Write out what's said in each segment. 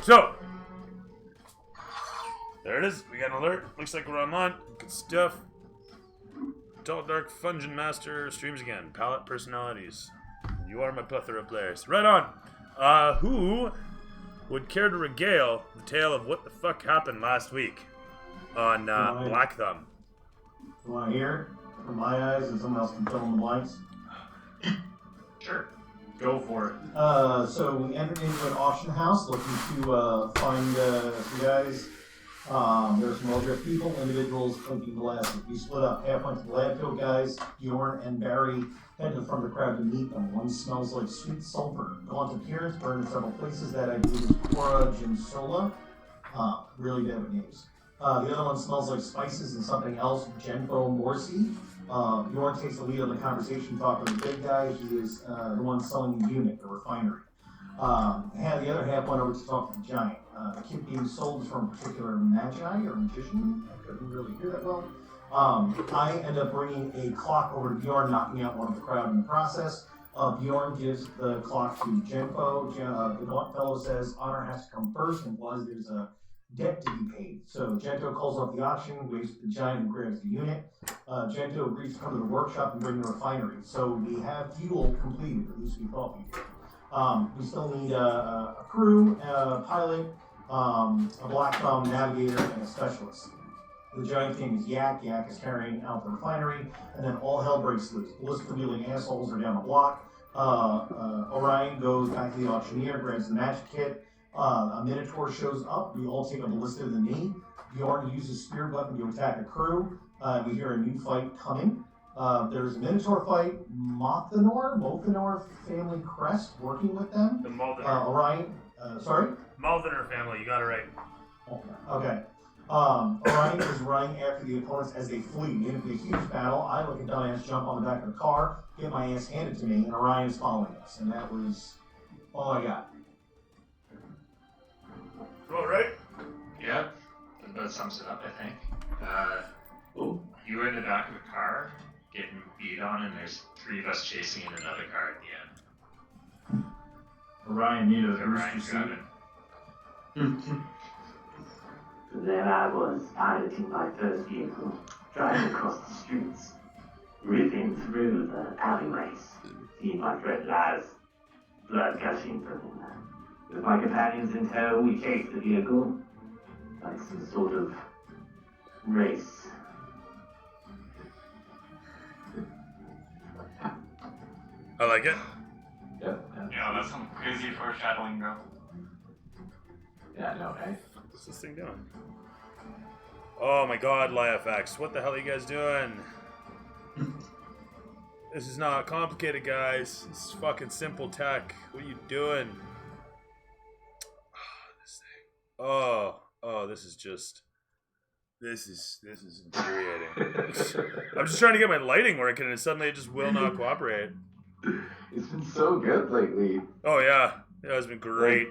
So, there it is. We got an alert. Looks like we're online. Good stuff. Tall Dark Fungin Master streams again. Palette personalities. You are my plethora of players. Right on. Who would care to regale the tale of what the fuck happened last week on Black Thumb? You want to hear it from my eyes and someone else can fill in the blanks? Sure. Go for it. So we entered into an auction house looking to find some guys. There were some well-dressed people, individuals, clinking glasses. We split up. Half went to the landfill guys. Bjorn and Barry head to the front of the crowd to meet them. One smells like sweet sulfur. Gaunt appearance, burned in several places. That I believe is Cora Jinsola. Really dead names. The other one smells like spices and something else. Genpo Morsi. Bjorn takes the lead on the conversation, talking to the big guy. He is the one selling the unit, the refinery. The other half went over to talk to the giant. The kit being sold is from a particular magi or magician. I couldn't really hear that well. I end up bringing a clock over to Bjorn, knocking out one of the crowd in the process. Bjorn gives the clock to Genpo. The gaunt fellow says honor has to come first, and implies there's a debt to be paid. So Gento calls off the auction, waits for the giant and grabs the unit. Gento agrees to come to the workshop and bring the refinery. So we have fuel completed, at least we thought we did. We still need a crew, a pilot, a Black Thumb navigator, and a specialist. The giant thing is Yak. Yak is carrying out the refinery, and then all hell breaks loose. Ballista-wielding assholes are down the block. Orion goes back to the auctioneer, grabs the magic kit. A Minotaur shows up. We all take a ballista to the knee. Bjorn uses spear weapon to attack a crew. We hear a new fight coming. There's a Minotaur fight. Mothanor family crest working with them. The Maldener. Orion, sorry? Maldener family, you got it right. Okay. Orion is running after the opponents as they flee. In a huge battle, I, like a dumbass, jump on the back of the car, get my ass handed to me, and Orion is following us. And that was all I got. All right. Yeah, that sums it up, I think. You were in the back of a car, getting beat on, and there's 3 of us chasing in another car at the end. Orion needed a Orion booster got seat. Then I was piloting my first vehicle, driving across the streets, ripping through the alleyways, seeing my red lights, blood gushing from them. With my companions in tow, we chased the vehicle, like some sort of race. I like it. Yep. Yeah, that's some crazy foreshadowing, bro. Yeah, no, hey. What's this thing doing? Oh my god, LiFX. What the hell are you guys doing? This is not complicated, guys. This is fucking simple tech. What are you doing? This thing. Oh, this is just... This is infuriating. I'm just trying to get my lighting working and suddenly it just will not cooperate. It's been so good lately. Oh yeah, it has been great.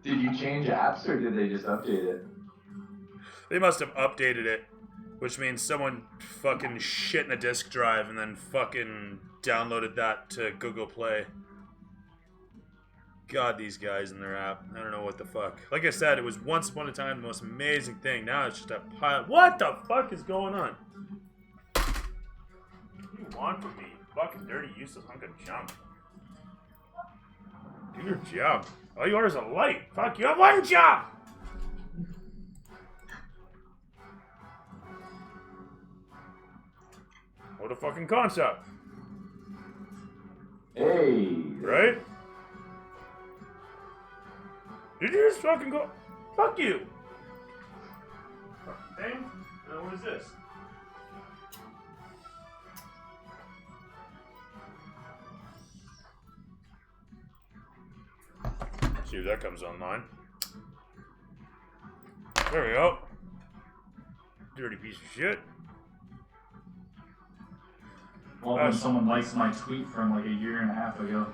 Did you change apps or did they just update it? They must have updated it, which means someone fucking shit in a disk drive and then fucking downloaded that to Google Play. God, these guys in their app. I don't know what the fuck. Like I said, it was once upon a time the most amazing thing. Now it's just a pile. What the fuck is going on? What do you want from me? You fucking dirty, useless hunk of junk. Do your job. All you want is a light. Fuck, you have one job! What a fucking concept. Hey. Right? Did you just fucking go? Fuck you! Thing? What is this? See if that comes online. There we go. Dirty piece of shit. Well, when someone likes my tweet from like a year and a half ago.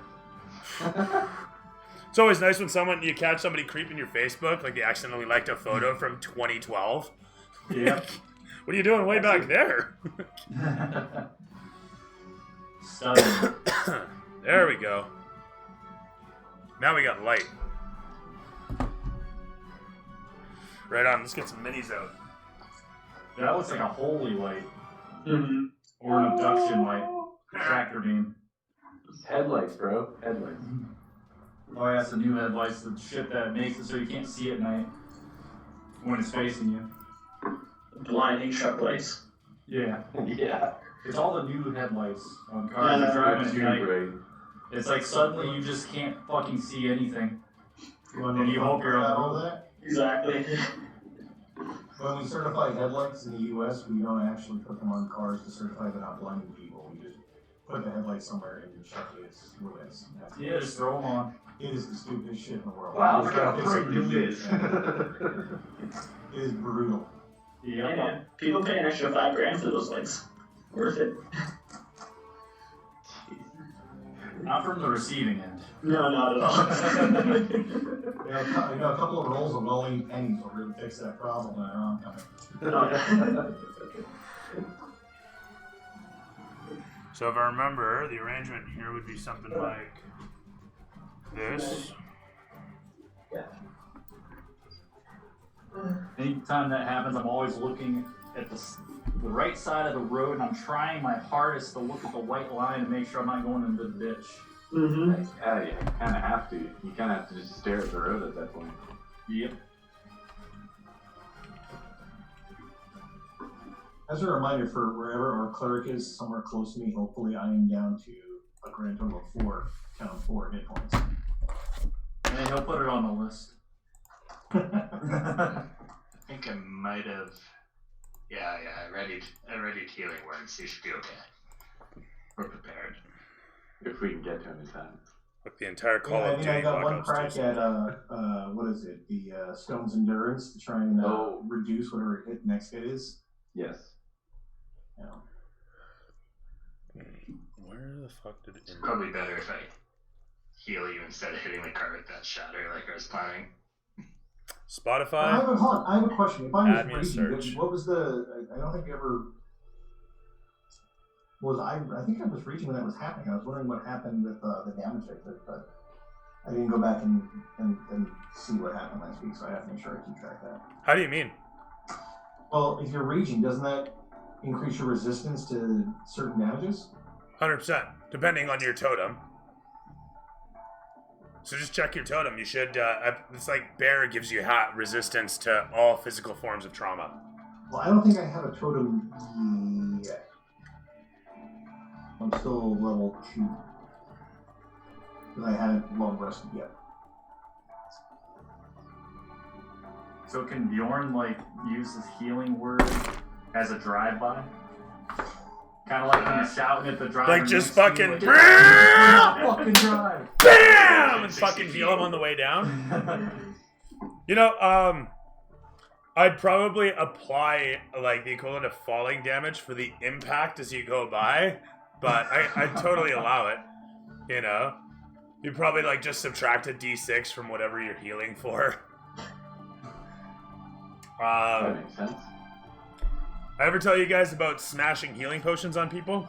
It's always nice when you catch somebody creeping your Facebook, like they accidentally liked a photo from 2012. Yep. What are you doing way back there? Stunning. There we go. Now we got light. Right on. Let's get some minis out. That looks like a holy light. Mm-hmm. Or an abduction light. The tractor beam. Headlights, bro. Headlights. Oh yeah, it's the new headlights, the shit that makes it so you can't see at night when it's facing you. Blinding truck lights. Yeah. Yeah. It's all the new headlights on cars that are driving at Too night. bright. It's like suddenly you just can't fucking see anything. want And you hope you're on the all road. that? Exactly. When we certify headlights in the U.S., we don't actually put them on cars to certify they're not blinding people. We just put the headlights somewhere and check its limits. Yeah, just throw them on. It is the stupidest shit in the world. Wow, It's look how it's bright a- this is. It is brutal. Hey Yeah. man, people pay an extra $5,000 for those lights. Worth it. Not from the receiving end. No, not at all. A couple of rolls of low pennies will really fix that problem later on. No. So if I remember, the arrangement here would be something like this. Anytime that happens, I'm always looking at the right side of the road, and I'm trying my hardest to look at the white line to make sure I'm not going into the ditch. Mm-hmm. Yeah, you kind of have to. You kind of have to just stare at the road at that point. Yep. As a reminder for wherever our cleric is, somewhere close to me, hopefully I am down to a grand total of 4 hit points. And he'll put it on the list. I think I might have. Yeah, I readied healing words. You should be okay. We're prepared. If we can get to him in time. Like the entire Call Yeah, I of mean, Duty I got Black one Ops crack 2. at, what is it, the Stone's Endurance to try and reduce whatever next hit is. Yes. You know. Where the fuck did it It's probably better if I heal you instead of hitting the car with that shatter like I was planning. Spotify? Hold on, I have a question. If I Add me a was search. reaching, what was the, I don't think you ever, I think I was reaching when that was happening. I was wondering what happened with the damage I took, but I didn't go back and see what happened last week, so I have to make sure I keep track of that. How do you mean? Well, if you're raging, doesn't that increase your resistance to certain damages? 100%, depending on your totem. So just check your totem. You should, it's like Bear gives you resistance to all physical forms of trauma. Well, I don't think I have a totem yet. I'm still level 2. Because I haven't long rested yet. So can Bjorn like use his healing word as a drive-by? Kind of like when you're shouting at the driver. Like just next to you, fucking, fucking drive. BAM! And fucking heal him on the way down. You know, I'd probably apply like the equivalent of falling damage for the impact as you go by, but I'd totally allow it. You know, you probably like just subtract a d6 from whatever you're healing for. That makes sense. I ever tell you guys about smashing healing potions on people?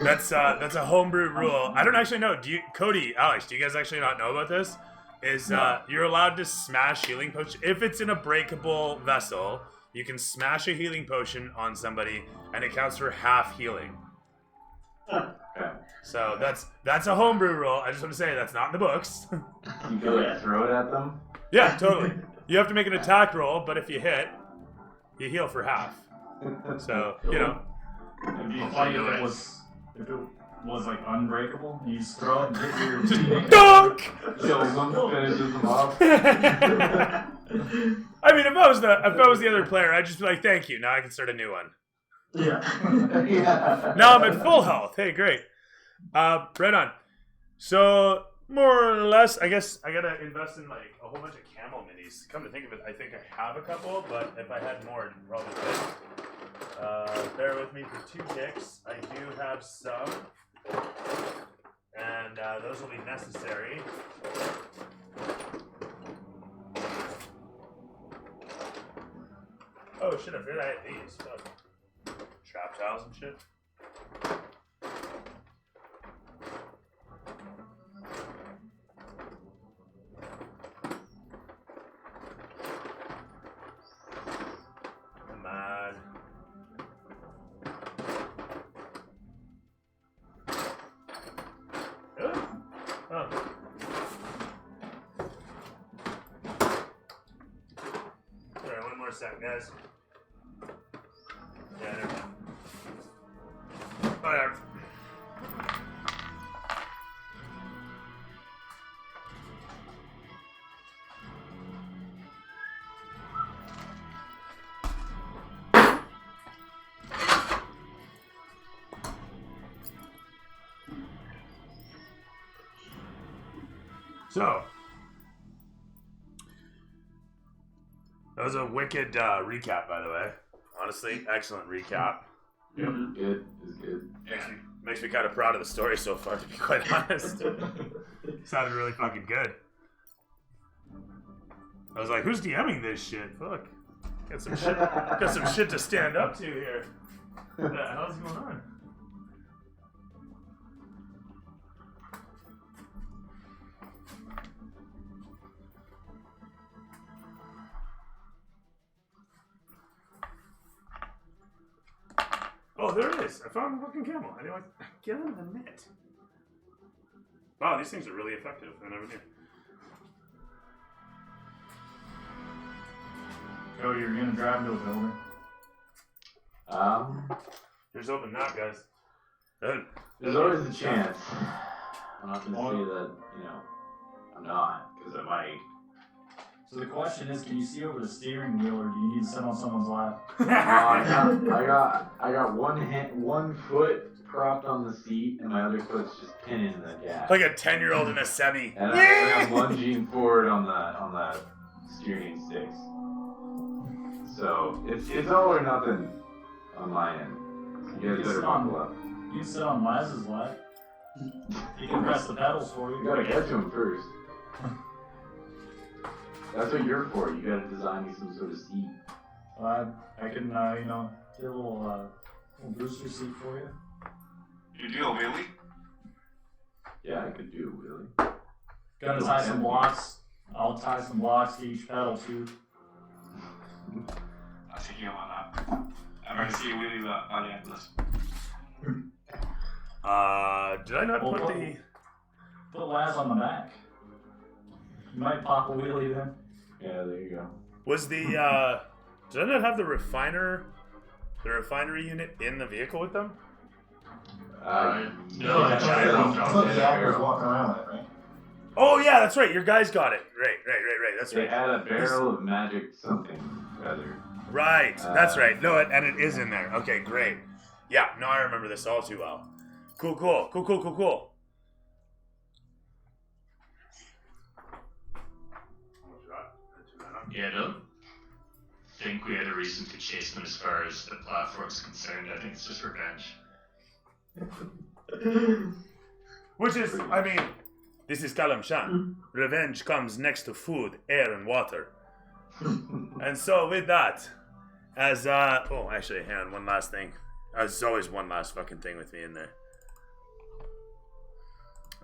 That's a homebrew rule. I don't actually know. Do you, Cody, Alex? Do you guys actually not know about this? You're allowed to smash healing potion if it's in a breakable vessel. You can smash a healing potion on somebody, and it counts for half healing. Okay. So that's a homebrew rule. I just want to say that's not in the books. You can like throw it at them. Yeah, totally. You have to make an attack roll, but if you hit, you heal for half. So you know. It'd be funny if it was like unbreakable. You just throw it and hit your teammate. Dunk! Kills them, finishes them off. I mean, if I was the other player, I'd just be like, "Thank you. Now I can start a new one." Yeah. Yeah. Now I'm at full health. Hey, great. Right on. So more or less, I guess I gotta invest in like a whole bunch of camel minis. Come to think of it, I think I have a couple, but if I had more, I'd probably fit. Bear with me for 2 ticks. I do have some, and those will be necessary. Oh shit! I forgot I had these. Fuck. Trap tiles and shit. a sec, guys. Yeah, never mind. Whatever. So, that was a wicked recap, by the way. Honestly, excellent recap. Yep. Good. It's good. Makes me kind of proud of the story so far, to be quite honest. Sounded really fucking good. I was like, who's DMing this shit? Fuck. Got some shit to stand up to here. What the hell's going on? Oh, there it is. I found a fucking camel. I like, get out of the net. Wow, these things are really effective. I never knew. Oh, you're gonna drive into a building. Here's hoping not, guys. Good. There's always a chance. I'm not gonna say that, I'm not, because I might. So the question is, can you see over the steering wheel, or do you need to sit on someone's lap? I got one foot propped on the seat, and my other foot's just pinning the gas. Like a 10-year-old in a semi. And I'm lunging forward on the steering sticks. So it's all or nothing on my end. You guys better buckle up. You can sit on Laz's lap. He can press the pedals for you. You gotta get to him first. That's what you're for. You gotta design me some sort of seat. I can, get a little booster seat for you. You do a wheelie? Yeah, I could do it, really. Gotta tie some blocks. I'll tie some blocks to each pedal too. I'll take you on that. I'm going to see a wheelie on the endless. Did I not put the... Put Laz on the back. You might pop a wheelie then. Yeah, there you go. Was the, did I not have the refinery unit in the vehicle with them? No, the gyro. The Jack was walking around with it, right? Oh, yeah, that's right. Your guys got it. Right. That's They right. had a barrel of magic something, rather. Right. That's right. No, and it is in there. Okay, great. Yeah, no, I remember this all too well. Cool. Yeah, I don't think we had a reason to chase them as far as the platform's concerned. I think it's just revenge. Which is, I mean, this is Kalam Shan. Revenge comes next to food, air, and water. And so with that, as, actually, hang on, one last thing. There's always one last fucking thing with me in there.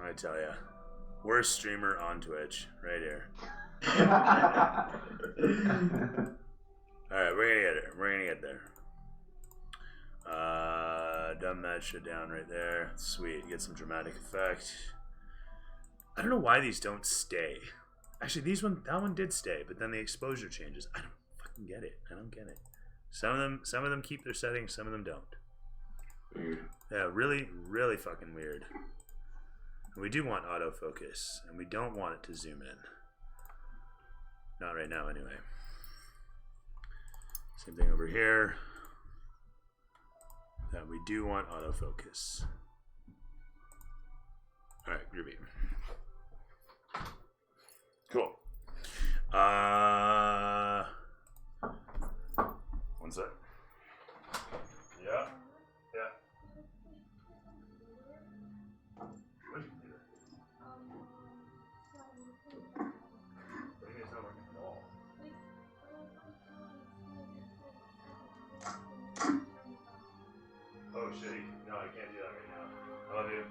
I tell ya. Worst streamer on Twitch, right here. Alright, we're gonna get there. Dumb that shit down right there. Sweet, get some dramatic effect. I don't know why these don't stay. Actually, that one did stay, but then the exposure changes. I don't fucking get it. I don't get it. Some of them keep their settings, some of them don't. Weird. Yeah, really, really fucking weird. And we do want autofocus, and we don't want it to zoom in. Not right now, anyway. Same thing over here. That we do want autofocus. Alright, groovy. Cool. One sec. Yeah. What do you do? What do you mean it's not working at all? Oh shit, no, I can't do that right now. I love you.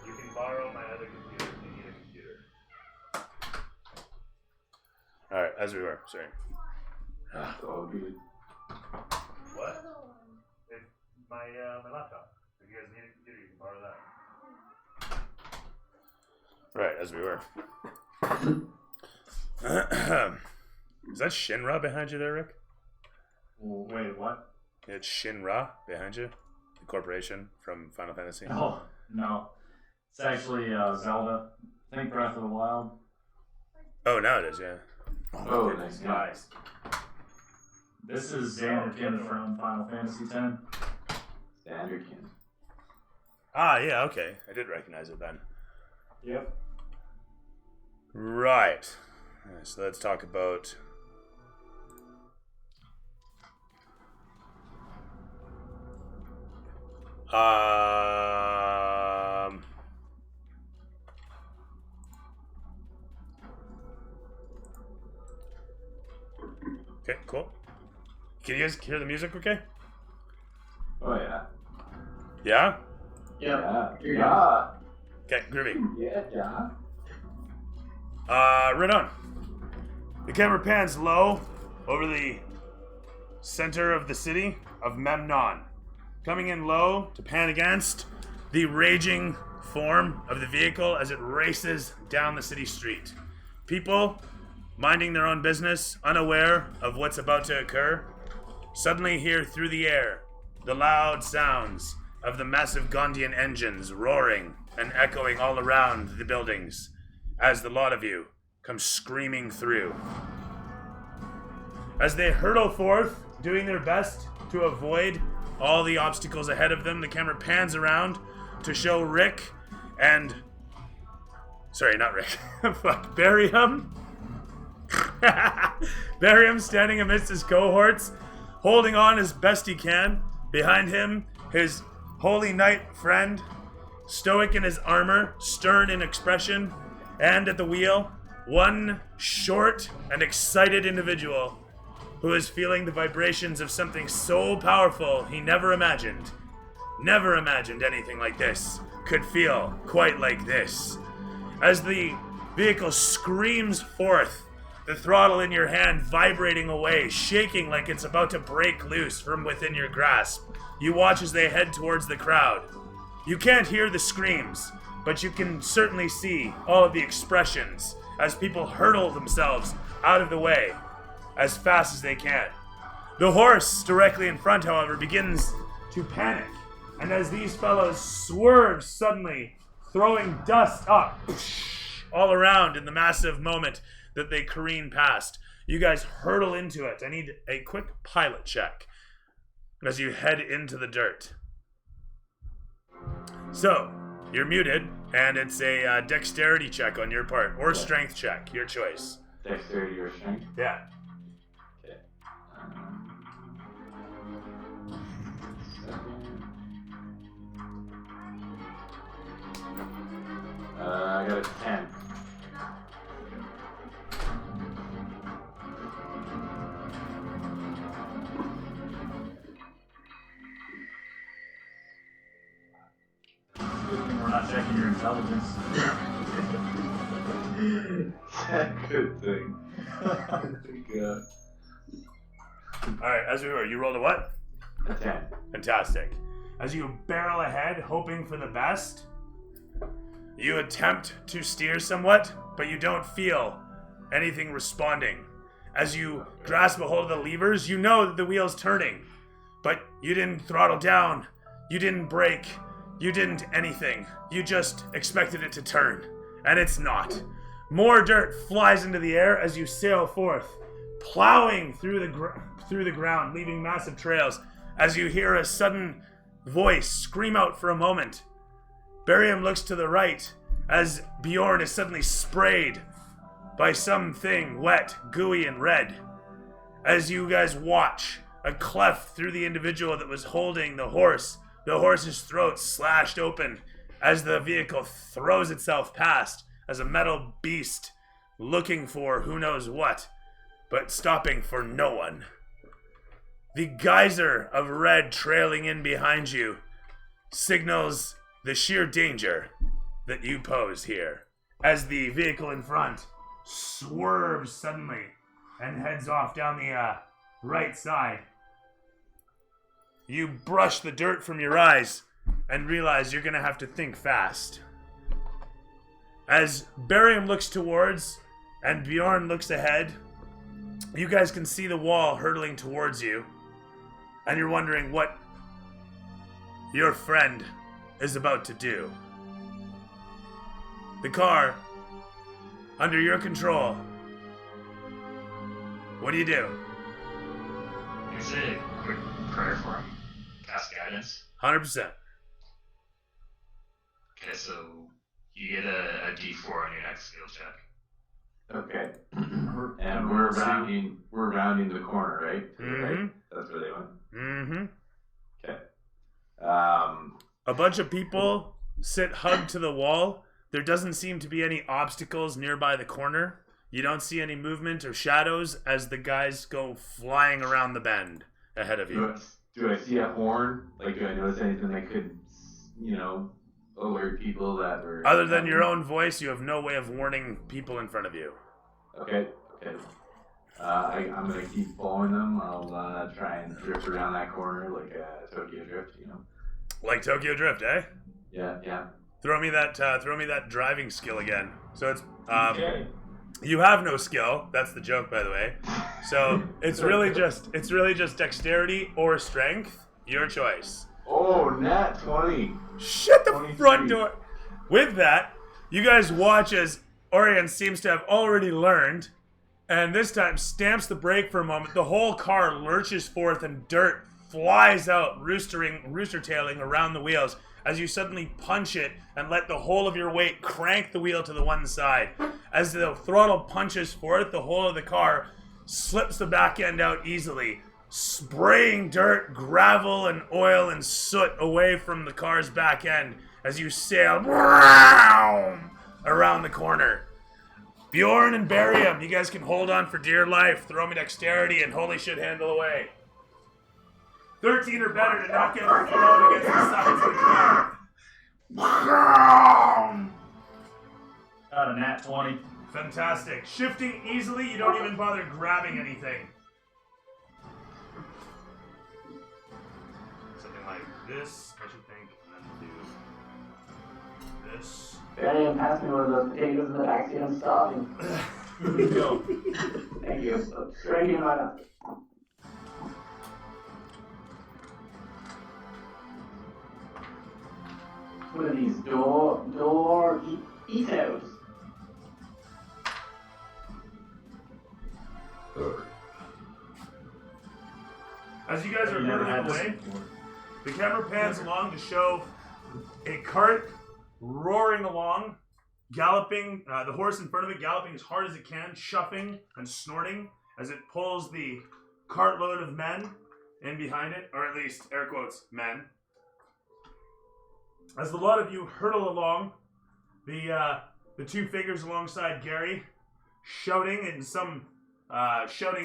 You can borrow my other computer if you need a computer. Alright, as we were, sorry. It's all good. What? My laptop. If you guys need a computer, you can borrow that. Right, as we were. Is that Shinra behind you there, Rick? Wait, what? It's Shinra behind you? The corporation from Final Fantasy? Oh, no. It's actually Zelda. Think Breath of the Wild. Oh, now it is, yeah. Oh, nice Guys. This is Xanderkin from Final Fantasy X. Standardkin. Ah, yeah, okay. I did recognize it then. Yep. Right. So let's talk about... Okay, cool. Can you guys hear the music okay? Oh, yeah. Yeah? Yeah. You're Yeah. Okay, groovy. Yeah. Right on. The camera pans low over the center of the city of Memnon. Coming in low to pan against the raging form of the vehicle as it races down the city street. People minding their own business, unaware of what's about to occur, suddenly hear through the air the loud sounds of the massive Gondian engines roaring and echoing all around the buildings as the lot of you come screaming through. As they hurtle forth, doing their best to avoid all the obstacles ahead of them, the camera pans around to show Rick and... Sorry, not Rick. Fuck, Barium. Barium standing amidst his cohorts, holding on as best he can. Behind him, his holy knight friend, stoic in his armor, stern in expression, and at the wheel, one short and excited individual who is feeling the vibrations of something so powerful he never imagined anything like this could feel quite like this. As the vehicle screams forth, the throttle in your hand vibrating away, shaking like it's about to break loose from within your grasp, you watch as they head towards the crowd. You can't hear the screams, but you can certainly see all of the expressions as people hurtle themselves out of the way as fast as they can. The horse directly in front, however, begins to panic, and as these fellows swerve suddenly, throwing dust up all around in the massive moment that they careen past, you guys hurtle into it. I need a quick pilot check as you head into the dirt. So, you're muted, and it's a dexterity check on your part, or strength check, your choice. Dexterity or strength? Yeah. Okay. I got a 10. Good thing we're not checking your intelligence. Good thing. Yeah. Alright, as we were, you rolled a what? A 10. Fantastic. As you barrel ahead, hoping for the best, you attempt to steer somewhat, but you don't feel anything responding. As you grasp a hold of the levers, you know that the wheel's turning, but you didn't throttle down, you didn't brake, you didn't anything. You just expected it to turn, and it's not. More dirt flies into the air as you sail forth, plowing through the ground, leaving massive trails, as you hear a sudden voice scream out for a moment. Barium looks to the right as Bjorn is suddenly sprayed by something wet, gooey, and red. As you guys watch, a cleft through the individual that was holding the horse's throat slashed open as the vehicle throws itself past as a metal beast looking for who knows what, but stopping for no one. The geyser of red trailing in behind you signals the sheer danger that you pose here as the vehicle in front swerves suddenly and heads off down the right side. You brush the dirt from your eyes and realize you're gonna have to think fast. As Barium looks towards and Bjorn looks ahead, you guys can see the wall hurtling towards you, and you're wondering what your friend is about to do. The car, under your control. What do you do? Can I say a quick prayer for him? Cast guidance. 100%. Okay, so you get a D4 on your next skill check. Okay. And we're rounding the corner, right? Mm-hmm. Right? That's where they went. Mm-hmm. Okay. A bunch of people sit hugged to the wall. There doesn't seem to be any obstacles nearby the corner. You don't see any movement or shadows as the guys go flying around the bend ahead of you. Do I see a horn? Like, do I notice anything that could, alert people that were... Other than your own voice, you have no way of warning people in front of you. Okay. I'm going to keep following them. I'll try and drift around that corner like Tokyo Drift, Like Tokyo Drift, eh? Yeah. Throw me that driving skill again. So it's Okay. you have no skill. That's the joke, by the way. So it's really just dexterity or strength. Your choice. Oh, nat 20. Shut the 23. front door. With that, you guys watch as Orion seems to have already learned, and this time stamps the brake for a moment. The whole car lurches forth, and dirt flies out, rooster-tailing around the wheels as you suddenly punch it and let the whole of your weight crank the wheel to the one side. As the throttle punches forth, the whole of the car slips the back end out easily, spraying dirt, gravel, and oil and soot away from the car's back end as you sail around the corner. Bjorn and Barium, you guys can hold on for dear life. Throw me dexterity and holy shit handle away. 13 or better to not get thrown against the sides of the car. Got a nat 20. Fantastic. Shifting easily, you don't even bother grabbing anything. Something like this, I should think, and then do this. Barry, pass me one of those potatoes in the backseat. I'm starving. Go. Thank you. Straight in right up. What are these Doritos? As you guys are You never hurtling had this away, before. the camera pans along to show a cart roaring along, galloping, the horse in front of it galloping as hard as it can, shuffling and snorting as it pulls the cartload of men in behind it, or at least, air quotes, men. As a lot of you hurtle along, the two figures alongside Gary, shouting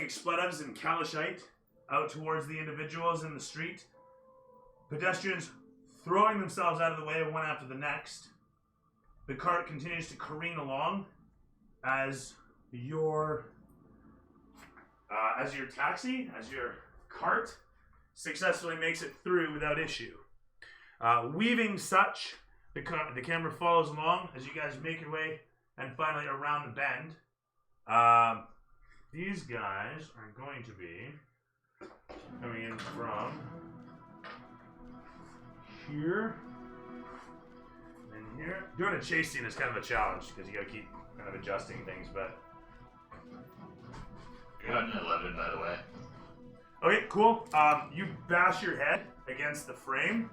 expletives in Kalashite out towards the individuals in the street. Pedestrians throwing themselves out of the way one after the next. The cart continues to careen along as your cart successfully makes it through without issue. Weaving such, the camera follows along as you guys make your way and finally around the bend. These guys are going to be coming in from here and here. Doing a chase scene is kind of a challenge because you got to keep kind of adjusting things, but You got an 11, by the way. okay, cool. You bash your head against the frame.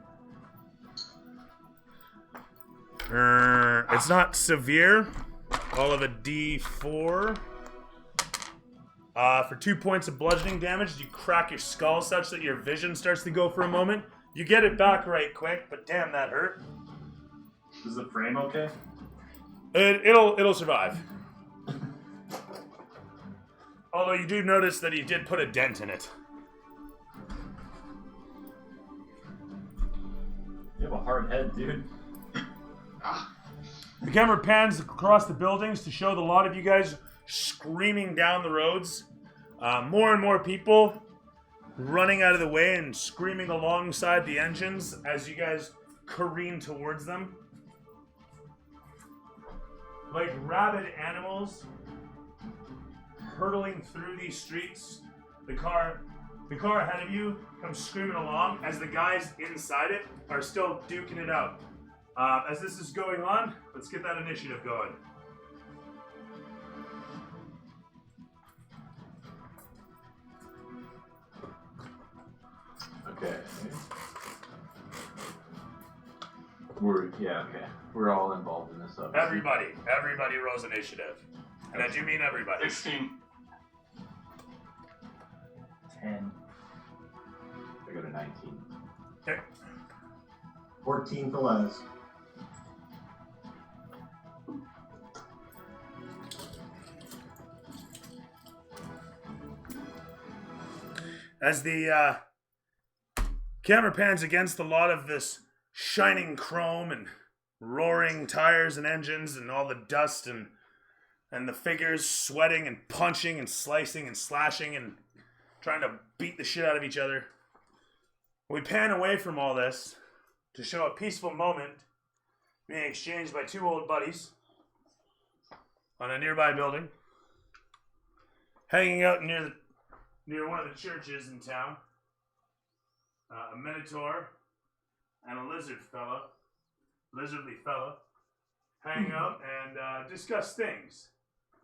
It's not severe. All of a D4. For 2 points of bludgeoning damage, you crack your skull such that your vision starts to go for a moment. You get it back right quick, but damn, that hurt. Is the frame okay? It'll survive. Although you do notice that he did put a dent in it. You have a hard head, dude. The camera pans across the buildings to show the lot of you guys screaming down the roads. More and more people running out of the way and screaming alongside the engines as you guys careen towards them. Like rabid animals, hurtling through these streets. The car ahead of you comes screaming along as the guys inside it are still duking it out. As this is going on, let's get that initiative going. Okay. We're all involved in this stuff. Everybody rolls initiative. And I do mean everybody. 16. 10. I go to 19. Okay. 14 for Les. As the camera pans against a lot of this shining chrome and roaring tires and engines and all the dust and the figures sweating and punching and slicing and slashing and trying to beat the shit out of each other, we pan away from all this to show a peaceful moment being exchanged by two old buddies on a nearby building, hanging out near one of the churches in town. A minotaur and a lizardly fella hang out and discuss things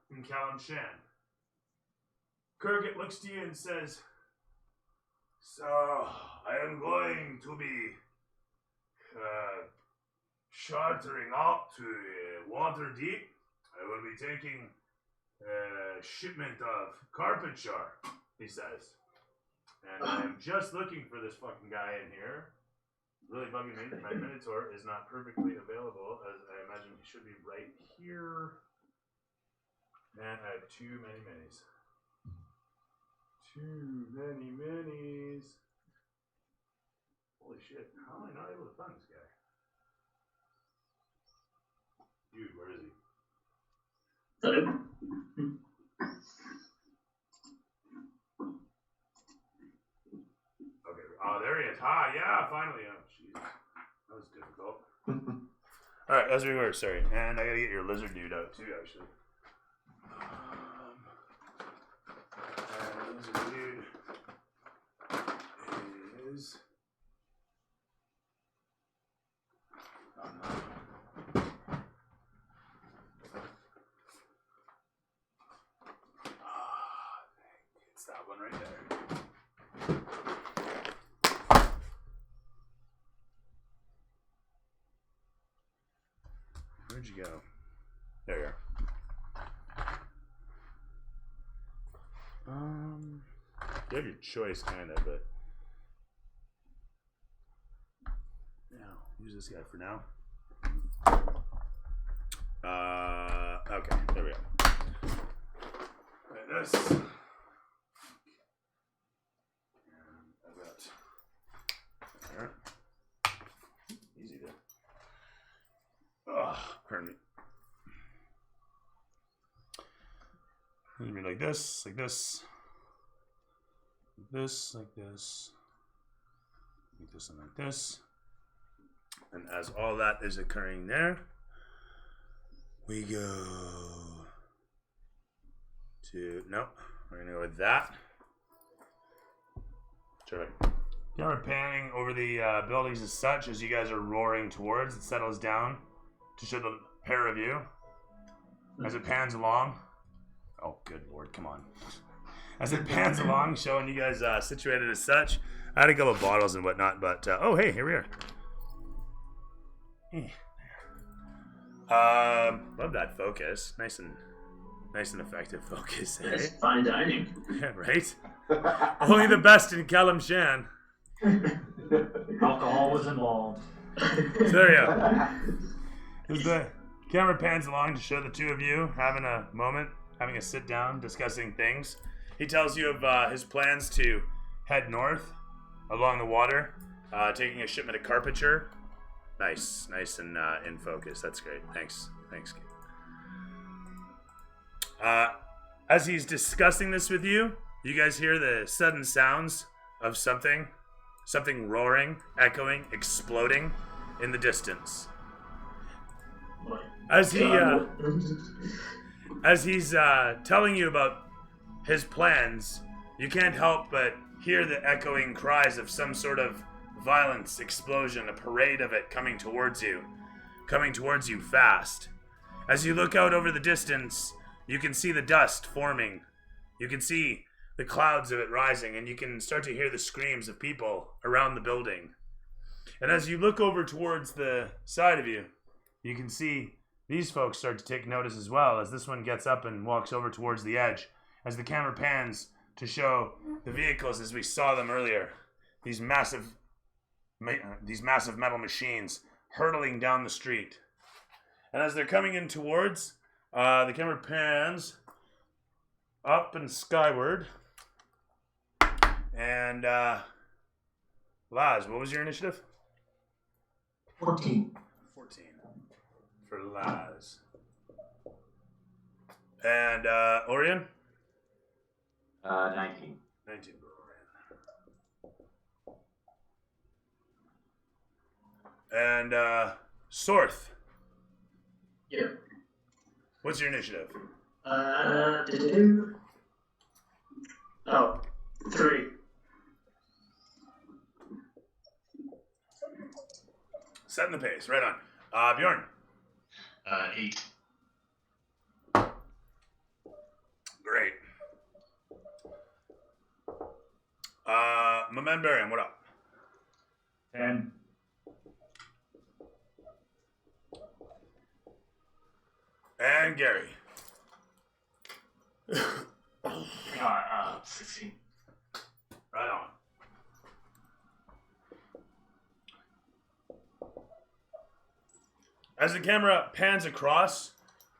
in Kalimshan. Kurgit looks to you and says, "So, I am going to be chartering out to Waterdeep. I will be taking a shipment of carpentry," he says. And I'm just looking for this fucking guy in here. Really bugging me that my Minotaur is not perfectly available, as I imagine he should be right here. Man, I have too many minis. Too many minis. Holy shit, how am I not able to find this guy? Dude, where is he? Oh, there he is. Yeah, finally. Oh, jeez. That was difficult. Alright, as we were, sorry. And I gotta get your lizard dude out, too, actually. And the lizard dude is... Oh, no. It's that one right there. Where'd you go? There you are. You have your choice, kind of, but yeah, use this guy for now. Okay, there we go. Right, this. And I've got there. Easy there. Pardon me. It'll be like this, like this, like this, like this, like this, and like this. And as all that is occurring there, we go to, no, we're gonna go with that. Terrific. Camera panning over the buildings as such as you guys are roaring towards. It settles down to show the pair of you as it pans along. Oh, good lord, come on. As it pans along, showing you guys situated as such. I had a couple of bottles and whatnot, but oh, hey, here we are. Love that focus. Nice and effective focus. Eh? That's fine dining. Yeah, right? Only the best in Kalimshan. Alcohol was involved. So there you go. As the camera pans along to show the two of you having a moment, having a sit down, discussing things. He tells you of his plans to head north along the water, taking a shipment of carpentry. Nice and in focus. That's great. Thanks. Kate. As he's discussing this with you, you guys hear the sudden sounds of something roaring, echoing, exploding in the distance. As he's telling you about his plans, you can't help but hear the echoing cries of some sort of violence, explosion, a parade of it coming towards you fast. As you look out over the distance, you can see the dust forming. You can see the clouds of it rising, and you can start to hear the screams of people around the building. And as you look over towards the side of you, you can see these folks start to take notice as well, as this one gets up and walks over towards the edge, as the camera pans to show the vehicles as we saw them earlier. These massive metal machines hurtling down the street. And as they're coming in towards, the camera pans up and skyward. And, Laz, what was your initiative? 14. 14 for Laz. And, Orion? 19. 19 for Orion. And, Sorth. Yeah. What's your initiative? Oh, 3. Setting the pace, right on. Bjorn. 8. Great. My man Barian, what up? 10. And Gary. 16. Right on. As the camera pans across,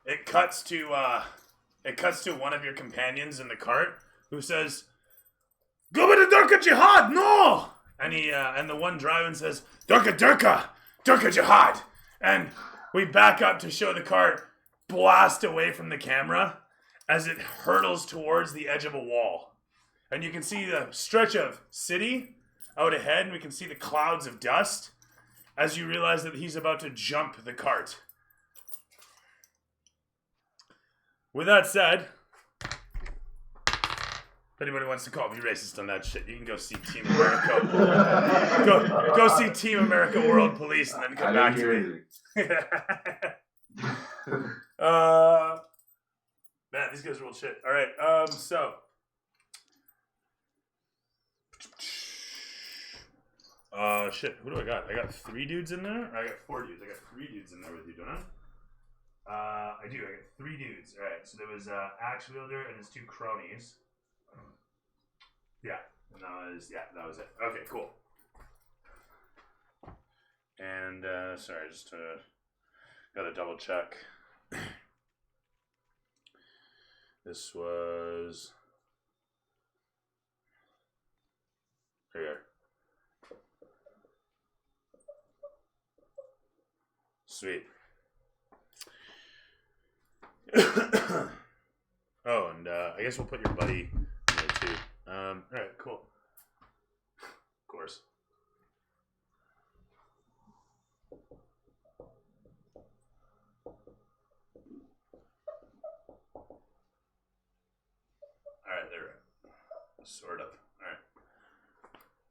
it cuts to one of your companions in the cart who says, "Go with the Durka Jihad, no!" And and the one driving says, Durka Jihad!" And we back up to show the cart blast away from the camera as it hurtles towards the edge of a wall. And you can see the stretch of city out ahead, and we can see the clouds of dust as you realize that he's about to jump the cart. With that said, if anybody wants to call me racist on that shit, you can go see Team America. go see Team America World Police and then come back to me. Man, these guys are real shit. All right, so. Shit, who do I got? I got 3 dudes in there? I got 4 dudes. I got 3 dudes in there with you, don't I? I do. I got 3 dudes. All right, so there was Axe Wielder and his 2 cronies. Yeah, and that was it. Okay, cool. And, sorry, just gotta double check. This was... Here we are. Sweet. Oh, and I guess we'll put your buddy in there too. Alright, cool. Of course. Alright, there we go. Sort of.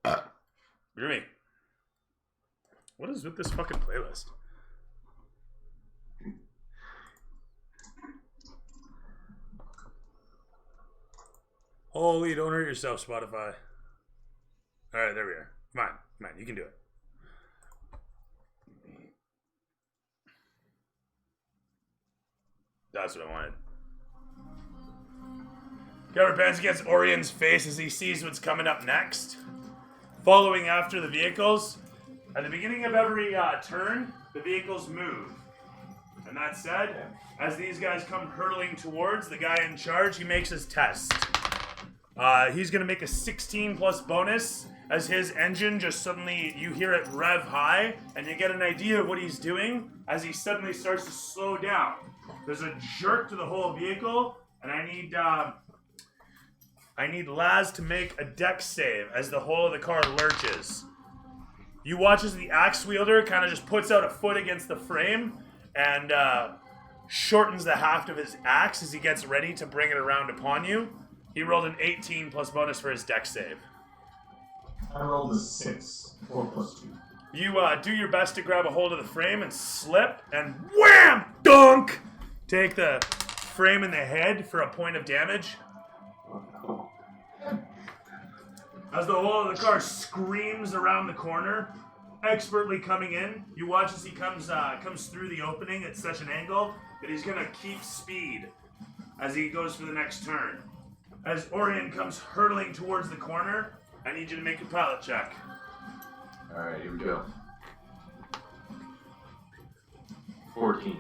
Alright. Rumi. What is with this fucking playlist? Holy, don't hurt yourself, Spotify. Alright, there we are. Come on, you can do it. That's what I wanted. Camera pans against Orion's face as he sees what's coming up next. Following after the vehicles. At the beginning of every turn, the vehicles move. And that said, as these guys come hurtling towards the guy in charge, he makes his test. He's going to make a 16 plus bonus as his engine just suddenly, you hear it rev high, and you get an idea of what he's doing as he suddenly starts to slow down. There's a jerk to the whole vehicle, and I need Laz to make a dex save as the whole of the car lurches. You watch as the axe wielder kind of just puts out a foot against the frame and shortens the haft of his axe as he gets ready to bring it around upon you. He rolled an 18 plus bonus for his dex save. I rolled a 6, 4 plus 2. You do your best to grab a hold of the frame and slip, and wham! Dunk! Take the frame in the head for a point of damage. As the whole of the car screams around the corner, expertly coming in, you watch as he comes through the opening at such an angle that he's gonna keep speed as he goes for the next turn. As Orion comes hurtling towards the corner, I need you to make a pallet check. Alright, here we go. 14.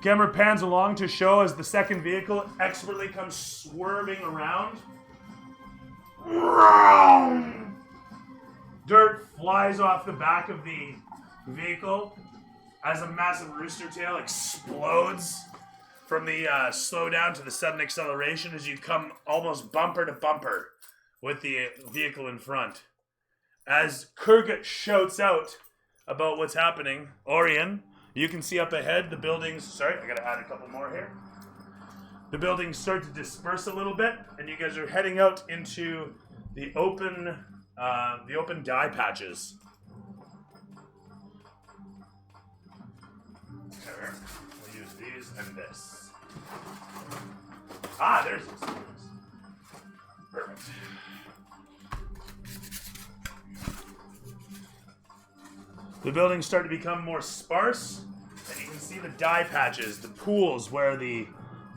Camera pans along to show as the second vehicle expertly comes swerving around. Dirt flies off the back of the vehicle as a massive rooster tail explodes from the slowdown to the sudden acceleration as you come almost bumper to bumper with the vehicle in front. As Kurgat shouts out about what's happening, Orion, you can see up ahead the buildings. Sorry, I gotta add a couple more here. The buildings start to disperse a little bit, and you guys are heading out into the open dye patches. There, we'll use these and this. Ah, there's this. Perfect. The buildings start to become more sparse, and you can see the dye patches, the pools where the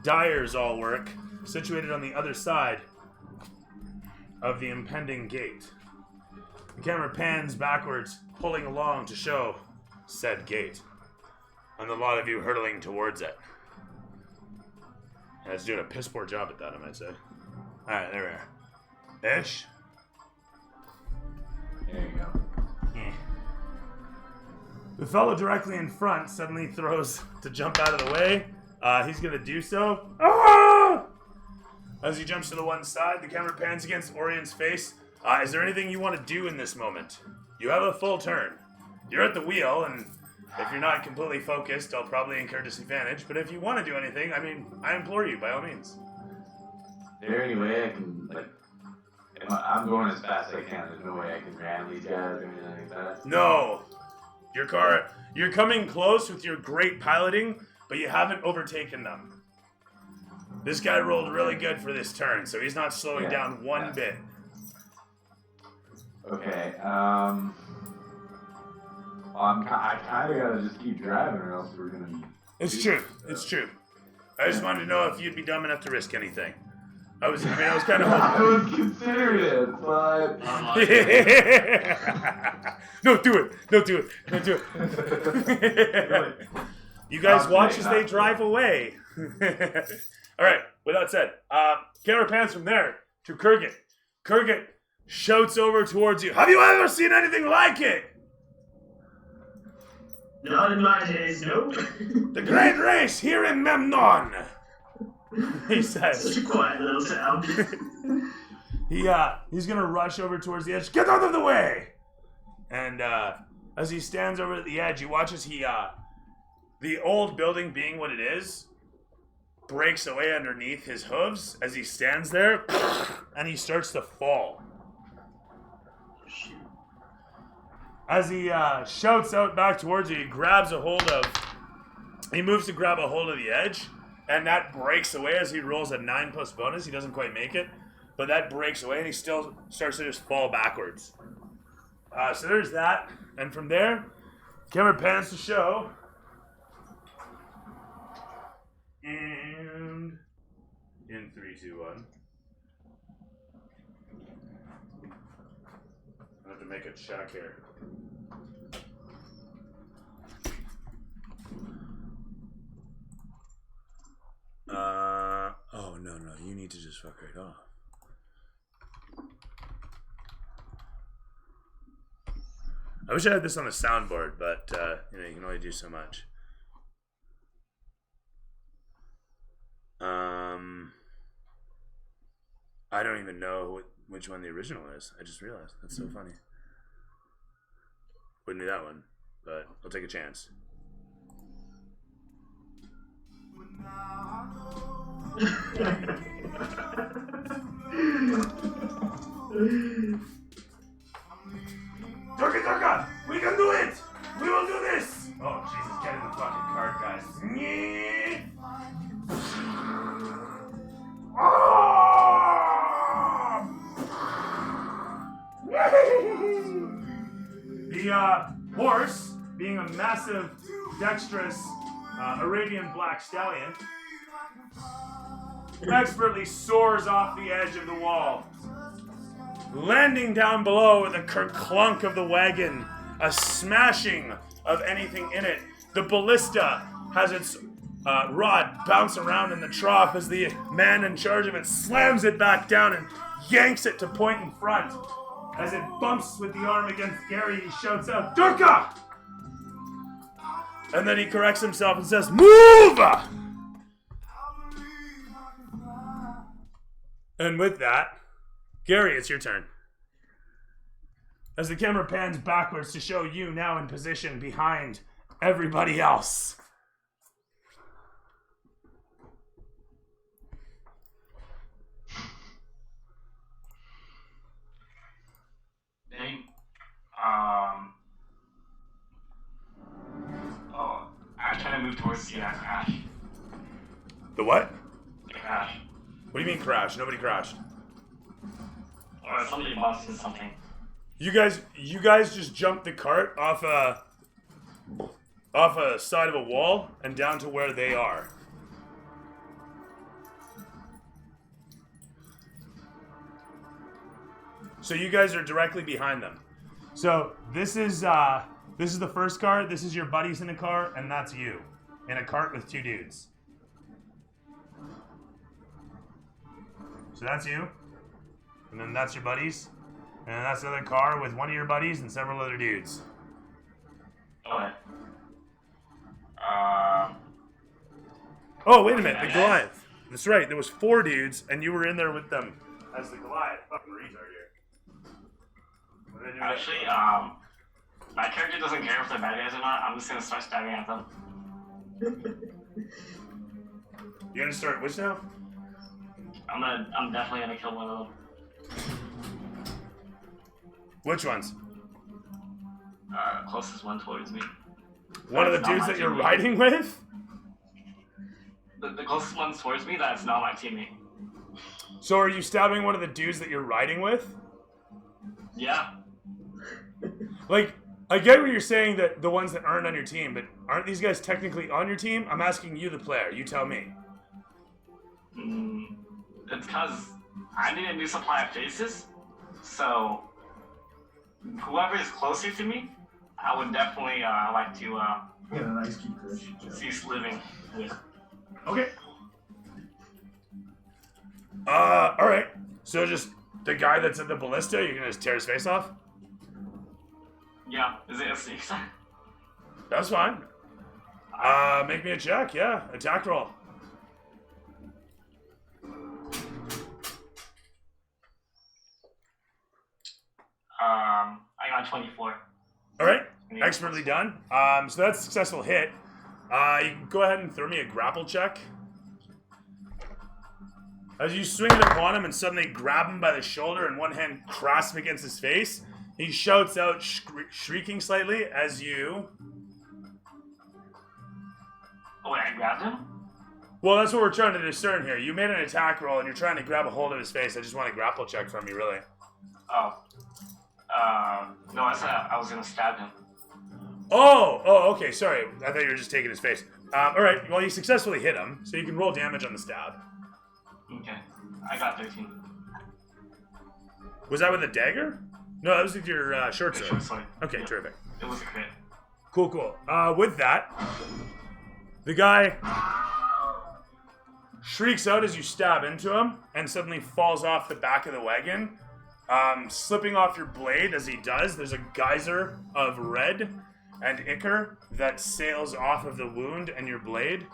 dyers all work, situated on the other side of the impending gate. The camera pans backwards, pulling along to show said gate, and a lot of you hurtling towards it. And it's doing a piss poor job at that, I might say. Alright, there we are. Ish? There you go. The fellow directly in front suddenly throws to jump out of the way. He's going to do so. Ah! As he jumps to the one side, the camera pans against Orion's face. Is there anything you want to do in this moment? You have a full turn. You're at the wheel, and if you're not completely focused, I'll probably incur disadvantage. But if you want to do anything, I implore you, by all means. Is there any way I can, I'm going as fast as I can. There's no way I can ram these guys or anything like that? No. You're coming close with your great piloting, but you haven't overtaken them. This guy rolled really good for this turn, so he's not slowing down one bit. Okay, I kind of gotta just keep driving or else we're gonna be... It's true. I just wanted to know if you'd be dumb enough to risk anything. I was kind of I was considering it, but... No, do it. You guys watch as they drive away. Alright, with that said, camera pans from there to Kurgat. Kurgat shouts over towards you. Have you ever seen anything like it? Not in my days, no. The great race here in Memnon. He says. Such a quiet little town. He's gonna rush over towards the edge. Get out of the way! And as he stands over at the edge, you watch as the old building being what it is, breaks away underneath his hooves as he stands there, and he starts to fall. As he shouts out back towards you, he moves to grab a hold of the edge, and that breaks away as he rolls a 9 plus bonus. He doesn't quite make it, but that breaks away, and he still starts to just fall backwards. So there's that, and from there, camera pans to show. And in 3, 2, 1. I have to make a check here. Oh no, you need to just fuck right off. I wish I had this on the soundboard, but you can only do so much. I don't even know which one the original is. I just realized. That's so funny. Wouldn't be that one, but I'll take a chance. Durga, we can do it! We will do this! Oh, Jesus, get in the fucking cart, guys. The horse, being a massive, dexterous Arabian black stallion, expertly soars off the edge of the wall, landing down below with a kerclunk of the wagon, a smashing of anything in it. The ballista has its rod bounce around in the trough as the man in charge of it slams it back down and yanks it to point in front. As it bumps with the arm against Gary, he shouts out, "Durka!" And then he corrects himself and says, "Move!" And with that, Gary, it's your turn. As the camera pans backwards to show you now in position behind everybody else. Oh, I was trying to move towards the crash. The what? The crash. What do you mean crash? Nobody crashed. Or somebody busted something. You guys just jumped the cart off a side of a wall and down to where they are. So you guys are directly behind them. So this is the first car, this is your buddies in a car, and that's you. In a cart with two dudes. So that's you. And then that's your buddies. And that's the other car with one of your buddies and several other dudes. Okay. Oh, wait a minute, the Goliath. That's right, there was 4 dudes, and you were in there with them as the Goliath. Fucking retard here. Actually, my character doesn't care if they're bad guys or not. I'm just gonna start stabbing at them. You gonna start which now? I'm definitely gonna kill one of them. Which ones? Closest one towards me. One of the That's not dudes my that you're teammate. riding with? The closest one towards me, that's not my teammate. So are you stabbing one of the dudes that you're riding with? Yeah. Like, I get what you're saying, that the ones that aren't on your team, but aren't these guys technically on your team? I'm asking you, the player. You tell me. It's because I need a new supply of faces, so whoever is closer to me, I would definitely like to Get a nice keep Chris. cease living with. Okay. Alright. So just the guy that's in the ballista, you're gonna just tear his face off? Yeah, is it a safe side? That's fine. Make me a check, yeah. Attack roll. I got 24. Alright. Expertly done. So that's a successful hit. You can go ahead and throw me a grapple check. As you swing it upon him and suddenly grab him by the shoulder and one hand grasp against his face, he shouts out, shrieking slightly, as you... Oh wait, I grabbed him? Well, that's what we're trying to discern here. You made an attack roll and you're trying to grab a hold of his face. I just want a grapple check from you, really. Oh. No, I said I was gonna stab him. Oh, okay, sorry. I thought you were just taking his face. Alright, well, you successfully hit him, so you can roll damage on the stab. Okay. I got 13. Was that with a dagger? No, that was with your short Okay, sword. short sword. Okay, Yeah. terrific. It was a crit. Cool. With that, the guy shrieks out as you stab into him and suddenly falls off the back of the wagon. Slipping off your blade as he does, there's a geyser of red and ichor that sails off of the wound and your blade.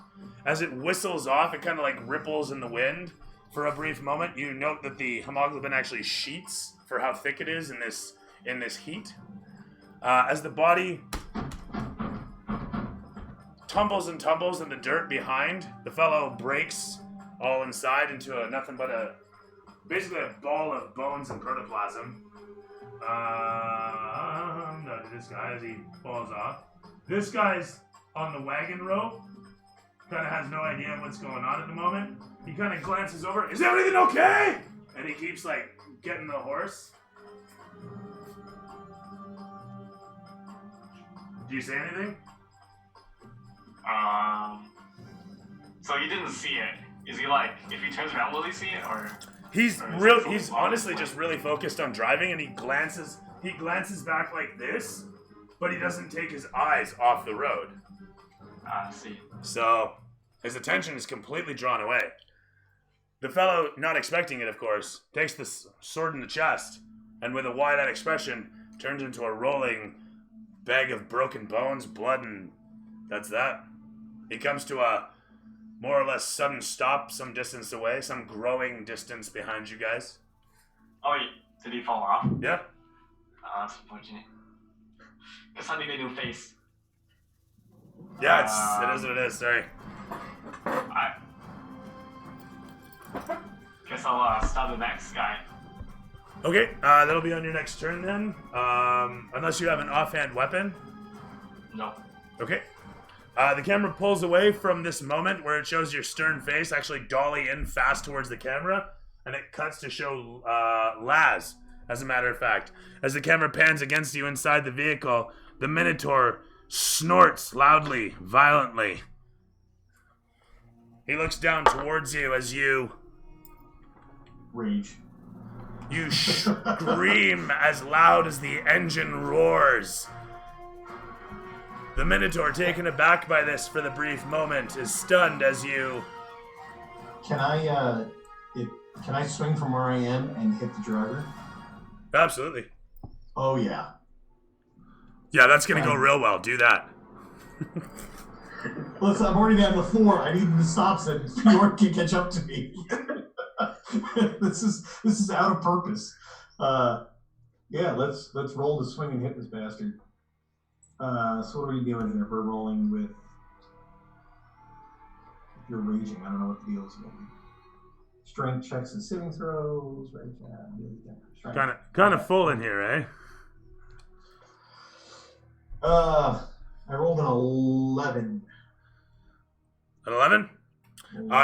As it whistles off, it kind of like ripples in the wind. For a brief moment, you note that the hemoglobin actually sheets for how thick it is in this heat. As the body tumbles and tumbles in the dirt behind, the fellow breaks all inside into nothing but basically a ball of bones and protoplasm. No, this guy as he falls off. This guy's on the wagon rope. Kind of has no idea what's going on at the moment. He kind of glances over. Is everything okay? And he keeps like getting the horse. Do you say anything? So you didn't see it. Is he like, if he turns around, will he see it, or? He's or is real. it He's honestly just really focused on driving, and he glances back like this, but he doesn't take his eyes off the road. I see. So his attention is completely drawn away. The fellow, not expecting it, of course, takes the sword in the chest, and with a wide-eyed expression, turns into a rolling bag of broken bones, blood, and that's that. He comes to a more or less sudden stop some distance away, some growing distance behind you guys. Oh, did he fall off? Yeah. That's unfortunate. Guess I need a new face. Yeah, it is what it is, sorry. I guess I'll stop the next guy. Okay, that'll be on your next turn then. Unless you have an offhand weapon. No. Okay. The camera pulls away from this moment where it shows your stern face actually dolly in fast towards the camera, and it cuts to show Laz, as a matter of fact. As the camera pans against you inside the vehicle, the Minotaur snorts loudly, violently. He looks down towards you as you Rage. scream as loud as the engine roars. The Minotaur, taken aback by this for the brief moment, is stunned as you... Can I swing from where I am and hit the driver? Absolutely. Oh, yeah. Yeah, that's gonna go real well. Do that. Listen, I'm already down to 4. I need him to stop so Bjorn can catch up to me. This is out of purpose. Yeah, let's roll the swing and hit this bastard. So what are we doing here? We're rolling with... If you're raging, I don't know what the deal is going to be. Strength checks and saving throws, right? Yeah. Kind of full in here, eh? I rolled an 11. An 11?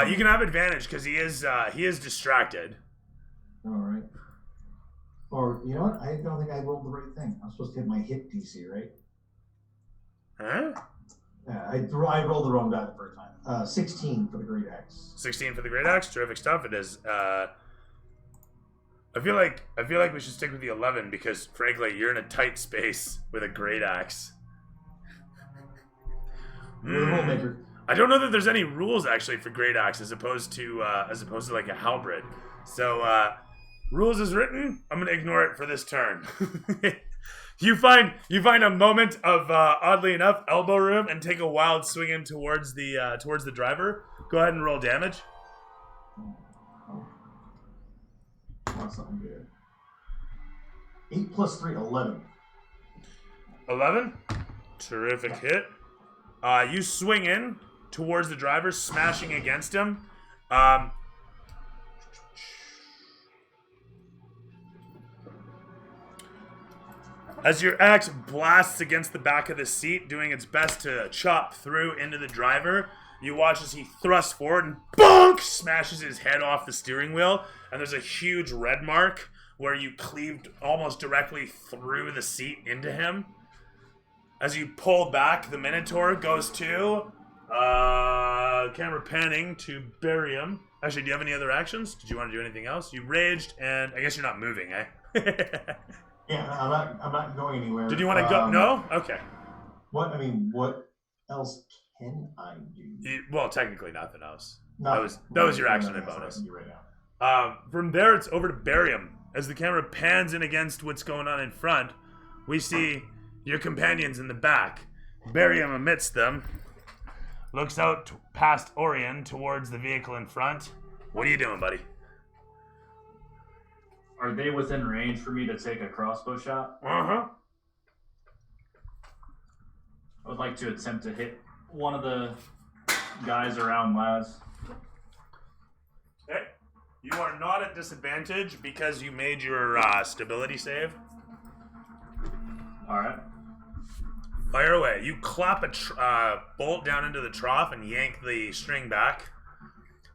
You can have advantage because he is distracted. All right. Or you know what? I don't think I rolled the right thing. I'm supposed to hit my hit DC, right? Huh? Yeah, I rolled the wrong die the first time. 16 for the great axe. 16 for the great axe. Terrific stuff. It is. I feel like we should stick with the 11 because, frankly, you're in a tight space with a great axe. You're the rule maker. I don't know that there's any rules actually for great axe as opposed to like a halberd. So rules as written, I'm gonna ignore it for this turn. You find a moment of oddly enough elbow room and take a wild swing in towards the driver. Go ahead and roll damage. That's something good. 8 plus 3, 11. 11. Terrific hit. You swing in towards the driver, smashing against him. As your axe blasts against the back of the seat, doing its best to chop through into the driver, you watch as he thrusts forward and bonk! Smashes his head off the steering wheel, and there's a huge red mark where you cleaved almost directly through the seat into him. As you pull back, the Minotaur goes to... camera panning to Barium. Actually, do you have any other actions? Did you want to do anything else? You raged, and I guess you're not moving, eh? Yeah, I'm not going anywhere. Did you want to go? No? Okay. What else can I do? Well, technically nothing else. Nothing. That was your action and bonus. Right now. From there, it's over to Barium. As the camera pans in against what's going on in front, we see your companions in the back. Barium amidst them looks out past Orion towards the vehicle in front. What are you doing, buddy? Are they within range for me to take a crossbow shot? Uh-huh. I would like to attempt to hit one of the guys around Laz. Okay. You you are not at disadvantage because you made your stability save. Alright. Fire away. You clap a bolt down into the trough and yank the string back.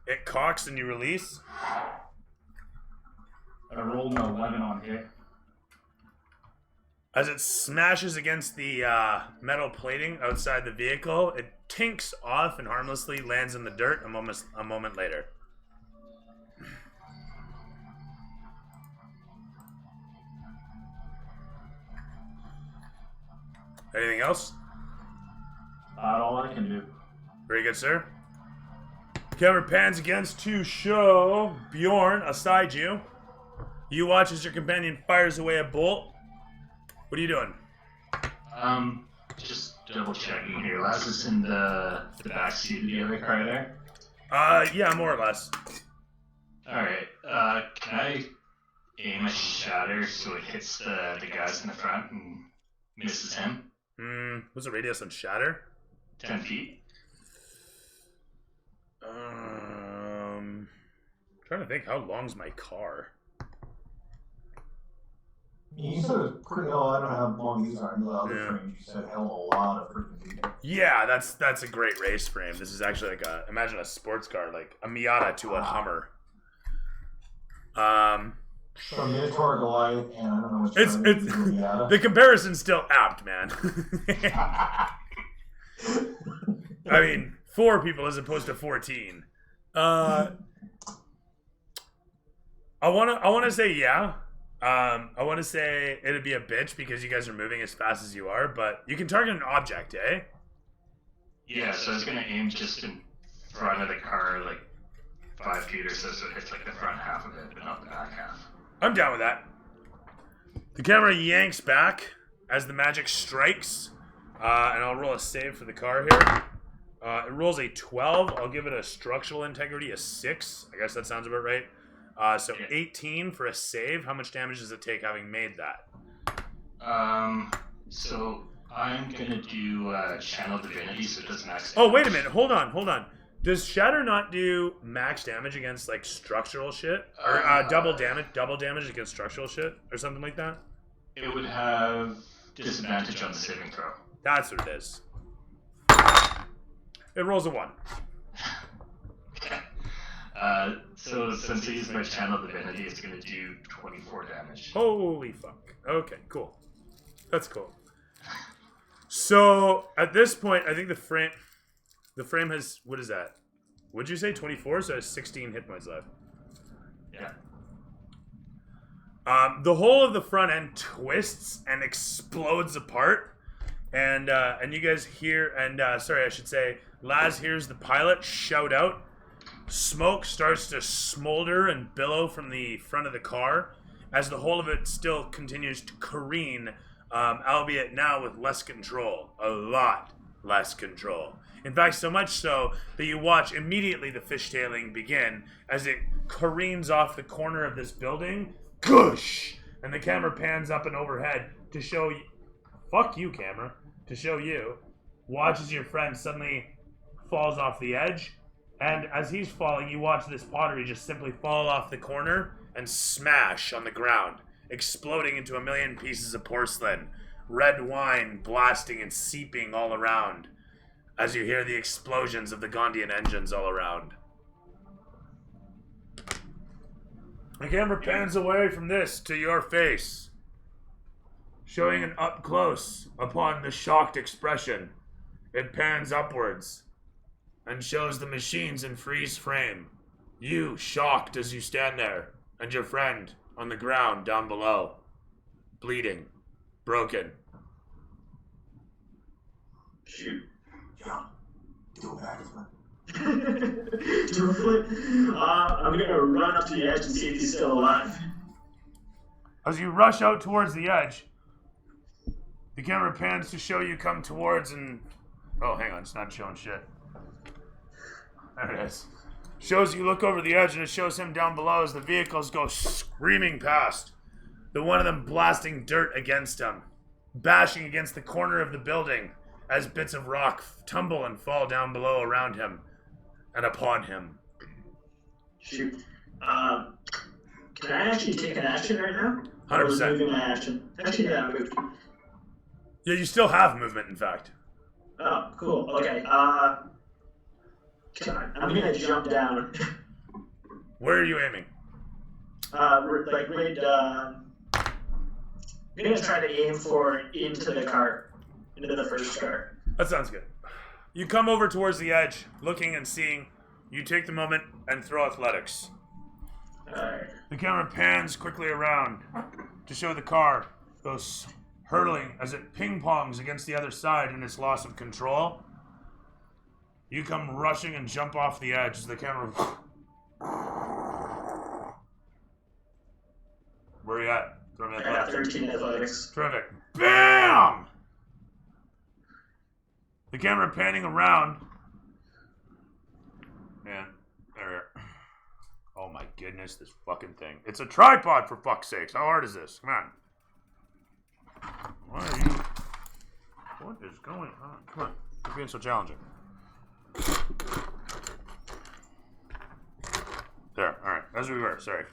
It cocks and you release. I rolled an 11 on hit. As it smashes against the metal plating outside the vehicle, it tinks off and harmlessly lands in the dirt a moment later. Anything else? About all I can do. Very good, sir. Camera pans again to show Bjorn aside you. You watch as your companion fires away a bolt. What are you doing? Just double checking here. Laz is in the back seat of the other car there. Yeah, more or less. Alright, can I aim a shatter so it hits the guys in the front and misses him? What's the radius on shatter? 10 feet? Trying to think, how long's my car? You said it was pretty. Oh, I don't know how long these are. In the other Yeah. frames, you said hell of a lot of freaking people. Yeah, that's a great race frame. This is actually like imagine a sports car, like a Miata to a Hummer. So Minotaur, Goliath, and I don't know what's It's the comparison's still apt, man. I mean, 4 people as opposed to 14. I wanna say yeah. I want to say it'd be a bitch because you guys are moving as fast as you are, but you can target an object, eh? Yeah, so I was gonna aim just in front of the car, like 5 feet or so it hits like the front half of it, but not the back half. I'm down with that. The camera yanks back as the magic strikes, and I'll roll a save for the car here. It rolls a 12. I'll give it a structural integrity, a 6. I guess that sounds about right. So 18 for a save. How much damage does it take having made that? So I'm gonna do Channel Divinity, so it does max. Oh, wait a minute. Hold on. Does Shatter not do max damage against like structural shit, or double damage against structural shit, or something like that? It would have disadvantage on the saving throw. That's what it is. It rolls a 1. Okay. So since I use my Channel Divinity, it's gonna do 24 damage. Holy fuck. Okay, cool. That's cool. So at this point, I think the frame has, what is that? Would you say 24? So it has 16 hit points left. Yeah. The whole of the front end twists and explodes apart, and you guys hear, and sorry, I should say, Laz hears the pilot shout out. Smoke starts to smolder and billow from the front of the car as the whole of it still continues to careen, albeit now with less control, a lot less control. In fact, so much so that you watch immediately the fishtailing begin as it careens off the corner of this building. Goosh! And the camera pans up and overhead to show you. Fuck you, camera. To show you. Watch as your friend suddenly falls off the edge. And as he's falling, you watch this pottery just simply fall off the corner and smash on the ground, exploding into a million pieces of porcelain. Red wine blasting and seeping all around as you hear the explosions of the Gondian engines all around. The camera pans away from this to your face, showing an up close upon the shocked expression. It pans upwards and shows the machines in freeze frame. You shocked as you stand there, and your friend on the ground down below, bleeding, broken. Shoot. John, do a backflip. Do a flip. I'm gonna run up to the edge and see if he's still alive. As you rush out towards the edge, the camera pans to show you come towards and... Oh, hang on, it's not showing shit. There it is. Shows you look over the edge and it shows him down below as the vehicles go screaming past. The one of them blasting dirt against him, bashing against the corner of the building as bits of rock tumble and fall down below around him and upon him. Shoot. actually take an action right now? 100%. Moving my action. Actually, yeah, I moved. Yeah, you still have movement, in fact. Oh, cool. Okay. I'm gonna jump down. Where are you aiming? Like right. I'm gonna try to aim for into the car, into the first car. That sounds good. You come over towards the edge, looking and seeing. You take the moment and throw athletics. Alright. The camera pans quickly around to show the car goes hurtling as it ping-pongs against the other side in its loss of control. You come rushing and jump off the edge as the camera... Where are you at? Throw me I got athletics. 13 athletics. Terrific. BAM! The camera panning around. Man, there. Oh my goodness, this fucking thing. It's a tripod, for fuck's sakes. How hard is this? Come on. Why are you... What is going on? Come on. You're being so challenging. There, alright. As we were, sorry.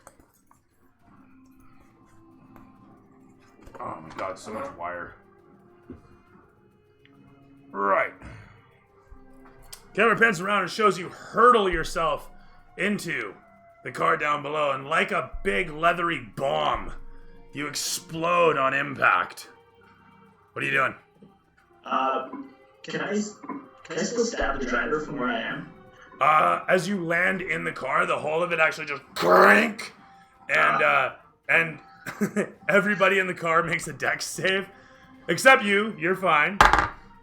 Oh my god, so much wire. Right. Camera pans around and shows you hurtle yourself into the car down below, and like a big leathery bomb, you explode on impact. What are you doing? Can I still stab the driver from where I am? As you land in the car, the whole of it actually just crank, and everybody in the car makes a dex save, except you. You're fine.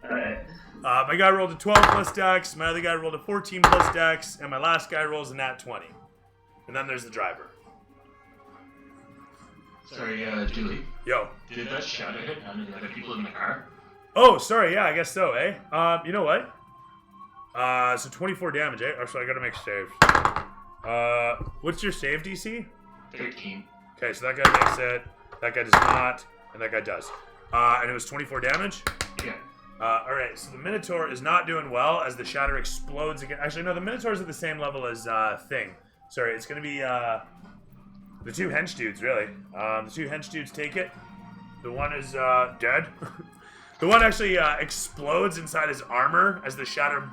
Alright. My guy rolled a 12 plus dex, my other guy rolled a 14 plus dex, and my last guy rolls a nat 20. And then there's the driver. Sorry, Julie. Yo. Did that shadow hit none of the other people in the car? Oh, sorry, yeah, I guess so, eh? You know what? So 24 damage, eh? Actually, I gotta make saves. What's your save DC? 13. Okay, so that guy makes it, that guy does not, and that guy does. And it was 24 damage? Yeah. Alright, so the Minotaur is not doing well as the shatter explodes again. Actually, no, the Minotaur's at the same level as, Thing. Sorry, it's gonna be, the two hench dudes, really. The two hench dudes take it. The one is, dead. The one actually, explodes inside his armor as the shatter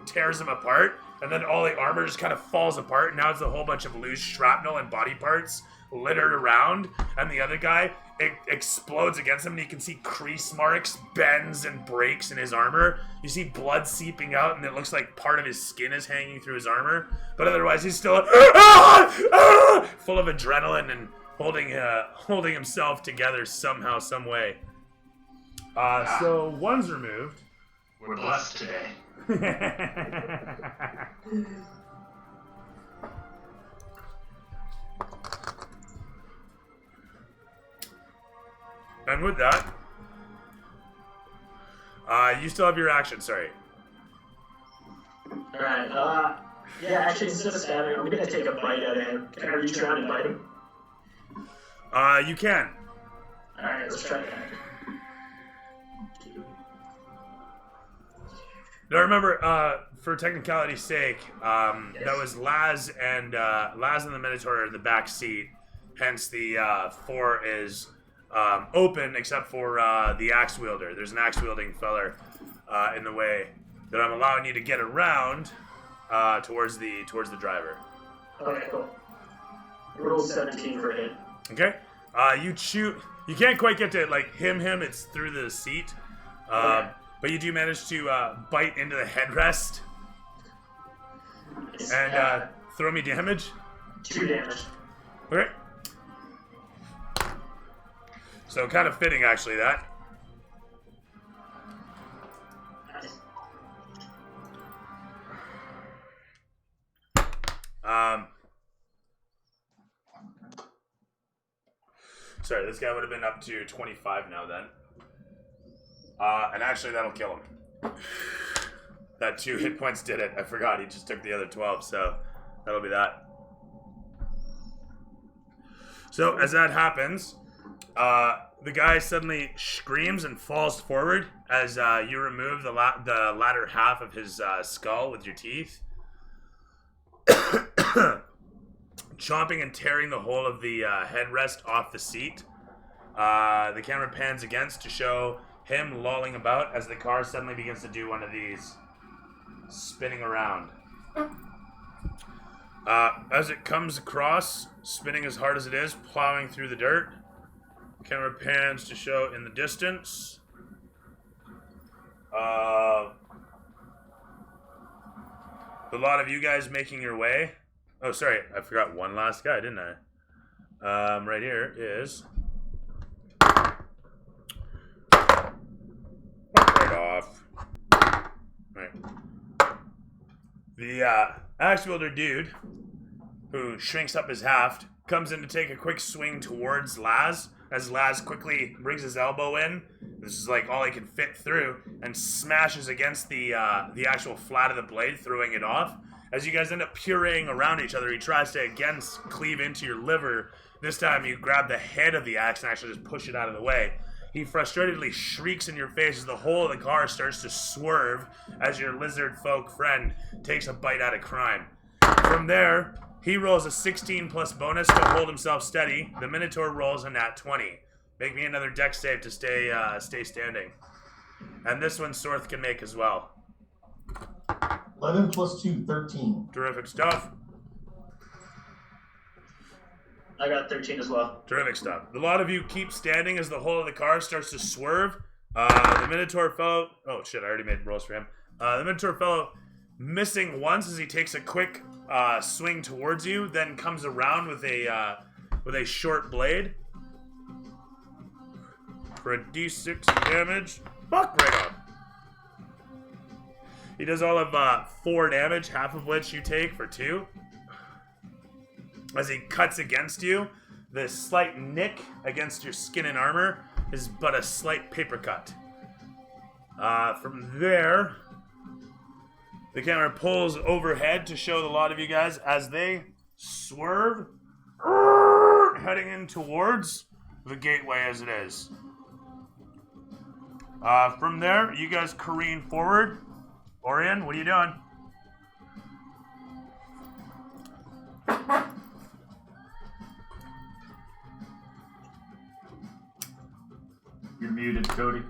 tears him apart. And then all the armor just kind of falls apart. And now it's a whole bunch of loose shrapnel and body parts littered around. And the other guy, it explodes against him, and you can see crease marks, bends, and breaks in his armor. You see blood seeping out, and it looks like part of his skin is hanging through his armor. But otherwise, he's still full of adrenaline and holding himself together somehow, some way. So one's removed. We're blessed today. And with that, you still have your action, sorry. Alright, yeah, actually, instead of stabbing, I'm gonna take a bite out of him. Can I reach around and bite him? You can. Alright, let's try that. Now remember, for technicality's sake, that was Laz and the Minotaur in the back seat. Hence, the 4 is open except for the axe wielder. There's an axe wielding feller in the way that I'm allowing you to get around towards the driver. Okay, cool. Roll 17 for a hit. Okay. You shoot. You can't quite get to like him. It's through the seat. Okay. But you do manage to bite into the headrest and throw me damage. 2 damage. Okay. So kind of fitting, actually, that. Sorry, this guy would have been up to 25 now then. And actually, that'll kill him. That 2 hit points did it. I forgot, he just took the other 12, so that'll be that. So, as that happens, the guy suddenly screams and falls forward as you remove the latter half of his skull with your teeth. chomping and tearing the whole of the headrest off the seat. The camera pans against to show him lolling about as the car suddenly begins to do one of these, spinning around. As it comes across, spinning as hard as it is, plowing through the dirt, the camera pans to show in the distance. The lot of you guys making your way. Oh, sorry, I forgot one last guy, didn't I? Right here is. Right off. Right. The axe wielder dude, who shrinks up his haft, comes in to take a quick swing towards Laz, as Laz quickly brings his elbow in. This is like all he can fit through, and smashes against the actual flat of the blade, throwing it off. As you guys end up pureeing around each other, he tries to again cleave into your liver. This time you grab the head of the axe and actually just push it out of the way. He frustratedly shrieks in your face as the whole of the car starts to swerve as your lizard folk friend takes a bite out of crime. From there, he rolls a 16 plus bonus to hold himself steady. The Minotaur rolls a nat 20. Make me another dex save to stay standing. And this one Sorth can make as well. 11 plus 2, 13. Terrific stuff. I got 13 as well. Terrific stuff. A lot of you keep standing as the whole of the car starts to swerve. The Minotaur fellow... Oh, shit, I already made rolls for him. The Minotaur fellow missing once as he takes a quick swing towards you, then comes around with a short blade. For a d6 damage. Fuck, right on. He does all of 4 damage, half of which you take for 2. As he cuts against you, the slight nick against your skin and armor is but a slight paper cut. From there, the camera pulls overhead to show the lot of you guys as they swerve, heading in towards the gateway as it is. From there, you guys careen forward. Orion, what are you doing? You're muted, Cody.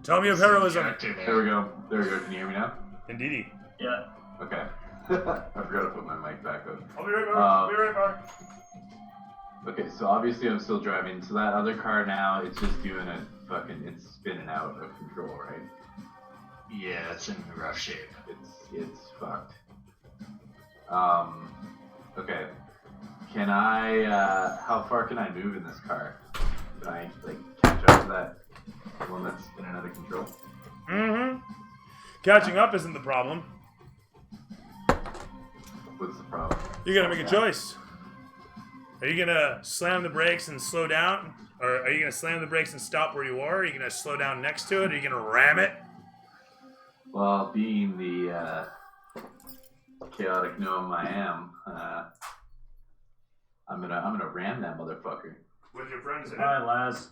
Tell me of heroism. There we go. There we go. Can you hear me now? Indeedy. Yeah. Okay. I forgot to put my mic back up. I'll be right back. I'll be right back. Okay, so obviously I'm still driving. So that other car now, it's just doing it's spinning out of control, right? Yeah, it's in rough shape. It's fucked. Okay. Can I, how far can I move in this car? Can I, catch up to that one that's spinning out of control? Mm-hmm. Catching up isn't the problem. What's the problem? You gotta make a choice. Are you gonna slam the brakes and slow down? Or are you gonna slam the brakes and stop where you are? Are you gonna slow down next to it? Are you gonna ram it? Well, being the chaotic gnome I am, I'm gonna ram that motherfucker. With your friends in it? Hi, Laz.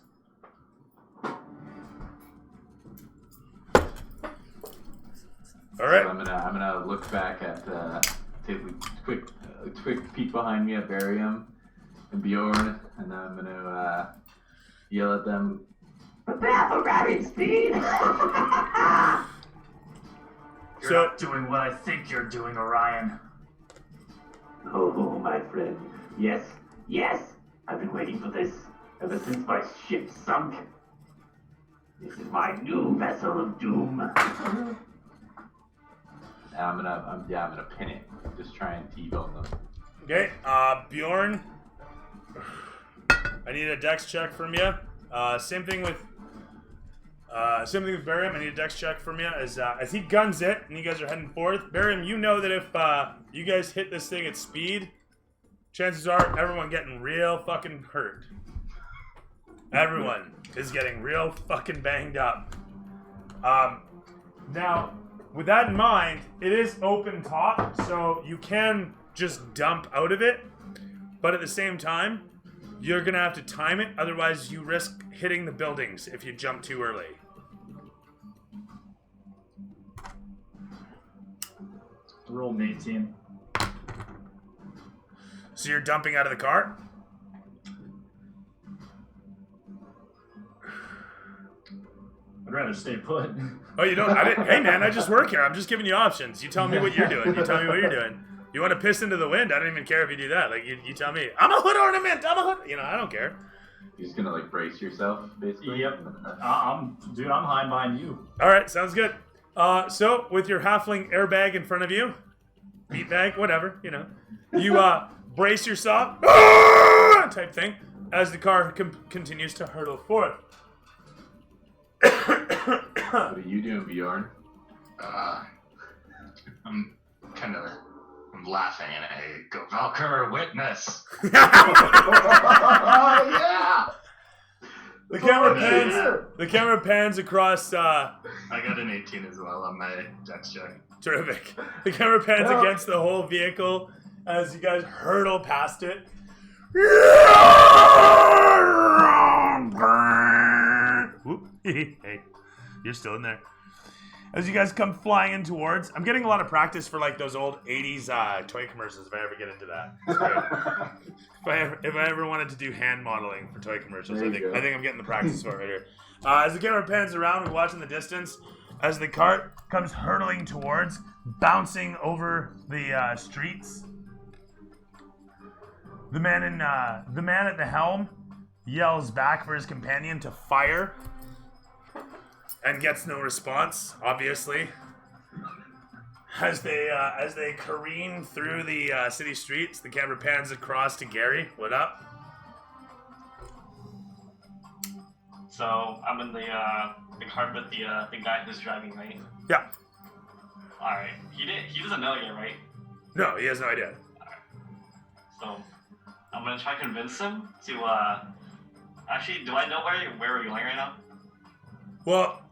All right. So I'm gonna look back at take a quick peek behind me at Barium and Bjorn, and I'm gonna yell at them. Prepare for rapid speed! You're not doing what I think you're doing, Orion. Oh, my friend. Yes, yes! I've been waiting for this ever since my ship sunk. This is my new vessel of doom. And I'm gonna pin it. Just try and T-bone them. Okay, Bjorn. I need a dex check from you. Same thing with Barium. I need a dex check from you as he guns it and you guys are heading forth. Barium, you know that if you guys hit this thing at speed, chances are everyone getting real fucking hurt. Everyone is getting real fucking banged up. Now, with that in mind, it is open top, so you can just dump out of it. But at the same time, you're gonna have to time it, otherwise you risk hitting the buildings if you jump too early. Roll an 18. So you're dumping out of the car? I'd rather stay put. Oh, you don't? Hey, man, I just work here. I'm just giving you options. You tell me what you're doing. You tell me what you're doing. You want to piss into the wind? I don't even care if you do that. Like, you tell me. I'm a hood ornament. I'm a hood. You know, I don't care. You're just gonna like brace yourself, basically. Yep. I'm hiding behind you. All right, sounds good. So with your halfling airbag in front of you, beat bag, whatever, you know, you brace yourself, type thing, as the car continues to hurtle forth. What are you doing, Bjorn? I'm laughing and I go, Valkyr, witness. Yeah! The camera pans across. I got an 18 as well on my dex check. Terrific. The camera pans against the whole vehicle as you guys hurtle past it. Whoop. Hey, you're still in there. As you guys come flying in towards, I'm getting a lot of practice for like those old 80s toy commercials if I ever get into that. It's great. if I ever wanted to do hand modeling for toy commercials, I think I'm getting the practice for it right here. As the camera pans around, we watch in the distance as the cart comes hurtling towards, bouncing over the streets. The man at the helm yells back for his companion to fire. And gets no response, obviously. As they careen through the city streets, the camera pans across to Gary. What up? So I'm in the car with the guy who's driving, right? Yeah. All right. He doesn't know yet, right? No, he has no idea. So I'm gonna try to convince him to. Actually, do I know where we're going right now? Well,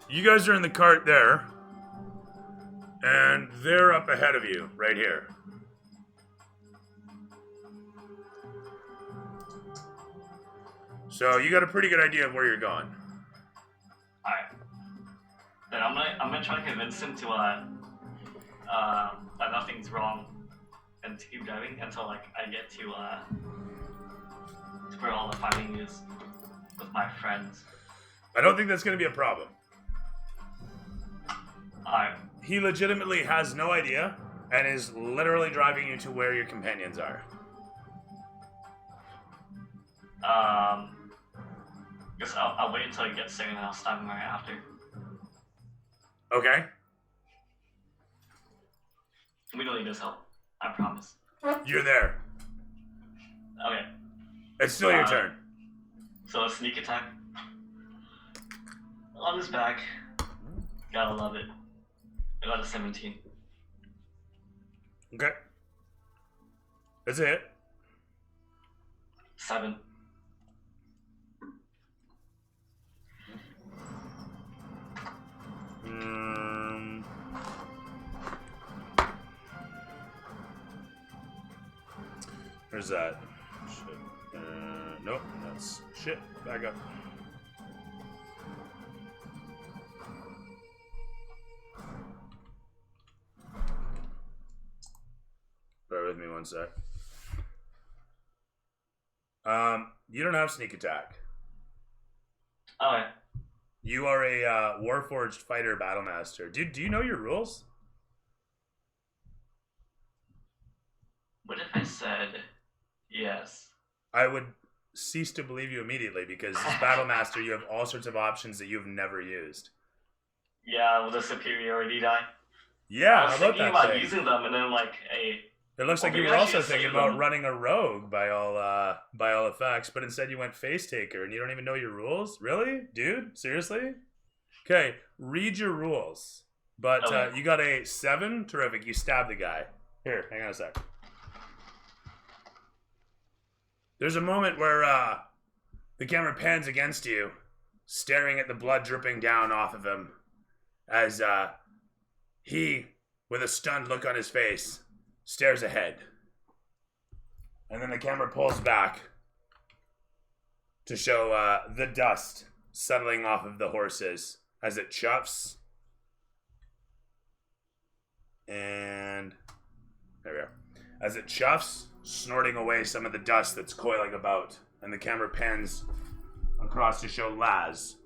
you guys are in the cart there, and they're up ahead of you, right here. So you got a pretty good idea of where you're going. Alright. Then I'm gonna try to convince him to that nothing's wrong and to keep driving until like I get to where all the fighting is with my friends. I don't think that's going to be a problem. Alright. He legitimately has no idea and is literally driving you to where your companions are. Guess I'll wait until I get sick and I'll stop him right after. Okay? We don't need his help. I promise. You're there. Okay. It's still your turn. So a sneak attack. On his back. Gotta love it. I got a 17. Okay. That's a hit. 7. Where's that? Shit. Nope, that's shit. Back up. Bear with me one sec. You don't have sneak attack. Okay. You are a Warforged fighter battlemaster. Do you know your rules? What if I said yes? I would cease to believe you immediately because as battlemaster, you have all sorts of options that you've never used. Yeah, with a superiority die. Yeah, I was how about thinking that about thing? using them and then like, hey. It looks like Well, you maybe were I also should thinking save about them. running a rogue by all effects, but instead you went face taker and you don't even know your rules? Really? Dude? Seriously? Okay, read your rules. But Okay. you got a 7? Terrific. You stab the guy. Here, hang on a sec. There's a moment where the camera pans against you, staring at the blood dripping down off of him, as he, with a stunned look on his face, stares ahead. And then the camera pulls back to show the dust settling off of the horses as it chuffs And there we are. As it chuffs, snorting away some of the dust that's coiling about, and the camera pans across to show Laz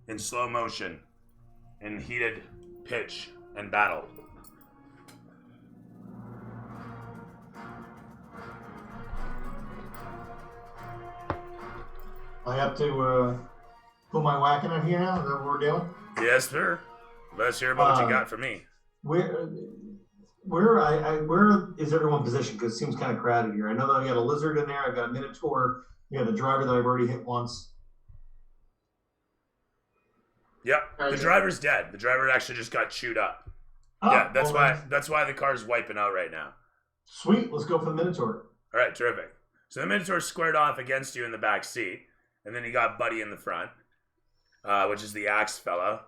in slow motion, in heated pitch and battle. I have to put my whacking in here now. Is that what we're doing? Yes, sir. Let's hear about what you got for me. Where is everyone positioned? Because it seems kind of crowded here. I know that I got a lizard in there. I've got a minotaur. You got the driver that I've already hit once. Yep, the driver's dead. The driver actually just got chewed up. Oh, Yeah, that's well, why the car's wiping out right now. Sweet. Let's go for the minotaur. All right, terrific. So the Minotaur squared off against you in the back seat, and then you got Buddy in the front, which is the axe fellow.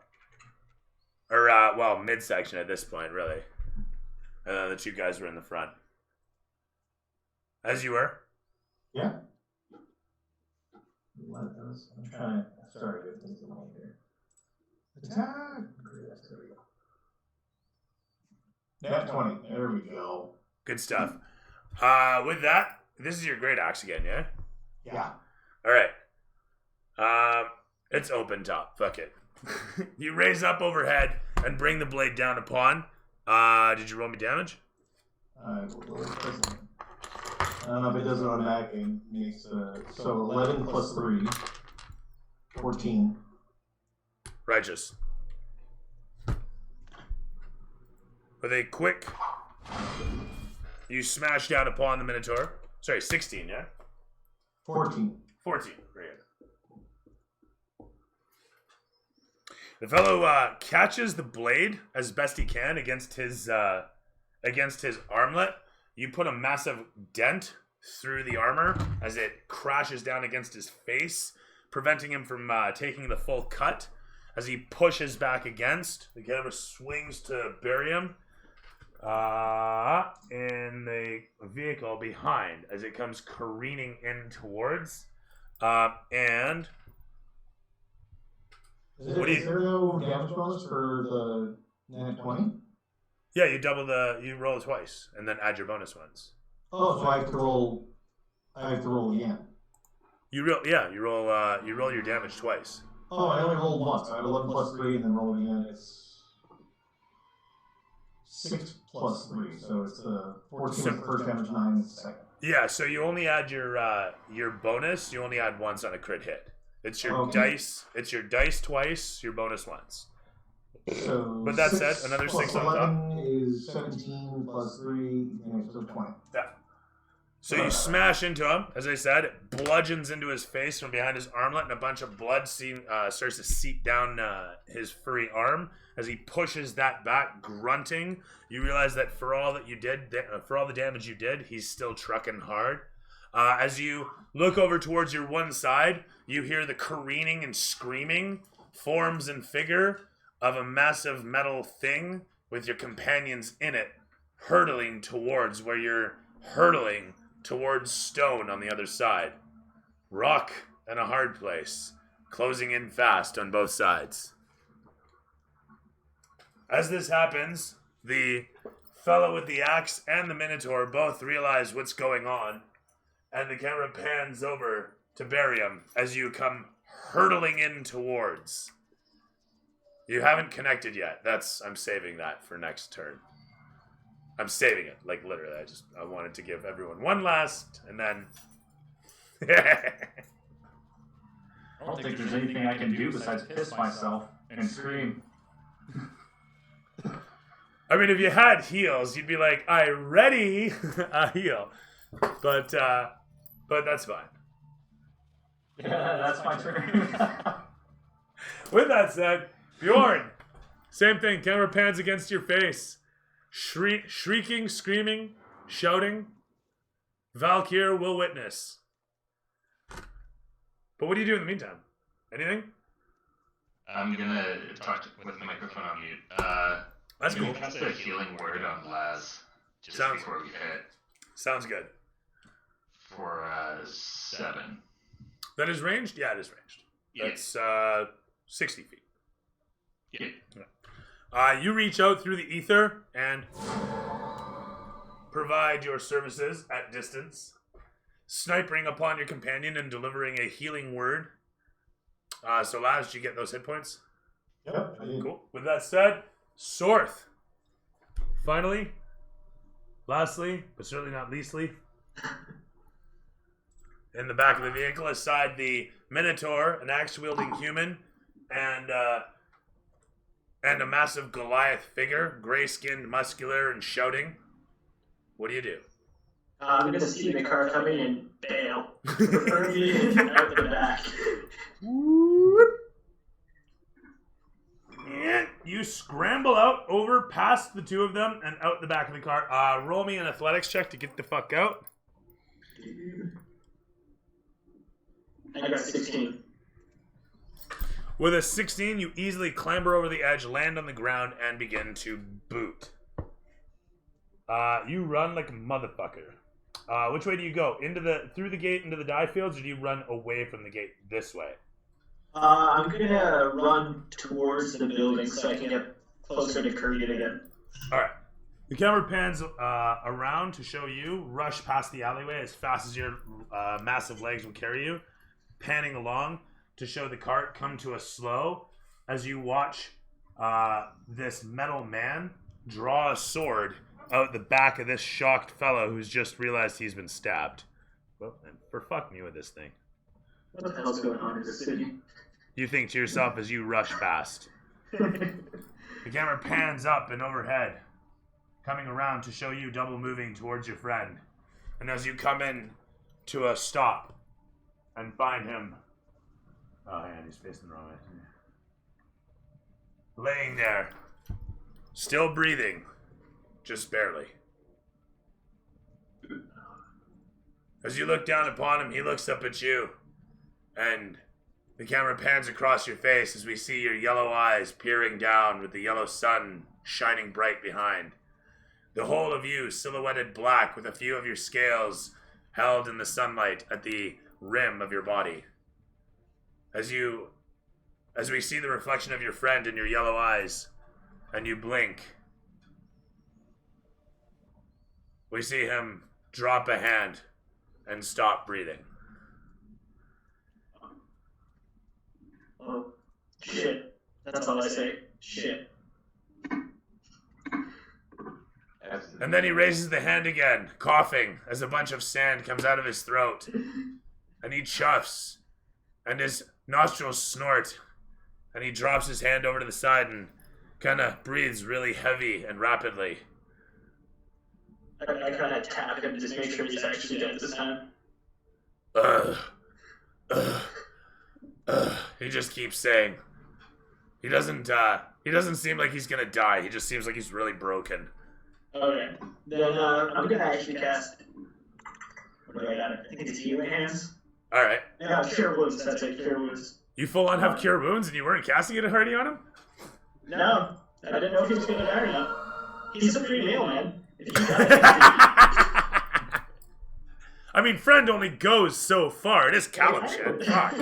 Or, well, midsection at this point, really. The two guys were in the front. As you were. Yeah. I'm trying to start a good things along here. Attack! Yes, there we go. Nat 20. There we go. Good stuff. With that, this is your great axe again, yeah? Yeah. All right. It's open top. Fuck it. You raise up overhead and bring the blade down upon. Did you roll me damage? I don't know if it does it automatically. It makes, so 11 plus 3. 14. Righteous. With a quick, you smash down upon the Minotaur. Sorry, 16, yeah? 14. 14. Very good. The fellow catches the blade as best he can against his armlet. You put a massive dent through the armor as it crashes down against his face, preventing him from taking the full cut. As he pushes back against, the camera swings to bury him in the vehicle behind as it comes careening in towards. And Is there no damage bonus for the Nat 20? yeah, you roll twice and then add your bonus ones. Oh, so I have to roll again. You roll your damage twice. Oh, I only rolled once. I have 11 plus 3 and then roll again. It's 6 plus 3, so it's 14 So- the first damage, 9 the second. Yeah, so you only add your bonus. You only add once on a crit hit. It's your Okay. dice. It's your dice twice. Your bonus once. So But that 6 said, another plus 6 on top. 11 is 17 plus 3, and so 20. Yeah. So you smash into him. As I said, it bludgeons into his face from behind his armlet, and a bunch of blood starts to seep down his furry arm. As he pushes that back, grunting, you realize that for all that you did, for all the damage you did, he's still trucking hard. As you look over towards your one side, you hear the careening and screaming forms and figure of a massive metal thing with your companions in it, hurtling towards where you're hurtling towards stone on the other side. Rock and a hard place, closing in fast on both sides. As this happens, the fellow with the axe and the Minotaur both realize what's going on, and the camera pans over to Barium as you come hurtling in towards. You haven't connected yet. I'm saving that for next turn. I'm saving it, like literally. I wanted to give everyone one last, and then. I don't think there's anything I can do besides piss myself and scream. I mean, if you had heals, you'd be like, "I ready a heal," but that's fine. Yeah, that's my turn. With that said, Bjorn, same thing. Camera pans against your face. Shrieking, screaming, shouting. Valkyr will witness. But what do you do in the meantime? Anything? I'm gonna talk with the microphone on mute. That's I'm gonna cool. cast a healing word on Laz just Sounds- before we hit Sounds good. for 7. That is ranged? Yeah, it is ranged. Yeah. That's 60 feet. Yeah. You reach out through the ether and provide your services at distance, sniping upon your companion and delivering a healing word. So, Laz, did you get those hit points? Yep, I did. Cool. With that said, Sorth. Finally, lastly, but certainly not leastly, in the back of the vehicle, aside the Minotaur, an axe-wielding human, and a massive Goliath figure, gray-skinned, muscular, and shouting. What do you do? I'm gonna see the car coming and bail. Preferably out the back. And you scramble out over past the two of them and out the back of the car. Roll me an athletics check to get the fuck out. I got 16. With a 16, you easily clamber over the edge, land on the ground, and begin to boot. You run like a motherfucker. Which way do you go? Through the gate into the dye fields, or do you run away from the gate this way? I'm gonna run towards the building so I can get closer to Kirby again. Alright. The camera pans around to show you rush past the alleyway as fast as your massive legs will carry you, panning along to show the cart come to a slow as you watch this metal man draw a sword out the back of this shocked fellow who's just realized he's been stabbed. Well, for fuck me with this thing. What the hell's going on in this city? You think to yourself as you rush past. The camera pans up and overhead, coming around to show you double moving towards your friend. And as you come in to a stop and find him, oh, hang on, he's facing the wrong way. Laying there, still breathing, just barely. As you look down upon him, he looks up at you, and the camera pans across your face as we see your yellow eyes peering down with the yellow sun shining bright behind. The whole of you silhouetted black with a few of your scales held in the sunlight at the rim of your body. As we see the reflection of your friend in your yellow eyes, and you blink, we see him drop a hand and stop breathing. Oh, shit. That's all I say. Shit. And then he raises the hand again, coughing as a bunch of sand comes out of his throat. And he chuffs, and his nostrils snort, and he drops his hand over to the side and kind of breathes really heavy and rapidly. I kind of tap him to just make sure he's actually dead this time. He just keeps saying. He doesn't seem like he's gonna die. He just seems like he's really broken. Okay. Then I'm gonna actually cast. What do I got? I think it's healing hands. Alright. Yeah, cure wounds. That's it. Cure wounds. You full on have cure wounds and you weren't casting it already on him? No, I didn't know if he was gonna die or not. He's a free meal, man. If he dies, I mean, friend only goes so far. It is Callum shit. Fuck.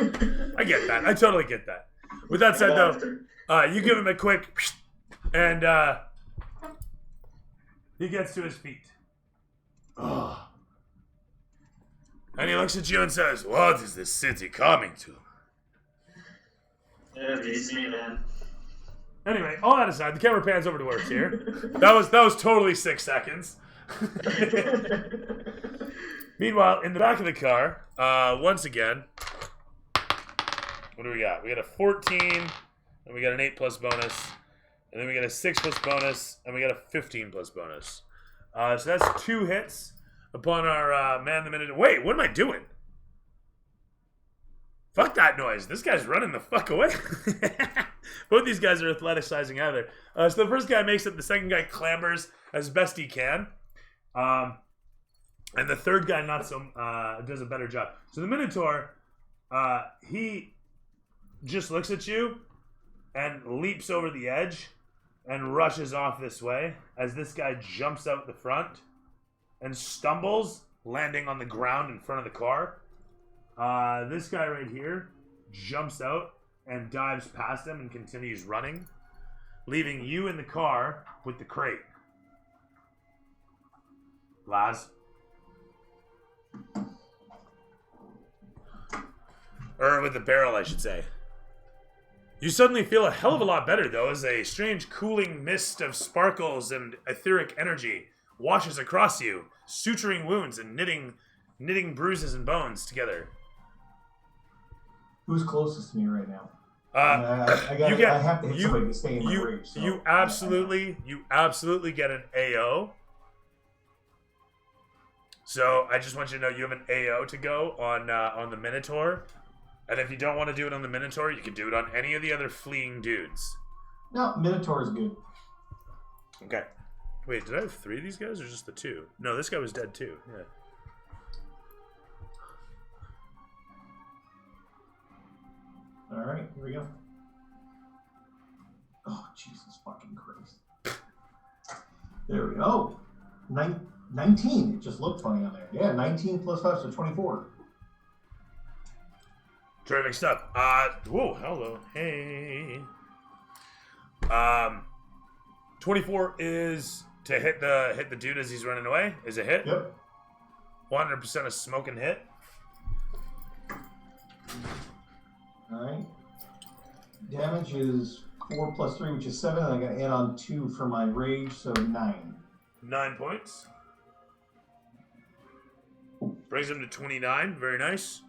I get that. I totally get that. With that said, though, you give him a quick, and he gets to his feet. Oh. And he looks at you and says, "What is this city coming to?" Yeah, beats me, man. Anyway, all that aside, the camera pans over to where it's here. That was totally 6 seconds. Meanwhile, in the back of the car, once again, what do we got? We got a 14, and we got an 8 plus bonus, and then we got a 6 plus bonus, and we got a 15 plus bonus. So that's 2 hits upon our man the minute. Wait, what am I doing? Fuck that noise. This guy's running the fuck away. Both these guys are athleticizing out of there. So the first guy makes it. The second guy clambers as best he can. And the third guy does a better job. So the Minotaur, he just looks at you and leaps over the edge and rushes off this way as this guy jumps out the front and stumbles, landing on the ground in front of the car. This guy right here jumps out and dives past him and continues running. leaving you in the car with the crate. Laz? Or with the barrel, I should say. You suddenly feel a hell of a lot better, though, as a strange cooling mist of sparkles and etheric energy washes across you, suturing wounds and knitting bruises and bones together. Who's closest to me right now? I have to hit somebody to stay in my rage. So you absolutely get an AO. So I just want you to know you have an AO to go on the Minotaur. And if you don't want to do it on the Minotaur, you can do it on any of the other fleeing dudes. No, Minotaur is good. Okay. Wait, did I have 3 of these guys or just the 2? No, this guy was dead too. Yeah. Alright, here we go. Oh, Jesus fucking Christ. There we go. 19. It just looked funny on there. Yeah, 19 plus 5, so 24. Terrific stuff. Whoa, hello. Hey. 24 is to hit the dude as he's running away. Is a hit. Yep. 100% a smoking hit. Alright. Damage is 4 plus 3, which is 7, and I got to add on 2 for my rage, so 9. 9 points. Brings him to 29. Very nice.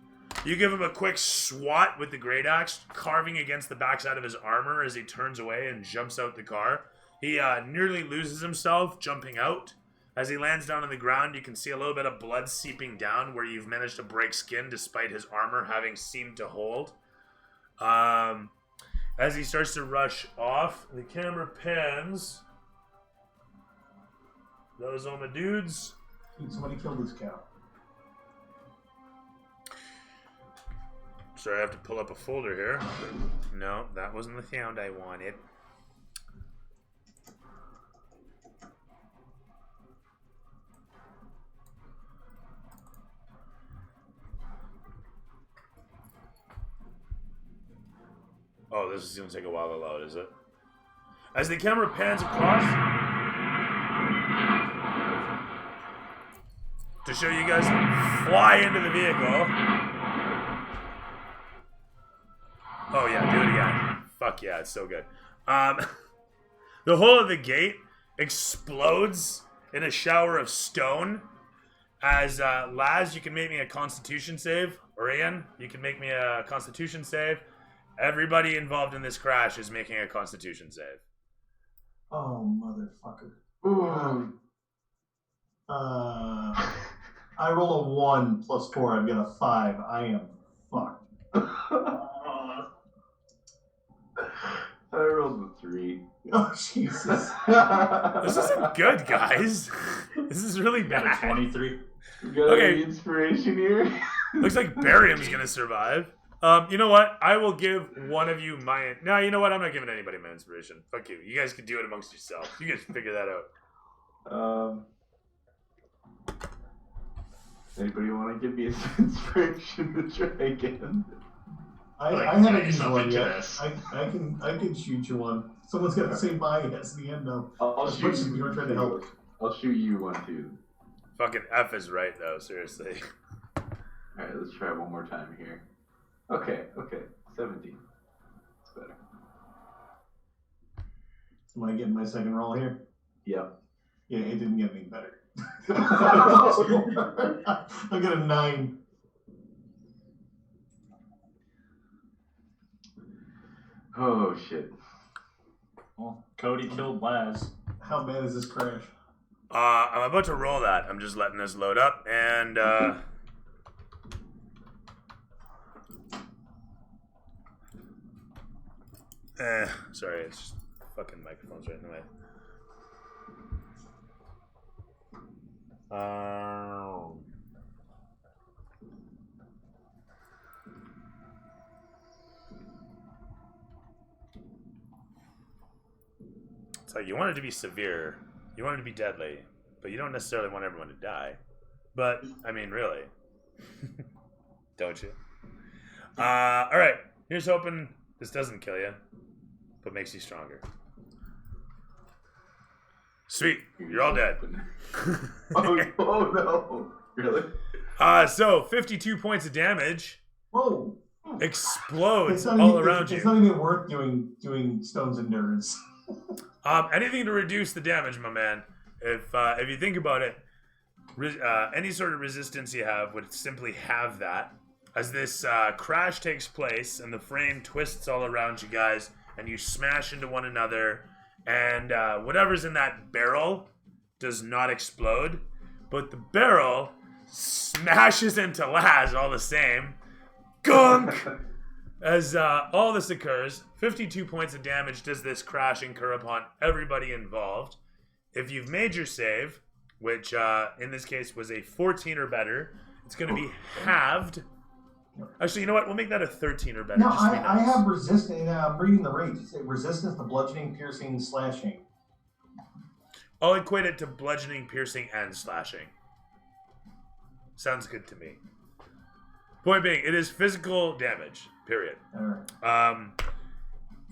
You give him a quick swat with the great axe, carving against the backside of his armor as he turns away and jumps out the car. He nearly loses himself jumping out. As he lands down on the ground, you can see a little bit of blood seeping down where you've managed to break skin despite his armor having seemed to hold. As he starts to rush off, the camera pans. Those are my dudes. Dude, somebody killed this cow. Sorry, I have to pull up a folder here. No, that wasn't the sound I wanted. Oh, this is going to take a while to load, is it? As the camera pans across to show you guys fly into the vehicle. Oh yeah, do it again. Fuck yeah, it's so good. The whole of the gate explodes in a shower of stone. As Laz, you can make me a Constitution save. Or Ian, you can make me a Constitution save. Everybody involved in this crash is making a Constitution save. Oh, motherfucker. I roll a 1 plus 4. I've got a 5. I am fucked. I rolled a 3. Oh, Jesus. This isn't good, guys. This is really Got bad. a 23. We got any inspiration here? Looks like Barium's gonna survive. You know what? I will give one of you my... No, you know what? I'm not giving anybody my inspiration. Fuck you. You guys can do it amongst yourselves. You guys figure that out. Anybody want to give me some inspiration to try again? I Like, haven't turn used yourself one into yet. this. I can shoot you one. Someone's got to say bye at the end, though. I'll As shoot much as we you. don't try to help. I'll shoot you one too. Fucking F is right, though. Seriously. Alright, let's try one more time here. Okay. 17. It's better. Am I getting my second roll here? Yep. Yeah, it didn't get any better. I got a 9. Oh shit. Well, Cody killed Laz. How bad is this crash? I'm about to roll that. I'm just letting this load up, and sorry, it's just fucking microphone's right in the way. It's like you want it to be severe, you want it to be deadly, but you don't necessarily want everyone to die. But I mean, really, don't you? All right. Here's hoping this doesn't kill you, but makes you stronger. Sweet. You're all dead. Oh no. Really? So 52 points of damage Whoa. explodes all even, around it's you. not even worth doing Stone's Endurance. Anything to reduce the damage, my man. If you think about it, any sort of resistance you have would simply have that. As this crash takes place and the frame twists all around you guys, and you smash into one another, and whatever's in that barrel does not explode, but the barrel smashes into Laz all the same. Gunk! As all this occurs, 52 points of damage does this crash incur upon everybody involved. If you've made your save, which in this case was a 14 or better, it's going to be halved. Actually, you know what? We'll make that a 13 or better. No, just to be I nice. have resistance. I'm reading the rates. It's resistance to bludgeoning, piercing, slashing. I'll equate it to bludgeoning, piercing, and slashing. Sounds good to me. Point being, it is physical damage, period. All right.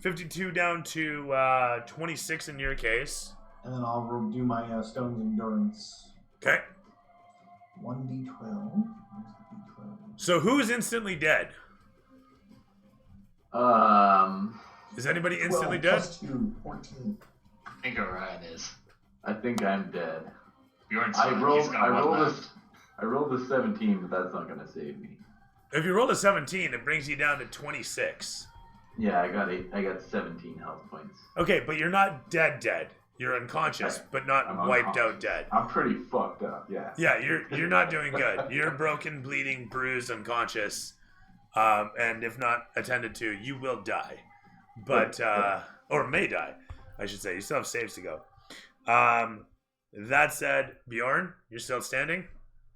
52 down to 26 in your case. And then I'll do my Stone's Endurance. Okay. 1d12. Where's the d12? So who's instantly dead? Is anybody instantly 12 dead? plus 2, 14. I think Orion is. I think I'm dead. Bjorn's I fine. rolled. He's got I one rolled left. I rolled a 17, but that's not gonna save me. If you roll a 17, it brings you down to 26. Yeah, I got 17 health points. Okay, but you're not dead. You're unconscious, Okay. but not I'm wiped out unconscious. dead. I'm pretty fucked up. Yeah. Yeah, you're not doing good. You're broken, bleeding, bruised, unconscious, and if not attended to, you will die. But or may die, I should say. You still have saves to go. That said, Bjorn, you're still standing.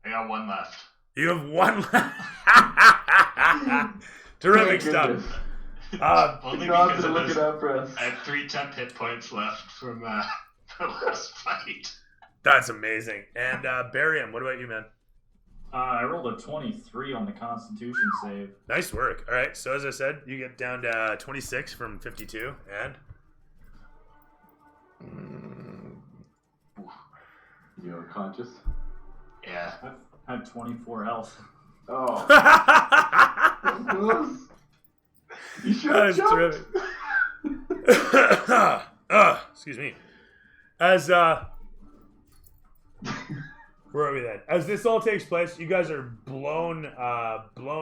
I got one left. You have one left. Terrific Thank stuff. goodness. Only Not because to of look this, it up for us. I have 3 temp hit points left from the last fight. That's amazing. And Barium, what about you, man? I rolled a 23 on the Constitution save. Nice work. All right, so as I said, you get down to 26 from 52, and You unconscious? Yeah. I have 24 health. Oh. Close. You should That have is jumped. terrific. Excuse me. As where are we then? As this all takes place, you guys are blown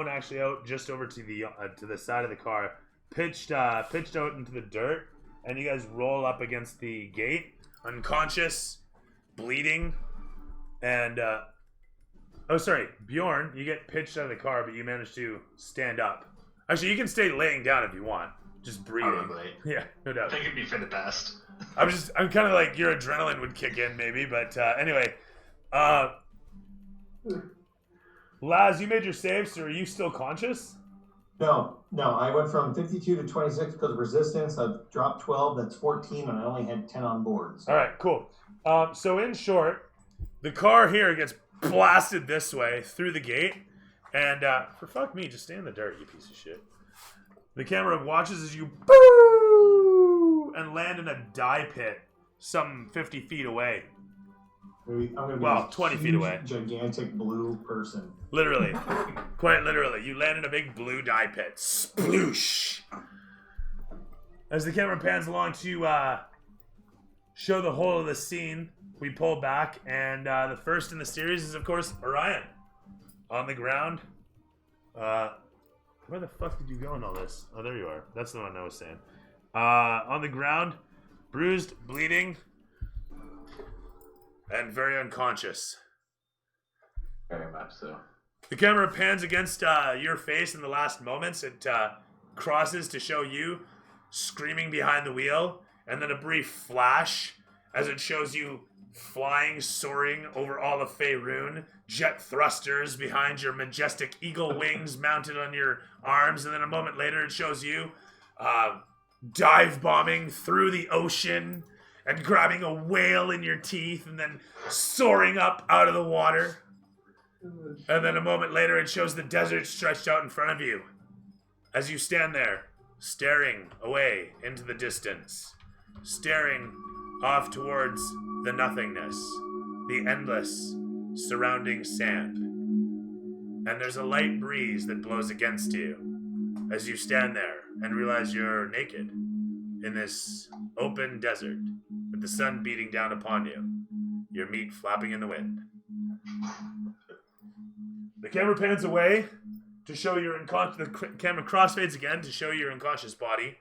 actually out just over to the side of the car, pitched out into the dirt, and you guys roll up against the gate, unconscious, bleeding, and oh sorry, Bjorn, you get pitched out of the car, but you manage to stand up. Actually, you can stay laying down if you want, just breathing. Probably. Yeah, no doubt. I think it'd be for the best. I'm kind of like your adrenaline would kick in maybe, but anyway, Laz, you made your save, so are you still conscious? No, I went from 52 to 26 because of resistance. I've dropped 12, that's 14, and I only had 10 on board. So. All right, cool. So in short, the car here gets blasted this way through the gate, and for fuck me, just stay in the dirt, you piece of shit. The camera watches as you boo and land in a dye pit some 50 feet away. I'm gonna be Well, this 20 feet huge, away. gigantic blue person. Literally. Quite literally. You land in a big blue dye pit. Sploosh! As the camera pans along to show the whole of the scene, we pull back, and the first in the series is, of course, Orion. On the ground. Where the fuck did you go in all this? Oh, there you are. That's the one I was saying. On the ground, bruised, bleeding, and very unconscious. Very much so. The camera pans against your face in the last moments. It crosses to show you screaming behind the wheel, and then a brief flash as it shows you flying, soaring over all of Faerun, jet thrusters behind your majestic eagle wings mounted on your arms, and then a moment later it shows you dive bombing through the ocean and grabbing a whale in your teeth and then soaring up out of the water. And then a moment later, it shows the desert stretched out in front of you as you stand there, staring away into the distance, staring off towards the nothingness, the endless surrounding sand. And there's a light breeze that blows against you as you stand there and realize you're naked in this open desert with the sun beating down upon you, your meat flapping in the wind. The camera pans away to show your unconscious. The camera crossfades again to show your unconscious body,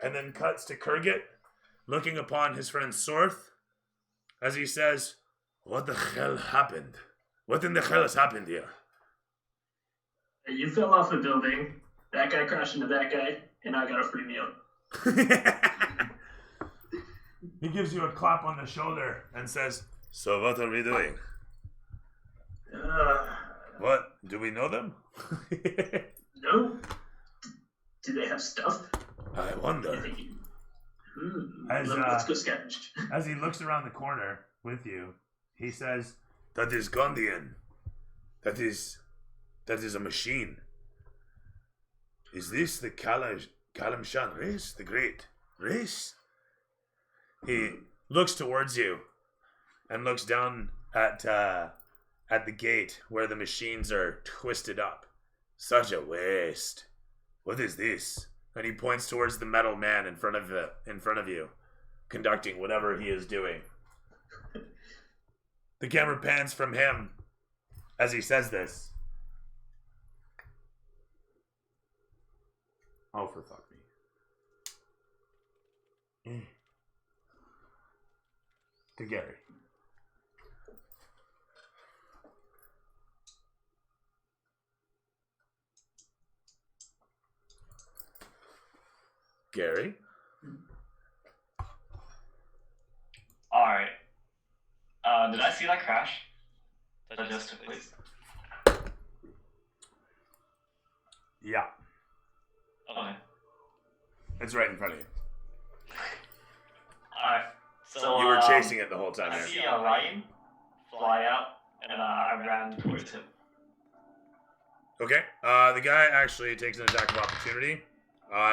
and then cuts to Kurgit looking upon his friend Sorth as he says, "What the hell happened? What in the hell has happened here?" You fell off a building, that guy crashed into that guy, and I got a free meal. He gives you a clap on the shoulder and says, "So what are we doing? What? Do we know them?" No. Do they have stuff? I wonder. Let's go scavenge. As he looks around the corner with you, he says, "That is Gondian. That is a machine. Is this the Kalimshan race? The great race?" He looks towards you and looks down at the gate where the machines are twisted up. Such a waste. What is this? And he points towards the metal man in front of you, conducting whatever he is doing. The camera pans from him as he says this. Oh, for fuck me. To Gary. Gary? Alright. Did I see that crash? That just took place? Yeah. Okay. It's right in front of you. Alright. So, You were chasing it the whole time I here. see Ryan fly out, and I ran towards him. Okay. The guy actually takes an attack of opportunity.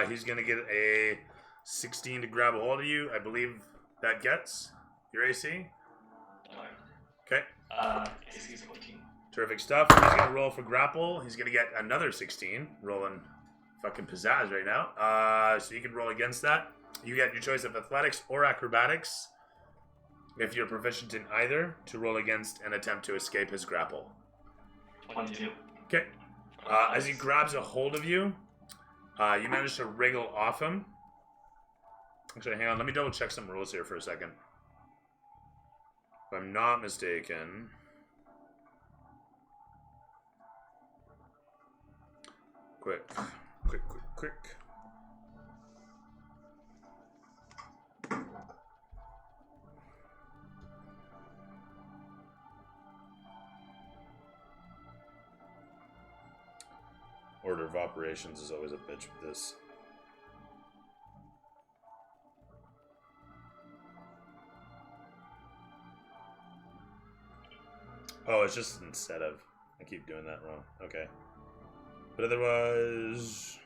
He's going to get a 16 to grab a hold of you. I believe that gets your AC. Okay. AC is 14. Terrific stuff. He's going to roll for grapple. He's going to get another 16. Rolling fucking pizzazz right now. So you can roll against that. You get your choice of athletics or acrobatics, if you're proficient in either, to roll against and attempt to escape his grapple. 22. Okay. As he grabs a hold of you, you manage to wriggle off him. Actually, hang on. Let me double check some rules here for a second. If I'm not mistaken. Quick. Order of operations is always a bitch with this. Oh, it's just instead of. I keep doing that wrong. Okay. But otherwise...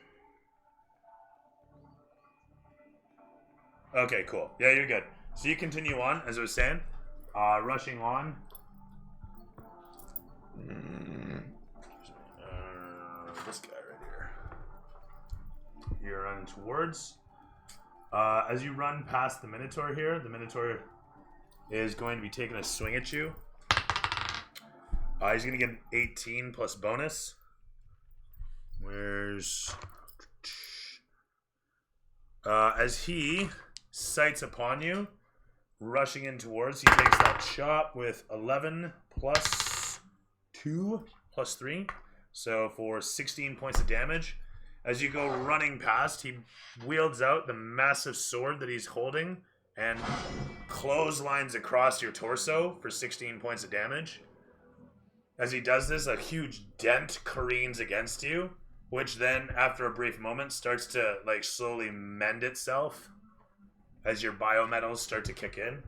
Okay, cool. Yeah, you're good. So you continue on, as I was saying. Rushing on. This guy right here. You're running towards. As you run past the Minotaur here, the Minotaur is going to be taking a swing at you. He's going to get an 18 plus bonus. As he sights upon you, rushing in towards, he takes that shot with 11 plus 2 plus 3. So for 16 points of damage. As you go running past, he wields out the massive sword that he's holding and clotheslines across your torso for 16 points of damage. As he does this, a huge dent careens against you, which then, after a brief moment, starts to slowly mend itself as your biometals start to kick in.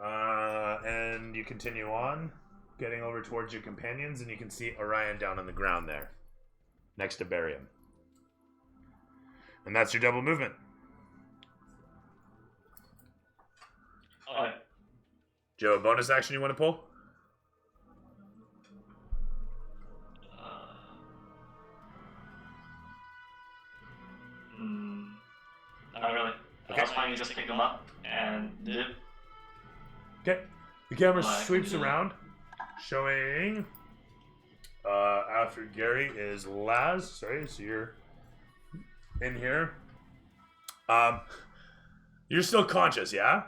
And you continue on, getting over towards your companions, and you can see Orion down on the ground there, next to Barium. And that's your double movement. Joe, a bonus action you want to pull? Not really. I was planning to just pick him up and dip. Okay. The camera Well, I sweeps can do around, showing after Gary is Laz. Sorry, so you're in here. You're still conscious, yeah?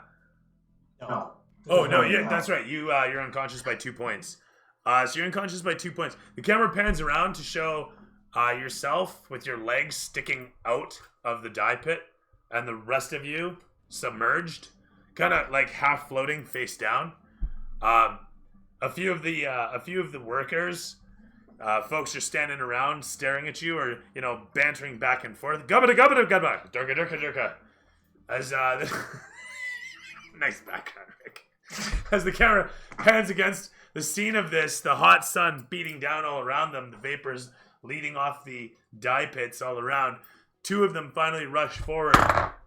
No. Oh no, yeah, that's right. You're unconscious by 2 points. So you're unconscious by 2 points. The camera pans around to show yourself with your legs sticking out of the dye pit, and the rest of you submerged, kind of like half floating, face down. A few of the workers, folks just standing around, staring at you, or bantering back and forth. Gubba gubba gubba, durka durka durka. As nice background, Rick. As the camera pans against the scene of this, the hot sun beating down all around them, the vapors leading off the dye pits all around. Two of them finally rush forward,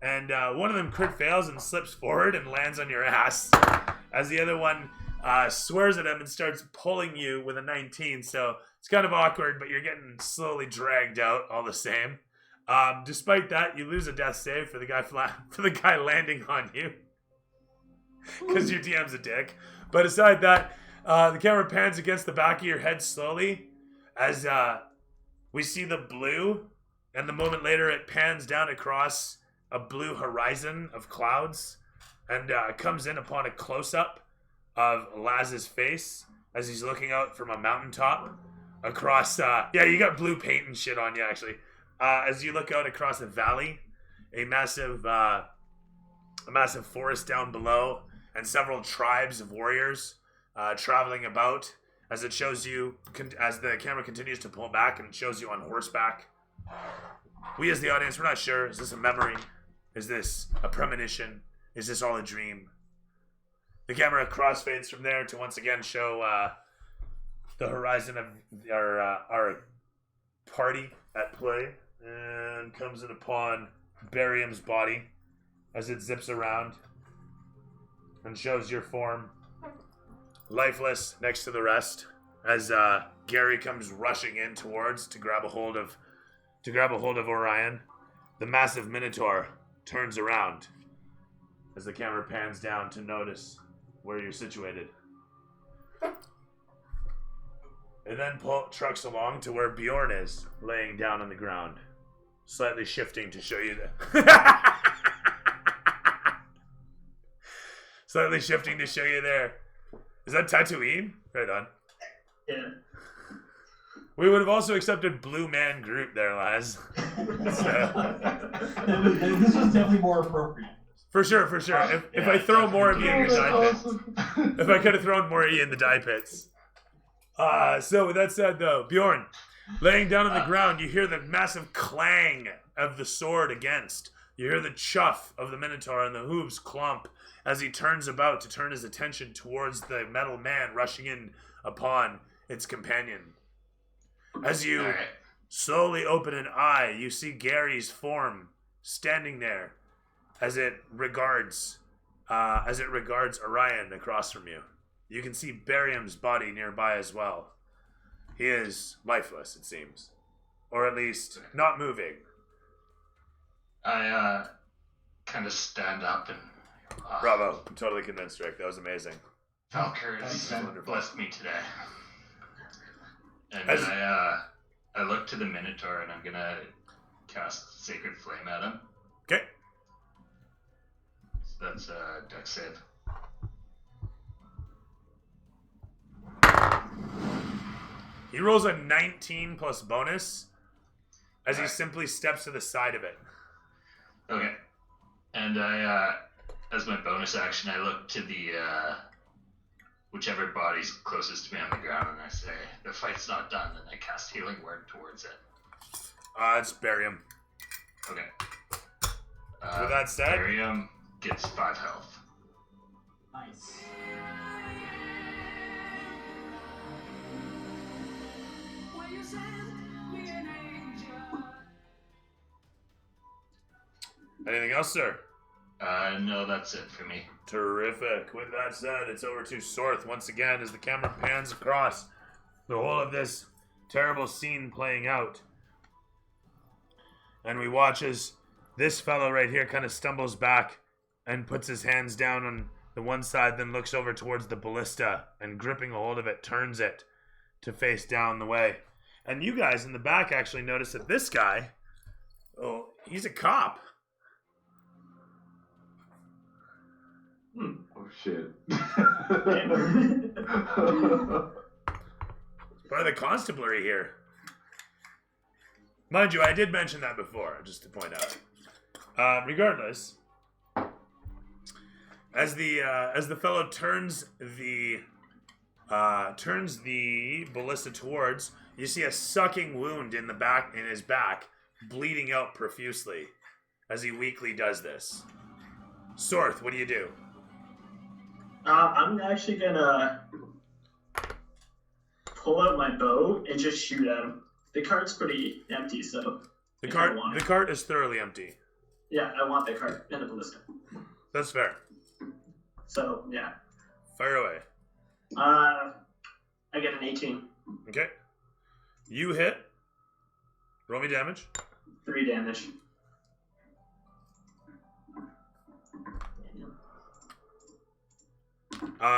and one of them crit fails and slips forward and lands on your ass, as the other one swears at him and starts pulling you with a 19. So it's kind of awkward, but you're getting slowly dragged out all the same. Despite that, you lose a death save for the guy landing on you, because your DM's a dick. But aside that, the camera pans against the back of your head slowly, as we see the blue, and the moment later it pans down across a blue horizon of clouds, and comes in upon a close-up of Laz's face as he's looking out from a mountaintop across. You got blue paint and shit on you, actually. As you look out across a valley, a massive forest down below, and several tribes of warriors traveling about. As it shows you, as the camera continues to pull back, and it shows you on horseback. We, as the audience, we're not sure. Is this a memory? Is this a premonition? Is this all a dream? The camera crossfades from there to once again show the horizon of our party at play, and comes in upon Barium's body as it zips around and shows your form lifeless next to the rest, as Gary comes rushing in towards to grab a hold of Orion. The massive Minotaur turns around as the camera pans down to notice where you're situated. It then trucks along to where Bjorn is, laying down on the ground, slightly shifting to show you slightly shifting to show you there. Is that Tatooine? Right on. Yeah. We would have also accepted Blue Man Group there, Laz. This was definitely more appropriate. For sure. If I throw more of you in the dye pits. If I could have thrown more of you in the dye pits. So with that said, though, Bjorn, laying down on the ground, you hear the massive clang of the sword against. You hear the chuff of the Minotaur and the hooves clump as he turns about to turn his attention towards the metal man rushing in upon its companion. As you slowly open an eye, you see Gary's form standing there as it regards Orion across from you. You can see Barium's body nearby as well. He is lifeless, it seems. Or at least not moving. I kind of stand up and... Bravo. I'm totally convinced, Rick. That was amazing. Valkyrie Thanks, has man. blessed me today. And As- I look to the Minotaur and I'm gonna cast Sacred Flame at him. Okay. So that's a dex save. He rolls a 19 plus bonus as he Alright. simply steps to the side of it. Okay. And I, as my bonus action, I look to the, whichever body's closest to me on the ground and I say, the fight's not done, and I cast Healing Word towards it. It's Barium. Okay. With that said- Barium gets 5 health. Nice. Anything else, sir? No, that's it for me. Terrific. With that said, it's over to Sorth once again as the camera pans across the whole of this terrible scene playing out. And we watch as this fellow right here kind of stumbles back and puts his hands down on the one side, then looks over towards the ballista and gripping a hold of it, turns it to face down the way. And you guys in the back actually notice that this guy, oh, he's a cop. Oh shit. Part of the constabulary here. Mind you, I did mention that before, just to point out. Regardless, as the fellow turns the ballista towards, you see a sucking wound in his back, bleeding out profusely, as he weakly does this. Sorth, what do you do? I'm actually gonna pull out my bow and just shoot at him. The cart's pretty empty, so The cart is thoroughly empty. yeah, I want the cart and the ballista. That's fair. So yeah, Fire away. I get an 18, Okay. You hit. Roll me damage. 3 damage.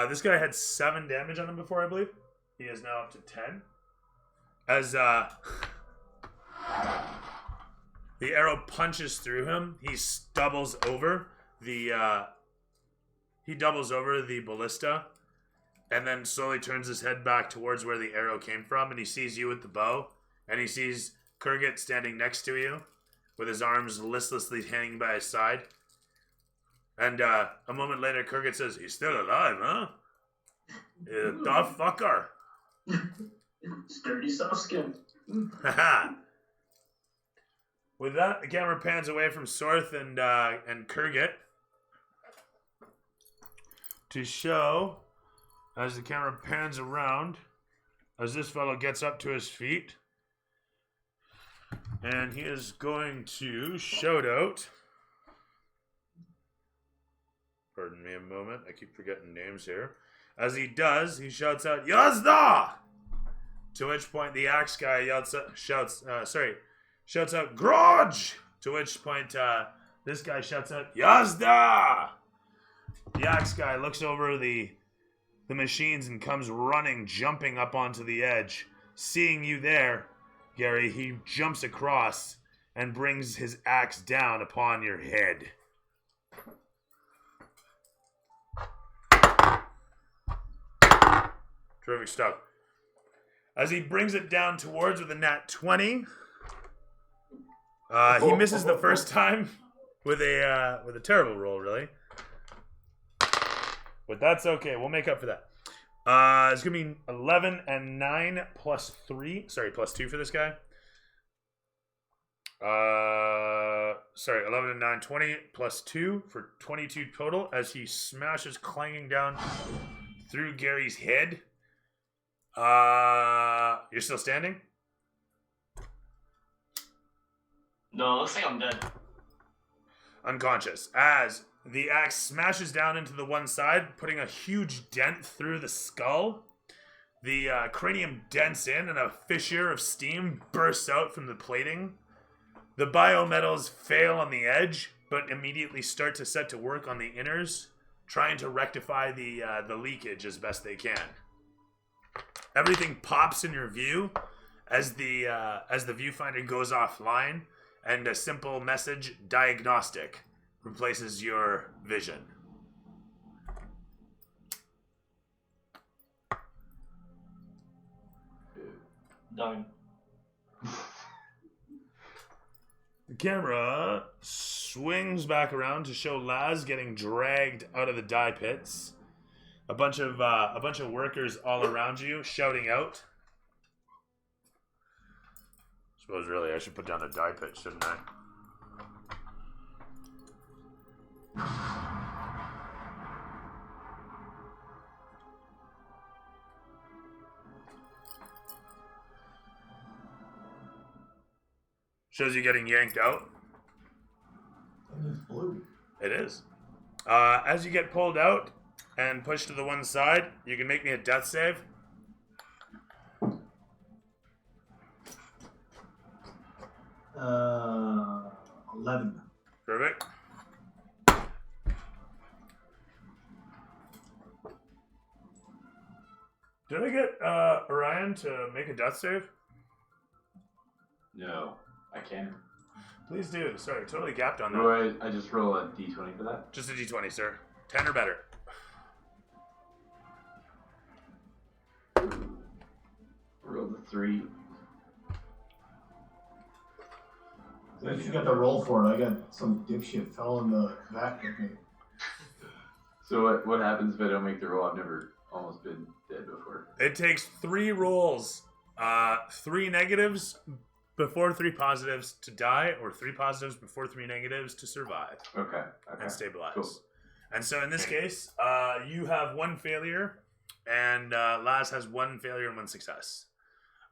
This guy had 7 damage on him before, I believe. He is now up to 10. As the arrow punches through him, he doubles over the ballista, and then slowly turns his head back towards where the arrow came from, and he sees you with the bow, and he sees Kurgit standing next to you, with his arms listlessly hanging by his side. And a moment later, Kurgit says, "He's still alive, huh? The fucker." Sturdy soft skin. Haha. With that, the camera pans away from Sorth and Kurgit to show, as the camera pans around, as this fellow gets up to his feet, and he is going to shout out. Pardon me a moment, I keep forgetting names here. As he does, he shouts out, "Yazda!" To which point the axe guy shouts out, "Grudge!" To which point this guy shouts out, "Yazda!" The axe guy looks over the machines and comes running, jumping up onto the edge. Seeing you there, Gary, he jumps across and brings his axe down upon your head. Terrific stuff. As he brings it down towards with a nat 20, he misses the first time with a terrible roll, really. But that's okay. We'll make up for that. It's gonna be 11 and 9 plus 3. Sorry, plus 2 for this guy. 11 and 9, 20 plus 2 for 22 total. As he smashes, clanging down through Gary's head. You're still standing? No, looks like I'm dead. Unconscious. As the axe smashes down into the one side, putting a huge dent through the skull. The cranium dents in, and a fissure of steam bursts out from the plating. The biometals fail on the edge, but immediately start to set to work on the inners, trying to rectify the leakage as best they can. Everything pops in your view as the viewfinder goes offline, and a simple message, "Diagnostic," replaces your vision. Done. The camera swings back around to show Laz getting dragged out of the dye pits. A bunch of workers all around you shouting out. Suppose really I should put down a dye pit, shouldn't I? Shows you getting yanked out. And it's blue. It is. As you get pulled out and pushed to the one side, you can make me a death save. Uh, 11. Perfect. Did I get Orion to make a death save? No, I can't. Please do. Sorry, totally gapped on that. Or I just roll a d20 for that. Just a d20, sir. 10 or better. Roll the 3. At least you got the roll for it. I got some dipshit fell in the back with me. So what happens if I don't make the roll? I've never almost been dead before. It takes 3 rolls, 3 negatives before 3 positives to die, or 3 positives before 3 negatives to survive Okay. and stabilize. Cool. And so in this case, you have 1 failure, and Laz has 1 failure and 1 success.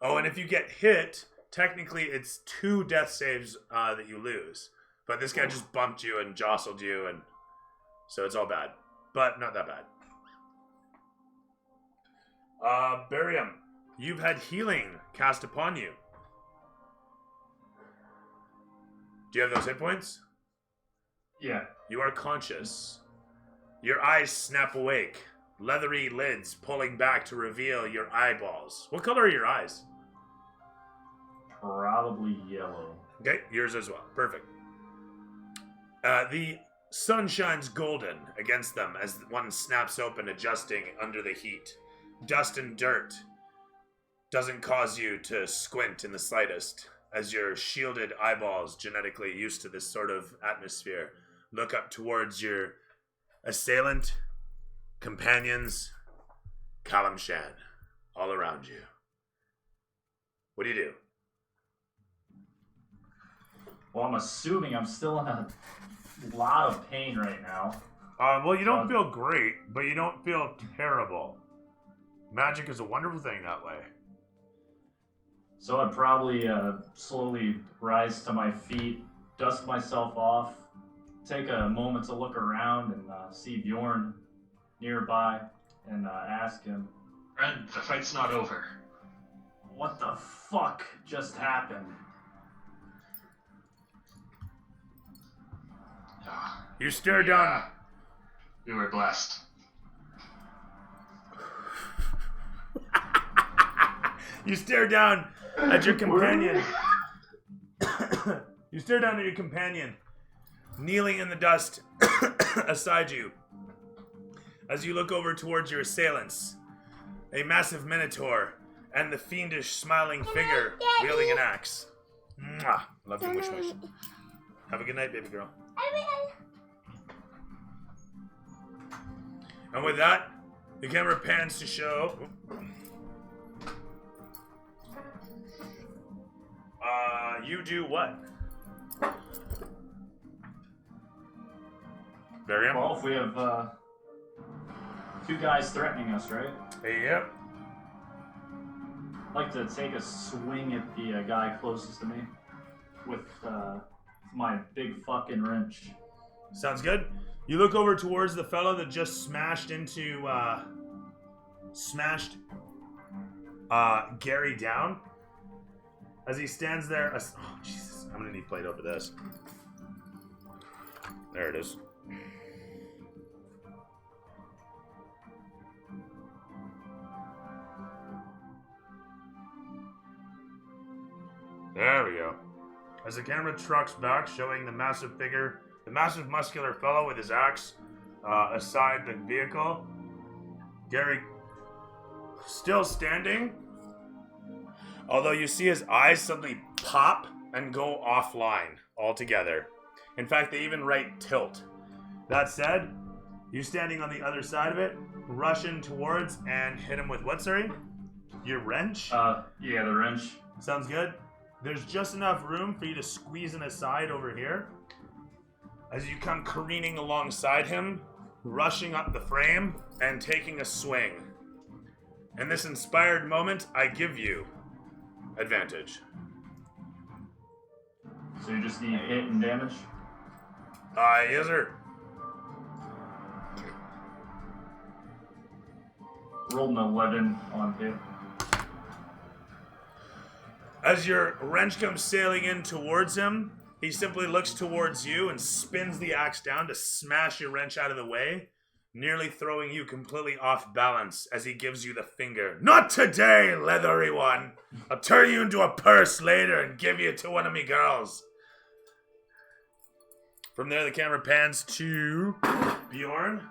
Oh, and if you get hit, technically it's 2 death saves that you lose. But this guy just bumped you and jostled you, and so it's all bad. But not that bad. Barium, you've had healing cast upon you. Do you have those hit points? Yeah. You are conscious. Your eyes snap awake. Leathery lids pulling back to reveal your eyeballs. What color are your eyes? Probably yellow. Okay, yours as well. Perfect. The sun shines golden against them as one snaps open, adjusting under the heat. Dust and dirt doesn't cause you to squint in the slightest, as your shielded eyeballs, genetically used to this sort of atmosphere, look up towards your assailant, companions, Callum Shan, all around you. What do you do? Well, I'm assuming I'm still in a lot of pain right now. Well, you don't feel great, but you don't feel terrible. Magic is a wonderful thing that way. So I'd probably slowly rise to my feet, dust myself off, take a moment to look around and see Bjorn nearby, and ask him, Friend, the fight's not over. what the fuck just happened? You stare down. We were blessed. You stare down at your companion. You stare down at your companion, kneeling in the dust aside you. As you look over towards your assailants, a massive minotaur and the fiendish smiling figure wielding an axe. Mwah. Love you, wish wish. Have a good night, baby girl. And with that, the camera pans to show. You do what? Barium? Well, if we have 2 guys threatening us, right? Yep. I'd like to take a swing at the guy closest to me with my big fucking wrench. Sounds good. You look over towards the fellow that just smashed Gary down. As he stands there, oh Jesus, I'm gonna need Play-Doh for this. There it is. There we go. As the camera trucks back, showing the massive figure, the massive muscular fellow with his axe aside the vehicle, Gary still standing. Although you see his eyes suddenly pop and go offline altogether. In fact, they even write tilt. That said, you standing on the other side of it, rush in towards and hit him with what, sorry? Your wrench? Yeah, the wrench. Sounds good. There's just enough room for you to squeeze in aside over here. As you come careening alongside him, rushing up the frame and taking a swing. In this inspired moment, I give you advantage. So you just need hit and damage? Yes, sir. rolled an 11 on hit. As your wrench comes sailing in towards him, he simply looks towards you and spins the axe down to smash your wrench out of the way, nearly throwing you completely off balance as he gives you the finger. Not today, leathery one! I'll turn you into a purse later and give you to one of me girls. From there, the camera pans to Bjorn.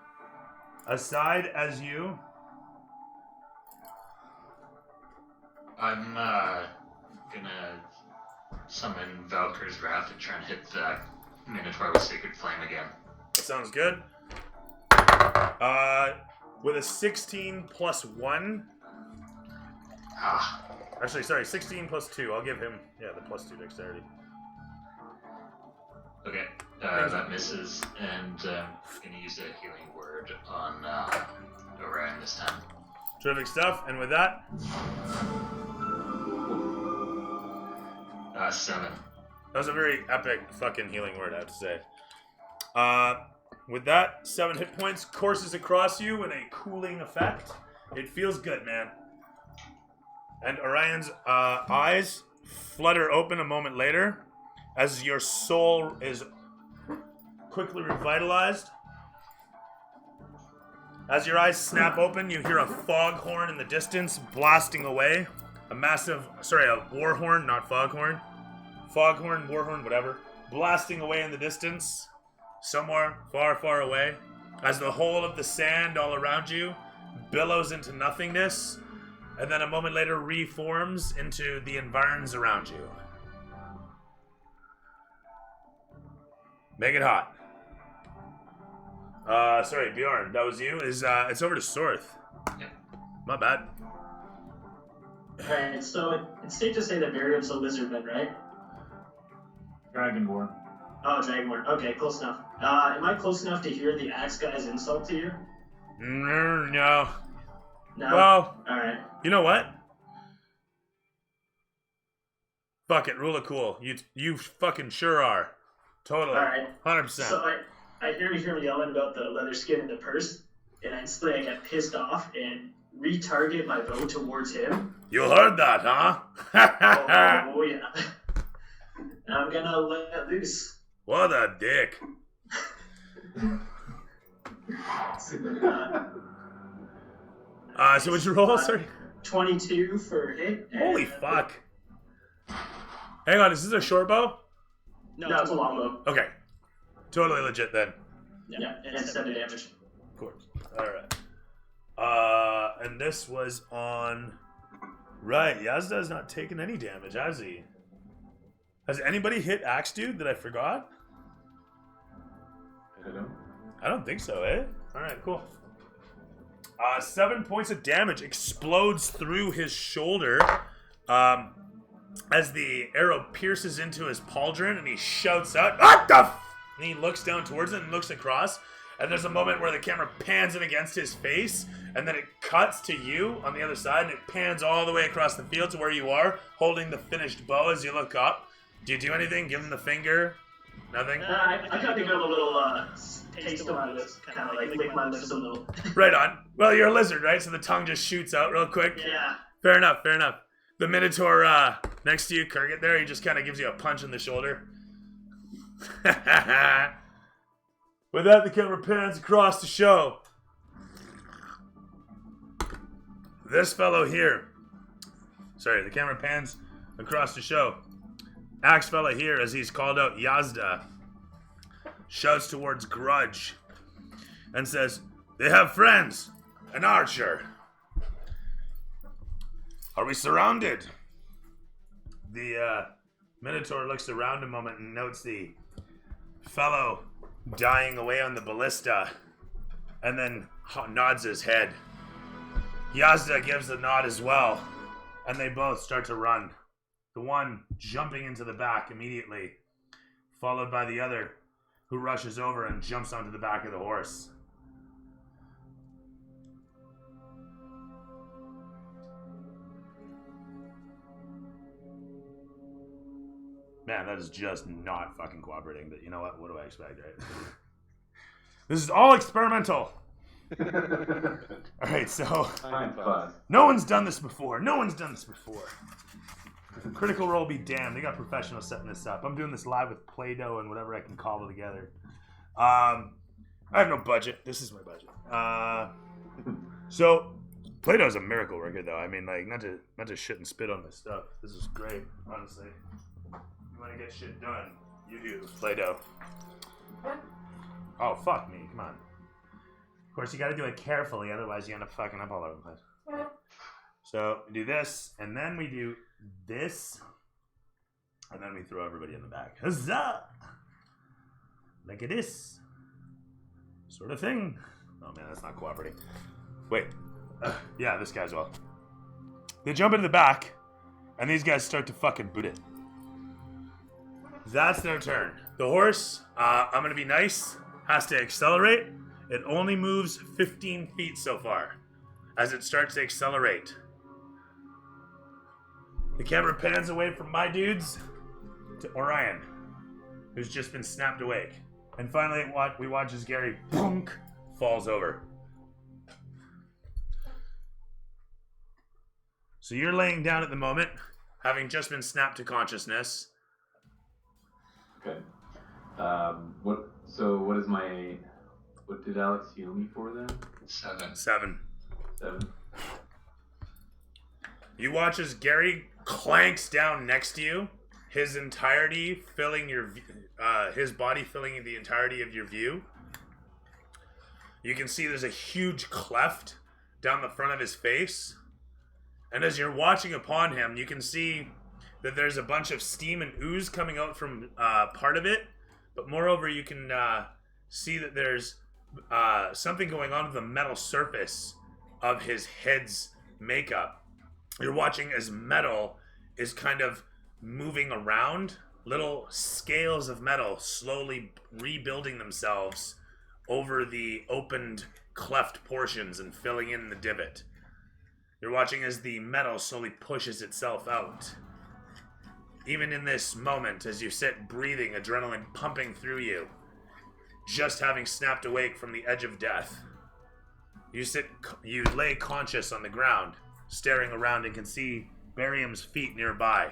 Aside as you... I'm gonna summon Valkyr's Wrath and try and hit the Minotaur with Sacred Flame again. Sounds good. With a 16 plus 1. Actually, sorry, 16 plus 2. I'll give him, the plus 2 dexterity. Okay, that misses, and I'm gonna use a healing word on Orion this time. Terrific stuff, and with that... 7. That was a very epic fucking healing word, I have to say. With that, 7 hit points courses across you in a cooling effect. It feels good, man. And Orion's eyes flutter open a moment later as your soul is quickly revitalized. As your eyes snap open, you hear a foghorn in the distance blasting away. A war horn, not foghorn. Foghorn, war horn, whatever. Blasting away in the distance. Somewhere far, far away. As the whole of the sand all around you billows into nothingness. And then a moment later reforms into the environs around you. Make it hot. Sorry, Bjorn, that was you? It's over to Sorth. Yeah. My bad. Alright, so it's safe to say that Miriam's a lizardman, right? Dragonborn. Oh, Dragonborn. Okay, close enough. Am I close enough to hear the axe guy's insult to you? No. No? Well, Alright. you know what? Fuck it, rule of cool. You fucking sure are. Totally. Alright. 100%. So I hear him yelling about the leather skin and the purse, and instantly I get pissed off and retarget my bow towards him. You heard that, huh? Oh yeah. And I'm gonna let loose. What a dick. So what'd you roll? Sorry. 22 for hit. Holy fuck. Hang on, is this a short bow? No, it's a long bow. Okay. Totally legit then. Yeah, and it's 7 damage. Of course. Alright. And this was on... Right, Yazda's not taking any damage, has he? Has anybody hit Axe Dude that I forgot? I don't think so, eh? Alright, cool. 7 points of damage explodes through his shoulder as the arrow pierces into his pauldron and he shouts out, "What the f-?" And he looks down towards it and looks across, and there's a moment where the camera pans in against his face, and then it cuts to you on the other side, and it pans all the way across the field to where you are, holding the finished bow as you look up. Do you do anything? Give him the finger? Nothing? I kind of give him a little taste of my lips, kind of like lick my lips a little. Right on. Well, you're a lizard, right? So the tongue just shoots out real quick. Yeah. Fair enough, fair enough. The Minotaur next to you, Kurgan there, he just kind of gives you a punch in the shoulder. With that, the camera pans across to show this fellow here. Sorry, the camera pans across to show Axe fella here, as he's called out Yazda, shouts towards Grudge and says, "They have friends, an archer. Are we surrounded?" The Minotaur looks around a moment and notes the fellow dying away on the ballista, and then nods his head. Yazda gives a nod as well, and they both start to run. The one jumping into the back immediately, followed by the other, who rushes over and jumps onto the back of the horse. Man, that is just not fucking cooperating, but you know what? What do I expect, right? This is all experimental. All right, so Fine, fun. no one's done this before. Critical Role be damned. They got professionals setting this up. I'm doing this live with Play-Doh and whatever I can cobble together. I have no budget. This is my budget. So Play-Doh's a miracle worker, though. I mean, like, not to shit and spit on this stuff. This is great, honestly. You want to get shit done, you do Play-Doh. Oh, fuck me. Come on. Of course, you got to do it carefully, otherwise you end up fucking up all over the place. So we do this, and then we do this, and then we throw everybody in the back. Huzzah! Like it is. Sort of thing. Oh man, that's not cooperating. Wait. Yeah, this guy as well. They jump into the back, and these guys start to fucking boot it. That's their turn. The horse, I'm gonna be nice, has to accelerate. It only moves 15 feet so far as it starts to accelerate. The camera pans away from my dudes to Orion, who's just been snapped awake. And finally, we watch as Gary punk falls over. So you're laying down at the moment, having just been snapped to consciousness. Okay. What did Alex heal me for then? 7. 7. 7. You watch as Gary clanks down next to you, his entirety filling his body filling the entirety of your view. You can see there's a huge cleft down the front of his face. And as you're watching upon him, you can see that there's a bunch of steam and ooze coming out from part of it. But moreover, you can see that there's something going on with the metal surface of his head's makeup. You're watching as metal is kind of moving around. Little scales of metal slowly rebuilding themselves over the opened cleft portions and filling in the divot. You're watching as the metal slowly pushes itself out. Even in this moment, as you sit breathing, adrenaline pumping through you, just having snapped awake from the edge of death, you lay conscious on the ground, staring around and can see Barium's feet nearby,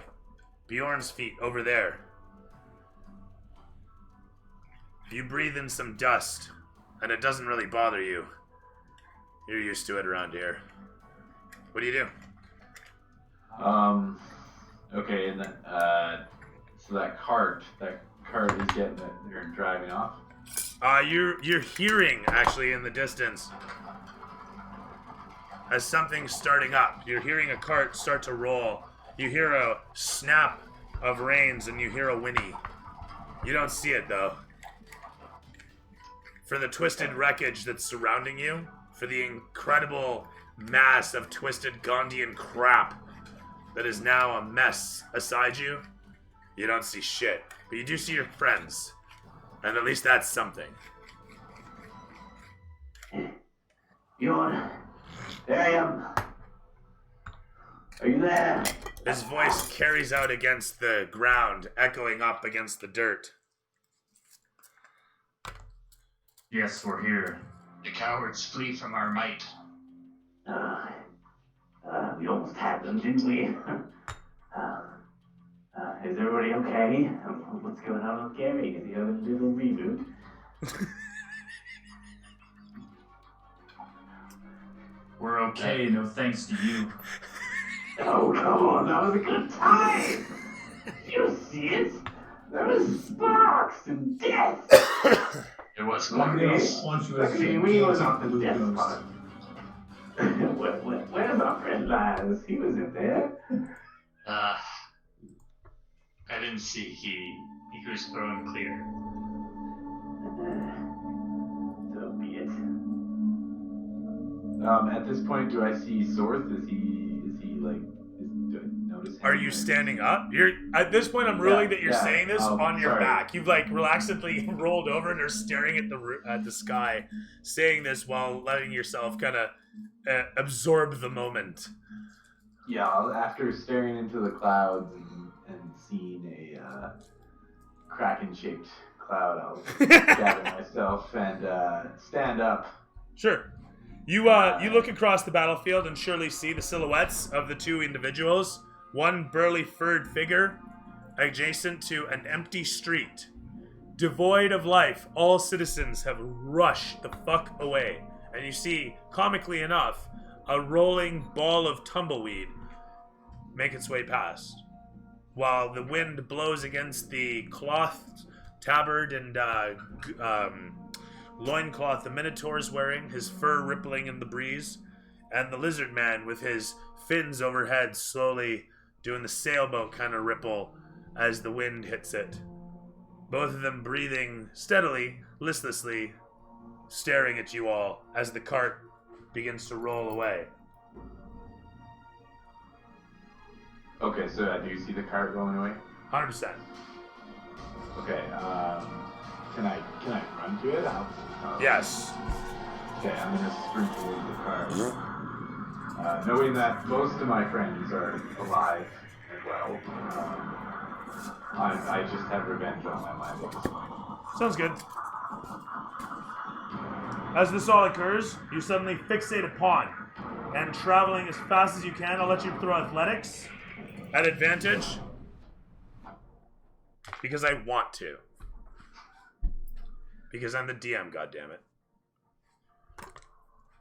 Bjorn's feet over there. You breathe in some dust, and it doesn't really bother you. You're used to it around here. What do you do? Okay, and then, so that cart is getting it, they're driving off. You're hearing, actually, in the distance, as something's starting up. You're hearing a cart start to roll. You hear a snap of reins, and you hear a whinny. You don't see it, though. For the twisted wreckage that's surrounding you, for the incredible mass of twisted Gondian crap that is now a mess aside you, you don't see shit. But you do see your friends. And at least that's something. Bjorn, there I am. Are you there? His voice carries out against the ground, echoing up against the dirt. Yes, we're here. The cowards flee from our might. We almost had them, didn't we? Is everybody okay? What's going on with Gary? Is he having a little reboot? We're okay, no thanks to you. Oh, come on, that was a good time! You see it? There was sparks and death! It was One glorious. day, once you I have mean, seen we Gates was of on the the Blue death Ghost. part. Where's our friend Laz? He was in there. I didn't see. He was thrown clear. So be it. At this point, do I see Sorth? Do I notice him? Are you standing up? You're at this point. I'm ruling that you're yeah. saying this on your Sorry. back. You've like relaxedly rolled over and are staring at the sky, saying this while letting yourself kind of absorb the moment. Yeah, after staring into the clouds and seeing a kraken-shaped cloud, I'll gather myself and stand up. Sure. You look across the battlefield and surely see the silhouettes of the two individuals. One burly furred figure adjacent to an empty street. Devoid of life, all citizens have rushed the fuck away. And you see, comically enough, a rolling ball of tumbleweed make its way past. While the wind blows against the cloth tabard and loincloth the Minotaur is wearing, his fur rippling in the breeze, and the lizard man with his fins overhead slowly doing the sailboat kind of ripple as the wind hits it. Both of them breathing steadily, listlessly, staring at you all as the cart begins to roll away. Okay, so I do see the cart rolling away. 100%. Okay, can I run to it? Yes. Okay, I'm gonna sprint towards the cart. Knowing that most of my friends are alive and well, I just have revenge on my mind at this point. Sounds good. As this all occurs, you suddenly fixate upon, and traveling as fast as you can, I'll let you throw athletics at advantage, because I want to. Because I'm the DM, goddammit.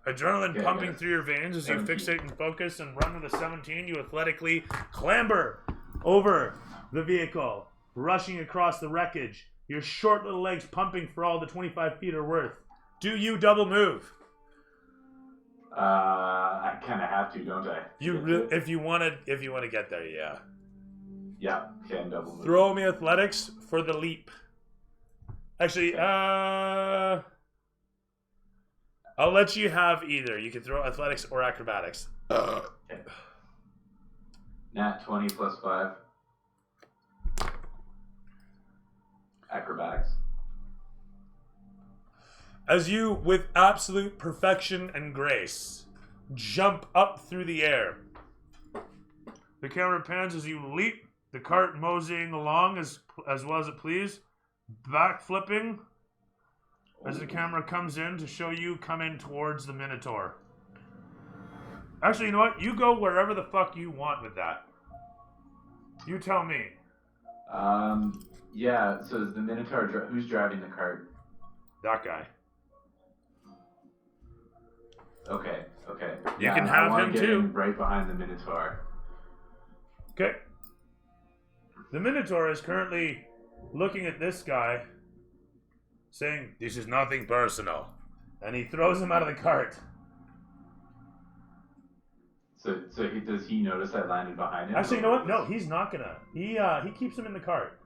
Adrenaline Okay, pumping through your veins as you 17. fixate and focus and run with a 17, you athletically clamber over the vehicle, rushing across the wreckage, your short little legs pumping for all the 25 feet are worth. Do you double move? I kind of have to, don't I? If you want to get there, yeah. Yeah, can double move. Throw me athletics for the leap. Actually, I'll let you have either. You can throw athletics or acrobatics. Okay. Nat 20 plus 5. Acrobatics. As you, with absolute perfection and grace, jump up through the air. The camera pans as you leap, the cart moseying along as well as it please, back flipping as the camera comes in to show you coming towards the Minotaur. Actually, you know what? You go wherever the fuck you want with that. You tell me. Yeah, so is the Minotaur, who's driving the cart? That guy. Okay. You Yeah, can I have wanna him get too. in right behind the Minotaur. Okay. The Minotaur is currently looking at this guy, saying, "This is nothing personal," and he throws him out of the cart. So does he notice I landed behind him? Actually, you know what? No, he's not gonna. He keeps him in the cart.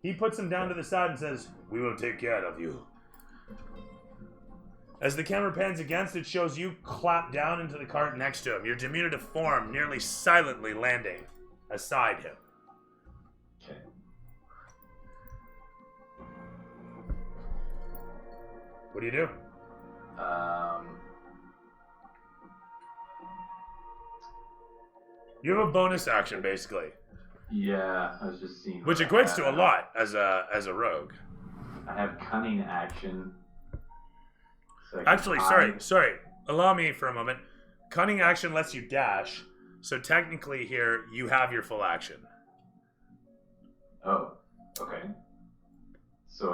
He puts him down to the side and says, "We will take care of you." As the camera pans against, it shows you clap down into the cart next to him, your diminutive form nearly silently landing aside him. Okay. What do you do? You have a bonus action, basically, Yeah, I was just seeing. which what I equates to a had. lot as a rogue. I have cunning action. So I can Actually, hide. sorry. Allow me for a moment. Cunning action lets you dash, so technically here you have your full action. Oh, okay. So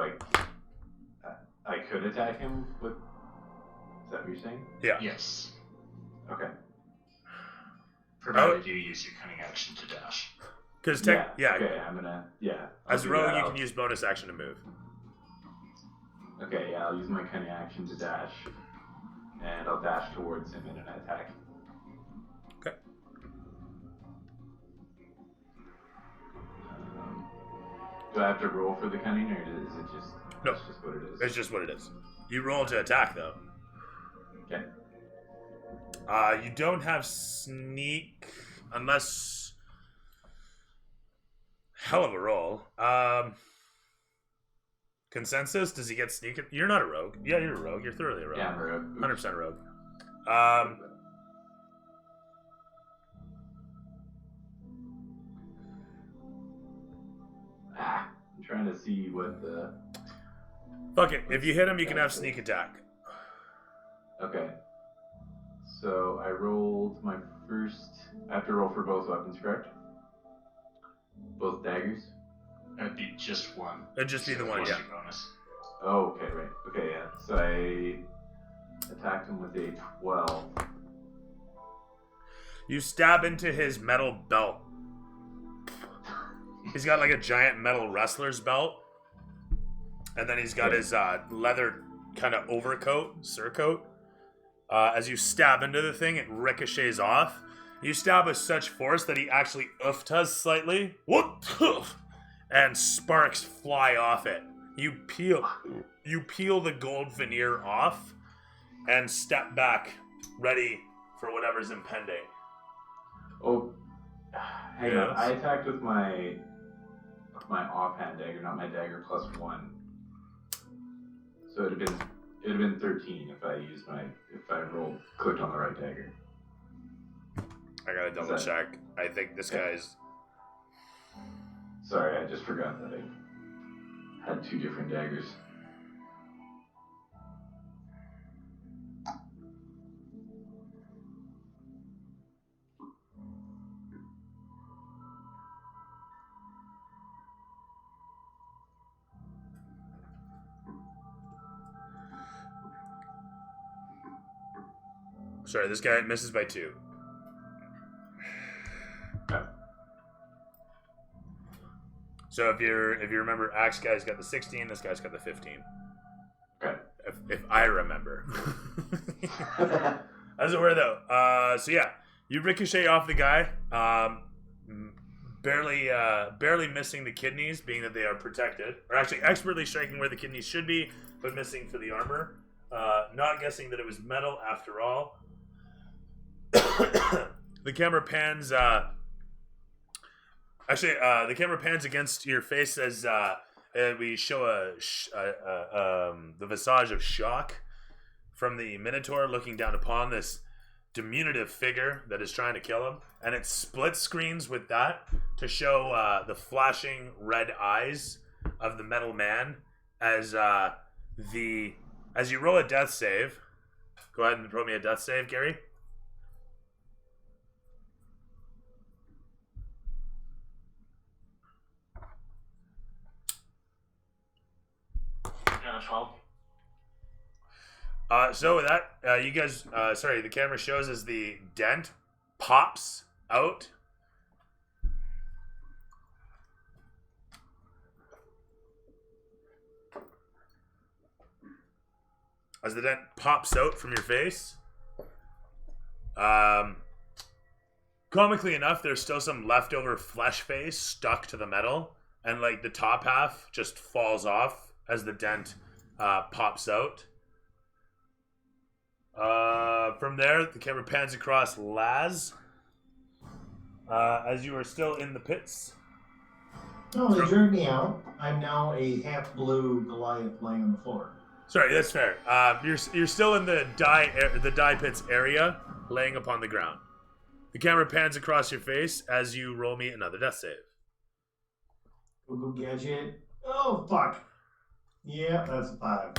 I could attack him with. Is that what you're saying? Yeah. Yes. Okay. Provided you use your cunning action to dash. Because Okay, I'm gonna. Yeah. I'll as do rogue that. you I'll- can use bonus action to move. Okay, yeah, I'll use my cunning action to dash, and I'll dash towards him in an attack. Okay. Do I have to roll for the cunning, or is it just? No. That's just what it is. It's just what it is. You roll to attack though. Okay. You don't have sneak unless hell of a roll. Consensus? Does he get sneak? You're not a rogue. Yeah, you're a rogue. You're thoroughly a rogue. Yeah, I'm a rogue. 100% rogue. I'm trying to see what the. Fuck it. If you hit him, you can have sneak attack. Okay. So I rolled my first. I have to roll for both weapons, correct? Both daggers. That'd be just one. It'd just be the one, Plus yeah. your bonus. Oh, okay, right. Okay, yeah. So I attacked him with a 12. You stab into his metal belt. He's got like a giant metal wrestler's belt. And then he's got his leather kind of overcoat, surcoat. As you stab into the thing, it ricochets off. You stab with such force that he actually ooftas slightly. What? And sparks fly off it. You peel the gold veneer off and step back, ready for whatever's impending. Oh, hang on. Yes. I attacked with my offhand dagger, not my dagger plus 1. So it'd have been 13 if I clicked on the right dagger. I gotta double check. I think this guy's. Sorry, I just forgot that I had 2 different daggers. Sorry, this guy misses by 2. Okay. So if you remember, Axe guy's got the 16. This guy's got the 15. Okay. If I remember. As it were, though. So yeah, you ricochet off the guy, barely missing the kidneys, being that they are protected, or actually expertly striking where the kidneys should be, but missing for the armor. Not guessing that it was metal after all. The camera pans. The camera pans against your face as we show the visage of shock from the Minotaur looking down upon this diminutive figure that is trying to kill him, and it split screens with that to show the flashing red eyes of the metal man as you roll a death save. Go ahead and roll me a death save, Gary. Yeah, 12. So with that, you guys, the camera shows as the dent pops out. As the dent pops out from your face. Comically enough, there's still some leftover flesh face stuck to the metal, and like the top half just falls off as the dent pops out. From there, the camera pans across Laz. As you are still in the pits. No, they jerked me out. I'm now a half blue Goliath laying on the floor. Sorry, that's fair. You're still in the dye pits area, laying upon the ground. The camera pans across your face as you roll me another death save. Google gadget. Oh fuck. Yeah, that's a 5.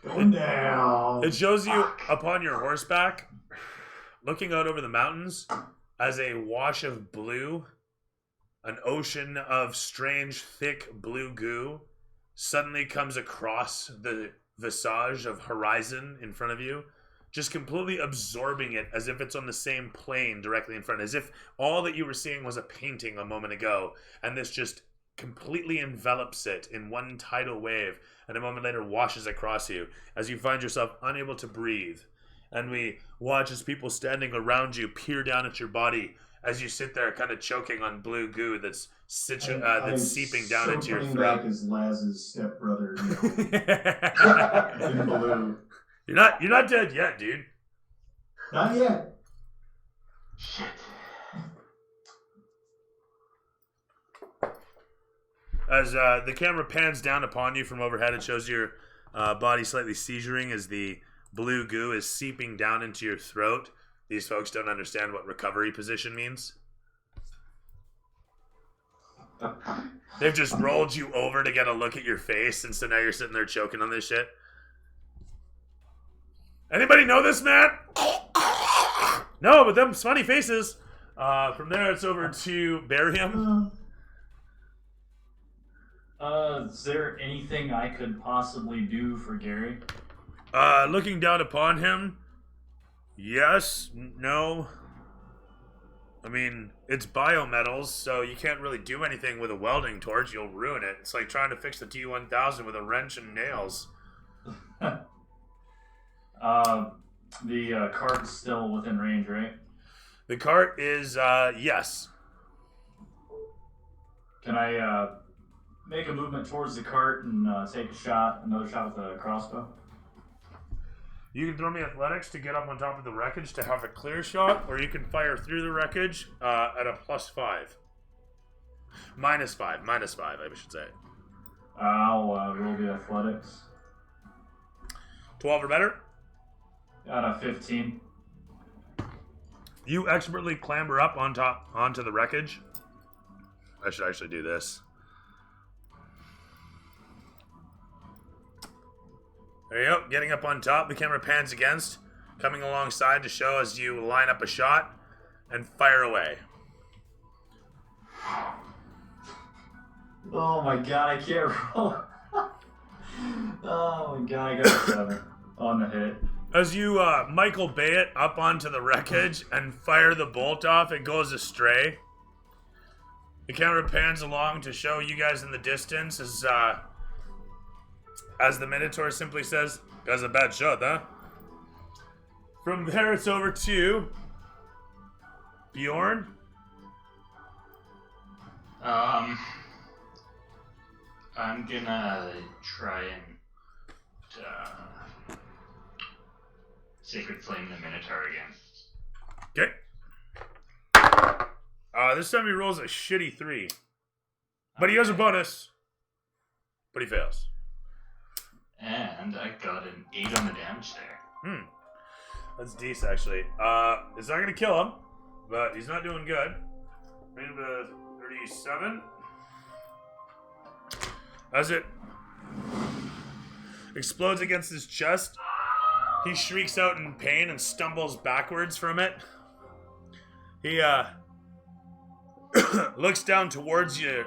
Going down. It shows you upon your horseback, looking out over the mountains, as a wash of blue, an ocean of strange, thick blue goo, suddenly comes across the visage of horizon in front of you, just completely absorbing it as if it's on the same plane directly in front, as if all that you were seeing was a painting a moment ago, and this just completely envelops it in one tidal wave, and a moment later washes across you as you find yourself unable to breathe. And we watch as people standing around you peer down at your body as you sit there kind of choking on blue goo that's seeping down into your throat. Back as Laz's stepbrother, in blue. You're not dead yet, dude. Not yet. Shit. As the camera pans down upon you from overhead, it shows your body slightly seizuring as the blue goo is seeping down into your throat. These folks don't understand what recovery position means. They've just rolled you over to get a look at your face, and so now you're sitting there choking on this shit. Anybody know this man? No, but them funny faces. From there, it's over to Barium. Is there anything I could possibly do for Gary? Looking down upon him. Yes, no. I mean, it's biometals, so you can't really do anything with a welding torch. You'll ruin it. It's like trying to fix the T-1000 with a wrench and nails. The cart's still within range, right? The cart is, yes. Can I make a movement towards the cart and take another shot with a crossbow? You can throw me athletics to get up on top of the wreckage to have a clear shot, or you can fire through the wreckage at a +5. -5, I should say. I'll roll the athletics. 12 or better? Got a 15. You expertly clamber up onto the wreckage. I should actually do this. There you go. Getting up on top, the camera pans against, coming alongside to show as you line up a shot and fire away. Oh my god, I can't roll. Oh my god, I got a 7 on the hit. As you Michael Bay it up onto the wreckage and fire the bolt off, it goes astray. The camera pans along to show you guys in the distance as the Minotaur simply says, "That's a bad shot, huh?" From there, it's over to Bjorn. I'm gonna try and Sacred Flame the Minotaur again. Okay. This time he rolls a shitty 3. But he has a bonus. But he fails. And I got an 8 on the damage there. That's decent, actually. It's not gonna kill him, but he's not doing good. Bring him to 37. As it explodes against his chest, he shrieks out in pain and stumbles backwards from it. He looks down towards your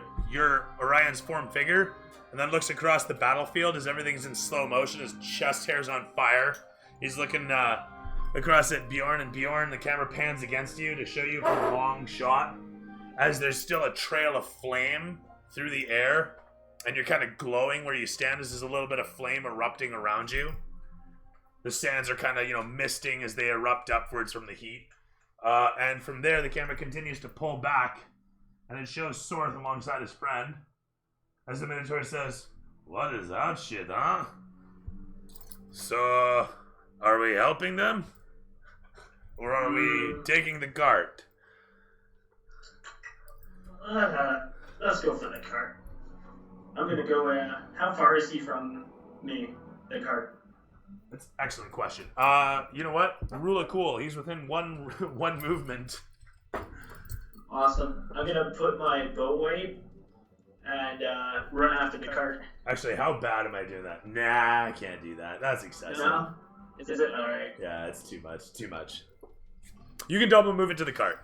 Orion's form figure, and then looks across the battlefield as everything's in slow motion. His chest hair's on fire. He's looking across at Bjorn, and Bjorn, the camera pans against you to show you from a long shot as there's still a trail of flame through the air, and you're kind of glowing where you stand as there's a little bit of flame erupting around you. The sands are kind of, misting as they erupt upwards from the heat. And from there, the camera continues to pull back, and it shows Sorth alongside his friend, as the Minotaur says, "What is that shit, huh? So, are we helping them? Or are we taking the cart?" Let's go for the cart. I'm gonna go how far is he from me, the cart? That's an excellent question. You know what? Rule of cool. He's within one movement. Awesome. I'm gonna put my bow away and run after the cart. Actually, how bad am I doing that? Nah, I can't do that. That's excessive. No? Is it alright? Yeah, it's too much. You can double move it to the cart.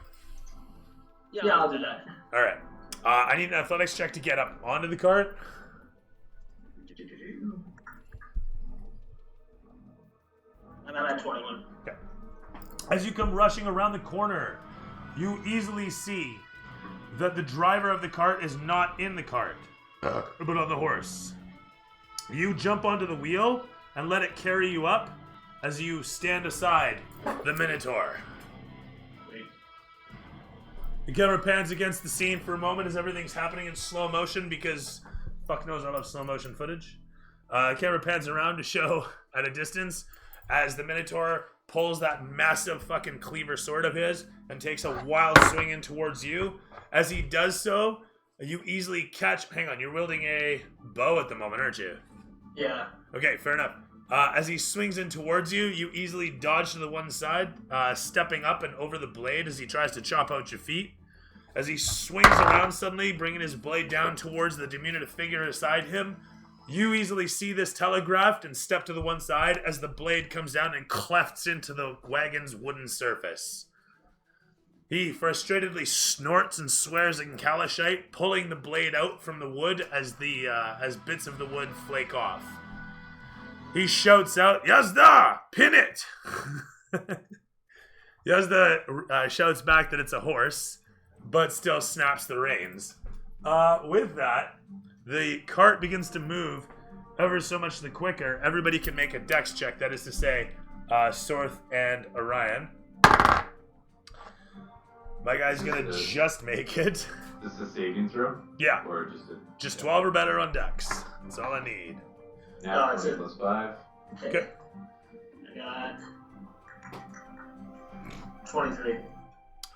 Yeah, I'll do that. Alright. I need an athletics check to get up onto the cart. I'm at 21. Okay. As you come rushing around the corner, you easily see that the driver of the cart is not in the cart, but on the horse. You jump onto the wheel and let it carry you up as you stand aside the Minotaur. Wait. The camera pans against the scene for a moment as everything's happening in slow motion because fuck knows I love slow motion footage. The camera pans around to show at a distance as the Minotaur pulls that massive fucking cleaver sword of his and takes a wild swing in towards you. As he does so, you easily catch... Hang on, you're wielding a bow at the moment, aren't you? Yeah. Okay, fair enough. As he swings in towards you, you easily dodge to the one side, stepping up and over the blade as he tries to chop out your feet. As he swings around suddenly, bringing his blade down towards the diminutive figure beside him, You easily see this telegraphed and step to the one side as the blade comes down and clefts into the wagon's wooden surface. He frustratedly snorts and swears in Kalashite, pulling the blade out from the wood as bits of the wood flake off. He shouts out, "Yazda! Pin it!" Yazda shouts back that it's a horse, but still snaps the reins. With that, the cart begins to move ever so much the quicker. Everybody can make a dex check, that is to say, Sorth and Orion. My guy's gonna just make it. Is this a saving throw? Yeah. Or just 12 or better on dex. That's all I need. Now it's a- plus 5. Okay. I got 23.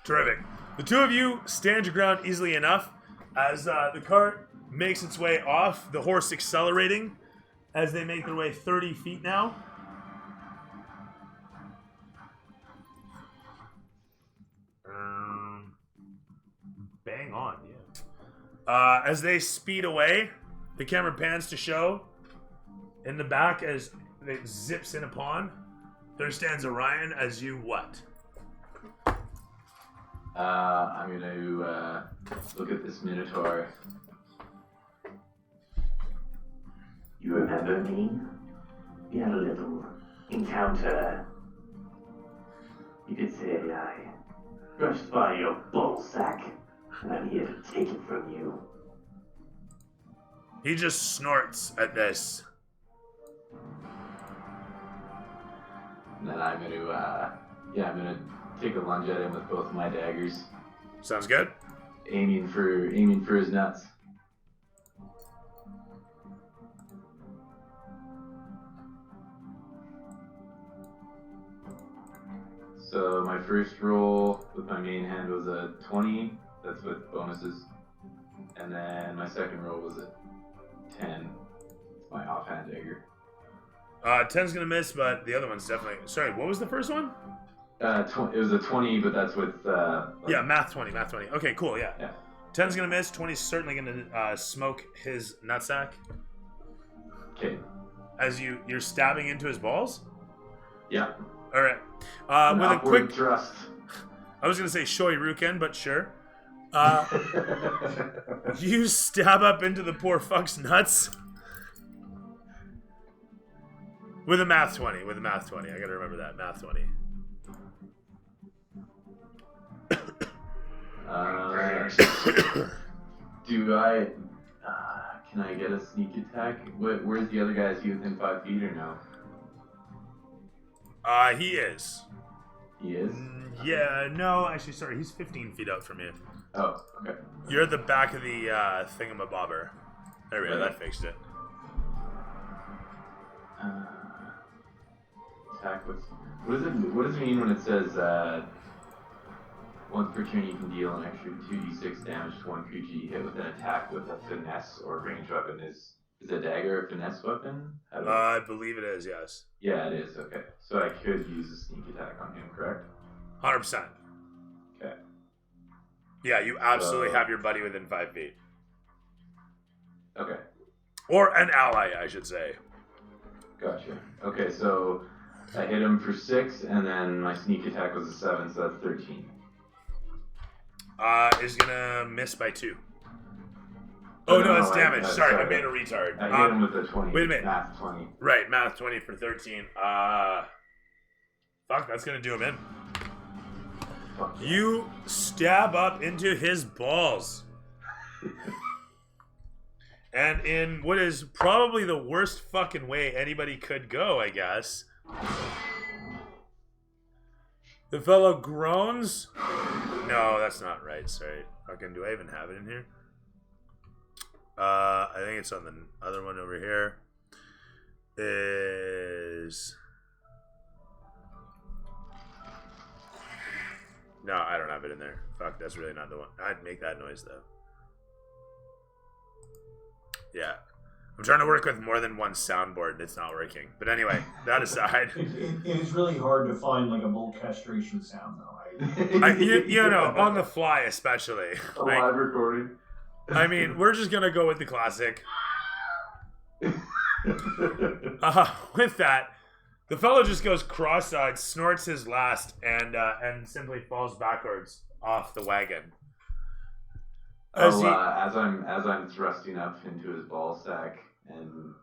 Terrific. The two of you stand your ground easily enough as the cart makes its way off, the horse accelerating as they make their way 30 feet now. Bang on, yeah. As they speed away, the camera pans to show in the back as it zips in upon. There stands Orion as you what? I'm gonna look at this Minotaur. You remember me? We had a little encounter. You could say I brushed by your ball sack, and I'm here to take it from you. He just snorts at this. And then I'm gonna take a lunge at him with both of my daggers, Sounds good? aiming for his nuts. So my first roll with my main hand was a 20. That's with bonuses. And then my second roll was a 10. It's my offhand dagger. 10's gonna miss, but the other one's definitely... Sorry, what was the first one? It was a 20, but that's with... Yeah, math 20. Okay, cool, yeah. Yeah. 10's gonna miss, 20's certainly gonna smoke his nutsack. Okay. As you're stabbing into his balls? Yeah. Alright. An With a upward quick... thrust. I was gonna say Shoryuken, but sure. You stab up into the poor fuck's nuts. With a math 20. I gotta remember that. Math 20. Do I... can I get a sneak attack? Where's the other guy? Is he within 5 feet or no? He is. He is? Yeah, no, actually, sorry, he's 15 feet out from you. Oh, okay. You're at the back of the thingamabobber. There we go, that fixed it. Attack with... What does it mean when it says, once per turn you can deal an extra 2d6 damage to one creature you hit with an attack with a finesse or ranged weapon? Is a dagger a finesse weapon? I believe it is, yes. Yeah, it is, okay. So I could use a sneak attack on him, correct? 100%. Okay. Yeah, you absolutely have your buddy within 5 feet. Okay. Or an ally, I should say. Gotcha. Okay, so I hit him for 6, and then my sneak attack was a 7, so that's 13. Is gonna miss by 2. Oh, no, it's damage. Sorry, I made a retard. I hit him with a 20. Wait a minute. Math 20. Right, math 20 for 13. Fuck, that's gonna do him in. Fuck yeah. You stab up into his balls. And in what is probably the worst fucking way anybody could go, I guess. The fellow groans. No, that's not right. Sorry. Fucking, do I even have it in here? I think it's on the other one over here. Is... No, I don't have it in there. Fuck, that's really not the one. I'd make that noise, though. Yeah. I'm trying to work with more than one soundboard and it's not working. But anyway, that aside. It is really hard to find like a bull castration sound though. You know, on the fly especially. A live recording. I mean, we're just going to go with the classic. With that, the fellow just goes cross-eyed, snorts his last, and simply falls backwards off the wagon. As I'm thrusting up into his ball sack and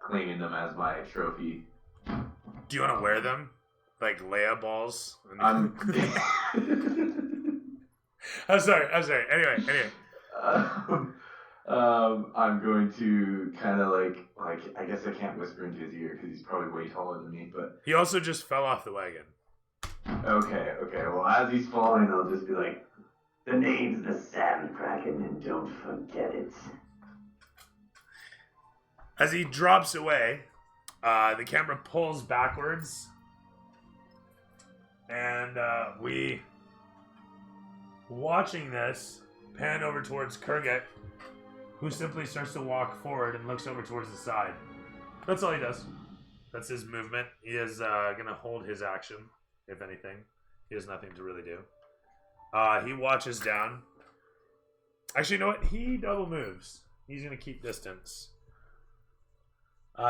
claiming them as my trophy. Do you want to wear them? Like Leia balls? I'm sorry. Anyway. I'm going to kind of like I guess I can't whisper into his ear because he's probably way taller than me. But he also just fell off the wagon. Okay. Well, as he's falling, I'll just be like, The name's the Sand Kraken, and don't forget it. As he drops away, the camera pulls backwards, and we, watching this, pan over towards Kurgat, who simply starts to walk forward and looks over towards the side. That's all he does. That's his movement. He is going to hold his action, if anything. He has nothing to really do. He watches down. Actually, you know what? He double moves. He's going to keep distance.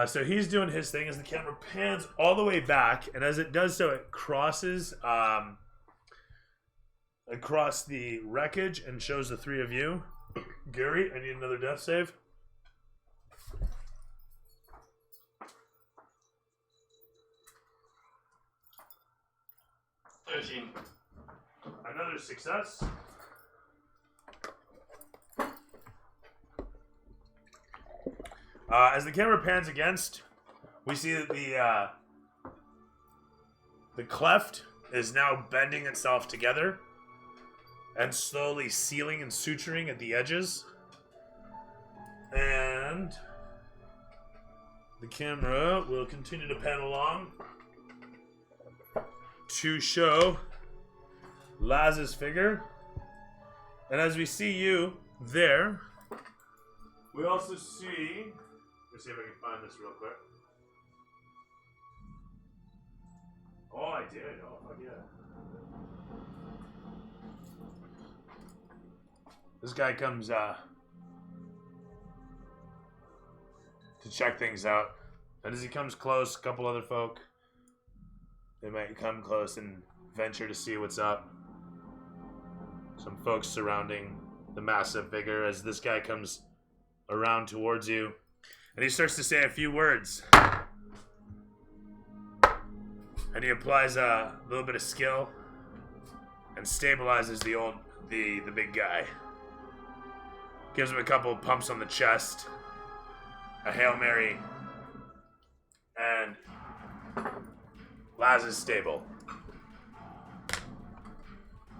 So he's doing his thing as the camera pans all the way back, and as it does so, it crosses across the wreckage and shows the three of you. Gary, I need another death save. Another success. As the camera pans against, we see that the cleft is now bending itself together and slowly sealing and suturing at the edges. And the camera will continue to pan along to show Laz's figure. And as we see you there, we also see... Let me see if I can find this real quick. Oh, I did. Oh, fuck yeah. This guy comes to check things out. And as he comes close, a couple other folk, they might come close and venture to see what's up. Some folks surrounding the massive figure as this guy comes around towards you. And he starts to say a few words. And he applies a little bit of skill and stabilizes the big guy. Gives him a couple of pumps on the chest, a Hail Mary, and Laz is stable.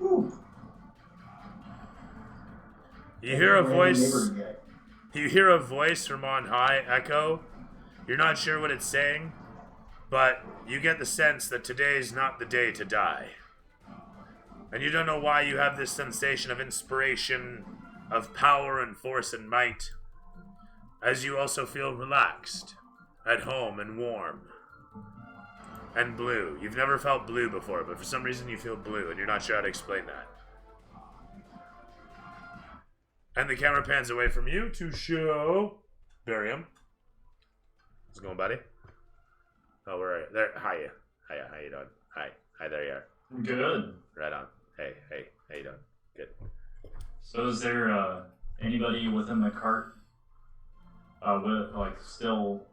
Ooh. You hear a voice. You hear a voice from on high echo. You're not sure what it's saying, but you get the sense that today's not the day to die. And you don't know why you have this sensation of inspiration, of power and force and might, as you also feel relaxed, at home and warm, and blue. You've never felt blue before, but for some reason you feel blue, and you're not sure how to explain that. And the camera pans away from you to show Barium. How's it going, buddy? Oh, where are you? There. Hiya. How you doing? Hi, there you are. Good. Right on. Hey, how you doing? Good. So is there anybody within the cart with still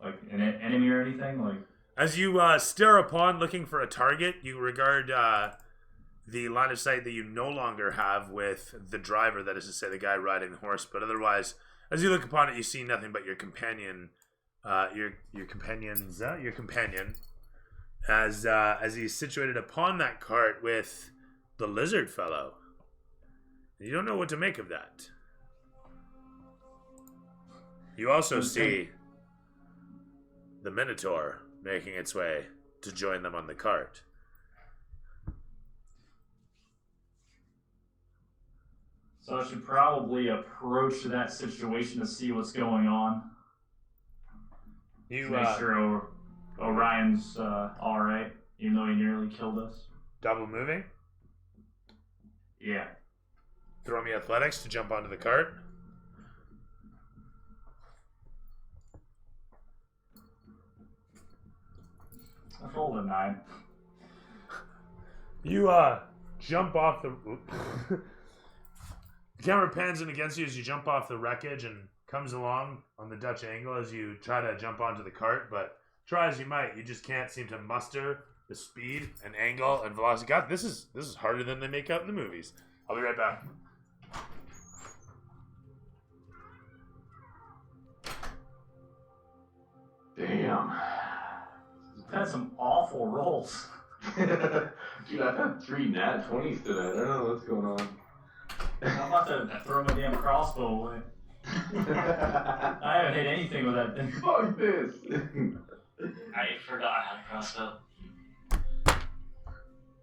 an enemy or anything? As you stare upon looking for a target, you regard the line of sight that you no longer have with the driver, that is to say the guy riding the horse, but otherwise, as you look upon it, you see nothing but your companion, your companion, as he's situated upon that cart with the lizard fellow. You don't know what to make of that. You also see the Minotaur making its way to join them on the cart. So I should probably approach that situation to see what's going on. You make sure Orion's all right, even though he nearly killed us. Double moving? Yeah. Throw me athletics to jump onto the cart. I rolled a 9. You jump off the. The camera pans in against you as you jump off the wreckage and comes along on the Dutch angle as you try to jump onto the cart, but try as you might, you just can't seem to muster the speed and angle and velocity. God, this is harder than they make out in the movies. I'll be right back. Damn. I've had some awful rolls. Dude, I've had 3 nat 20s today. I don't know what's going on. I'm about to throw my damn crossbow away. I haven't hit anything with that thing. Fuck this. I forgot I had a crossbow.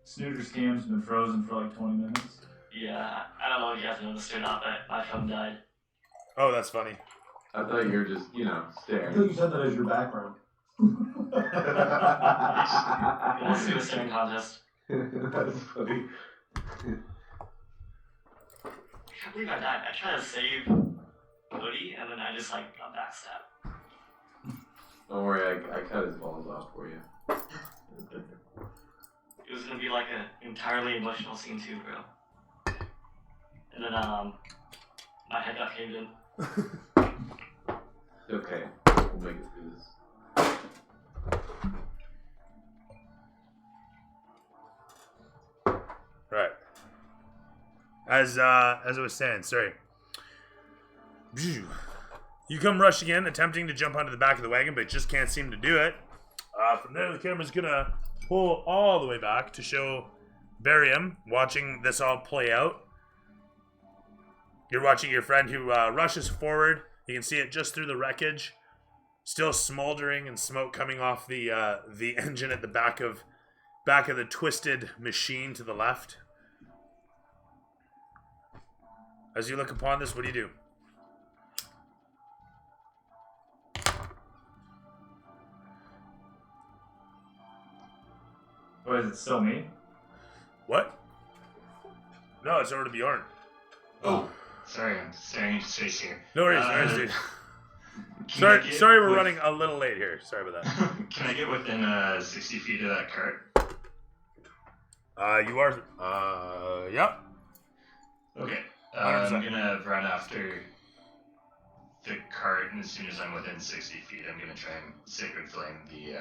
Snooter's cam's been frozen for like 20 minutes. Yeah, I don't know if you guys noticed or not, but my phone died. Oh, that's funny. I thought you were just, I staring. thought you said that as your background. Let's do a staring contest. That's funny. I can't believe I died. I tried to save Woody, and then I just got backstabbed. Don't worry, I cut his balls off for you. It was gonna be like an entirely emotional scene too, bro. And then my head got caved in. It's okay. We'll make it through this. Right. As I was saying, sorry. You come rushing in, attempting to jump onto the back of the wagon, but just can't seem to do it. From there, the camera's gonna pull all the way back to show Barium watching this all play out. You're watching your friend who rushes forward. You can see it just through the wreckage, still smoldering and smoke coming off the engine at the back of the twisted machine to the left. As you look upon this, what do you do? Or is it still me? What? No, it's over to Bjorn. Oh, sorry, I'm staring into space here. No worries, no worries, dude. Can I get Sorry, we're with- running a little late here. Sorry about that. Can I get within 60 feet of that cart? You are. Yep. Okay. 100%. I'm gonna run after the cart, and as soon as I'm within 60 feet, I'm gonna try and Sacred Flame the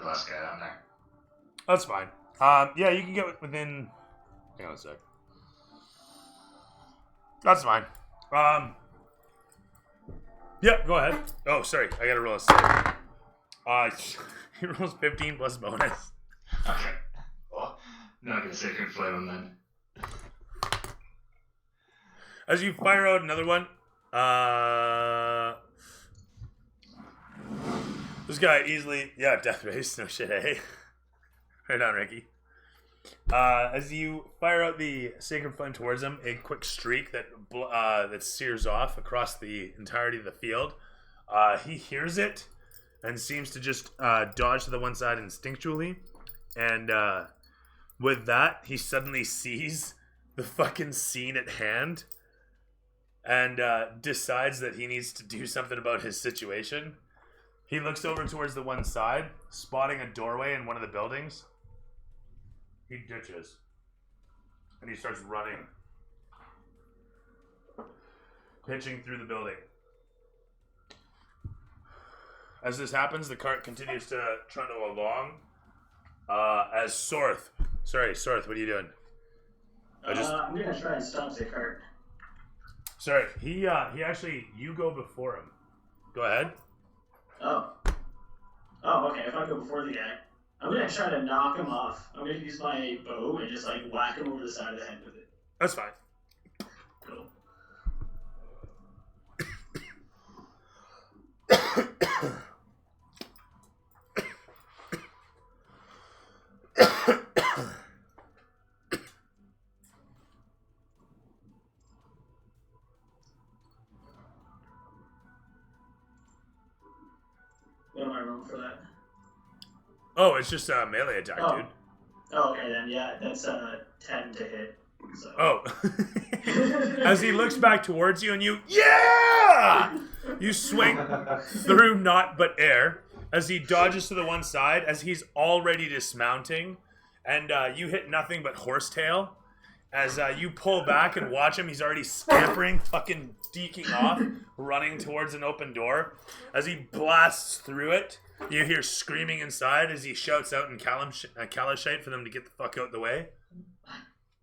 last guy on there. That's fine. Yeah, you can get within. Hang on a sec. That's fine. Yeah, go ahead. Oh, sorry, I gotta roll a save. He rolls 15 plus bonus. Okay. Well, I'm not gonna Sacred Flame him then. As you fire out another one, this guy easily, death race, no shit, eh? Right on, Ricky. As you fire out the Sacred Flame towards him, a quick streak that sears off across the entirety of the field. He hears it and seems to just dodge to the one side instinctually, and with that, he suddenly sees the fucking scene at hand. And decides that he needs to do something about his situation. He looks over towards the one side, spotting a doorway in one of the buildings. He ditches. And he starts running. Pitching through the building. As this happens, the cart continues to trundle along. As Sorth. Sorry, Sorth, what are you doing? I'm gonna try and stop the cart. Sorry, he actually, you go before him. Go ahead. Oh, okay. If I go before the guy, I'm gonna try to knock him off. I'm gonna use my bow and just whack him over the side of the head with it. That's fine. Cool. What am I rolling for that? Oh, it's just a melee attack, Oh. dude. Oh, okay then. Yeah, that's 10 to hit. So. Oh. As he looks back towards you and you, yeah! You swing through naught but air. as he dodges to the one side, as he's already dismounting, and you hit nothing but horsetail. As you pull back and watch him, he's already scampering, fucking deking off, running towards an open door. As he blasts through it, you hear screaming inside as he shouts out in Kalashite for them to get the fuck out the way.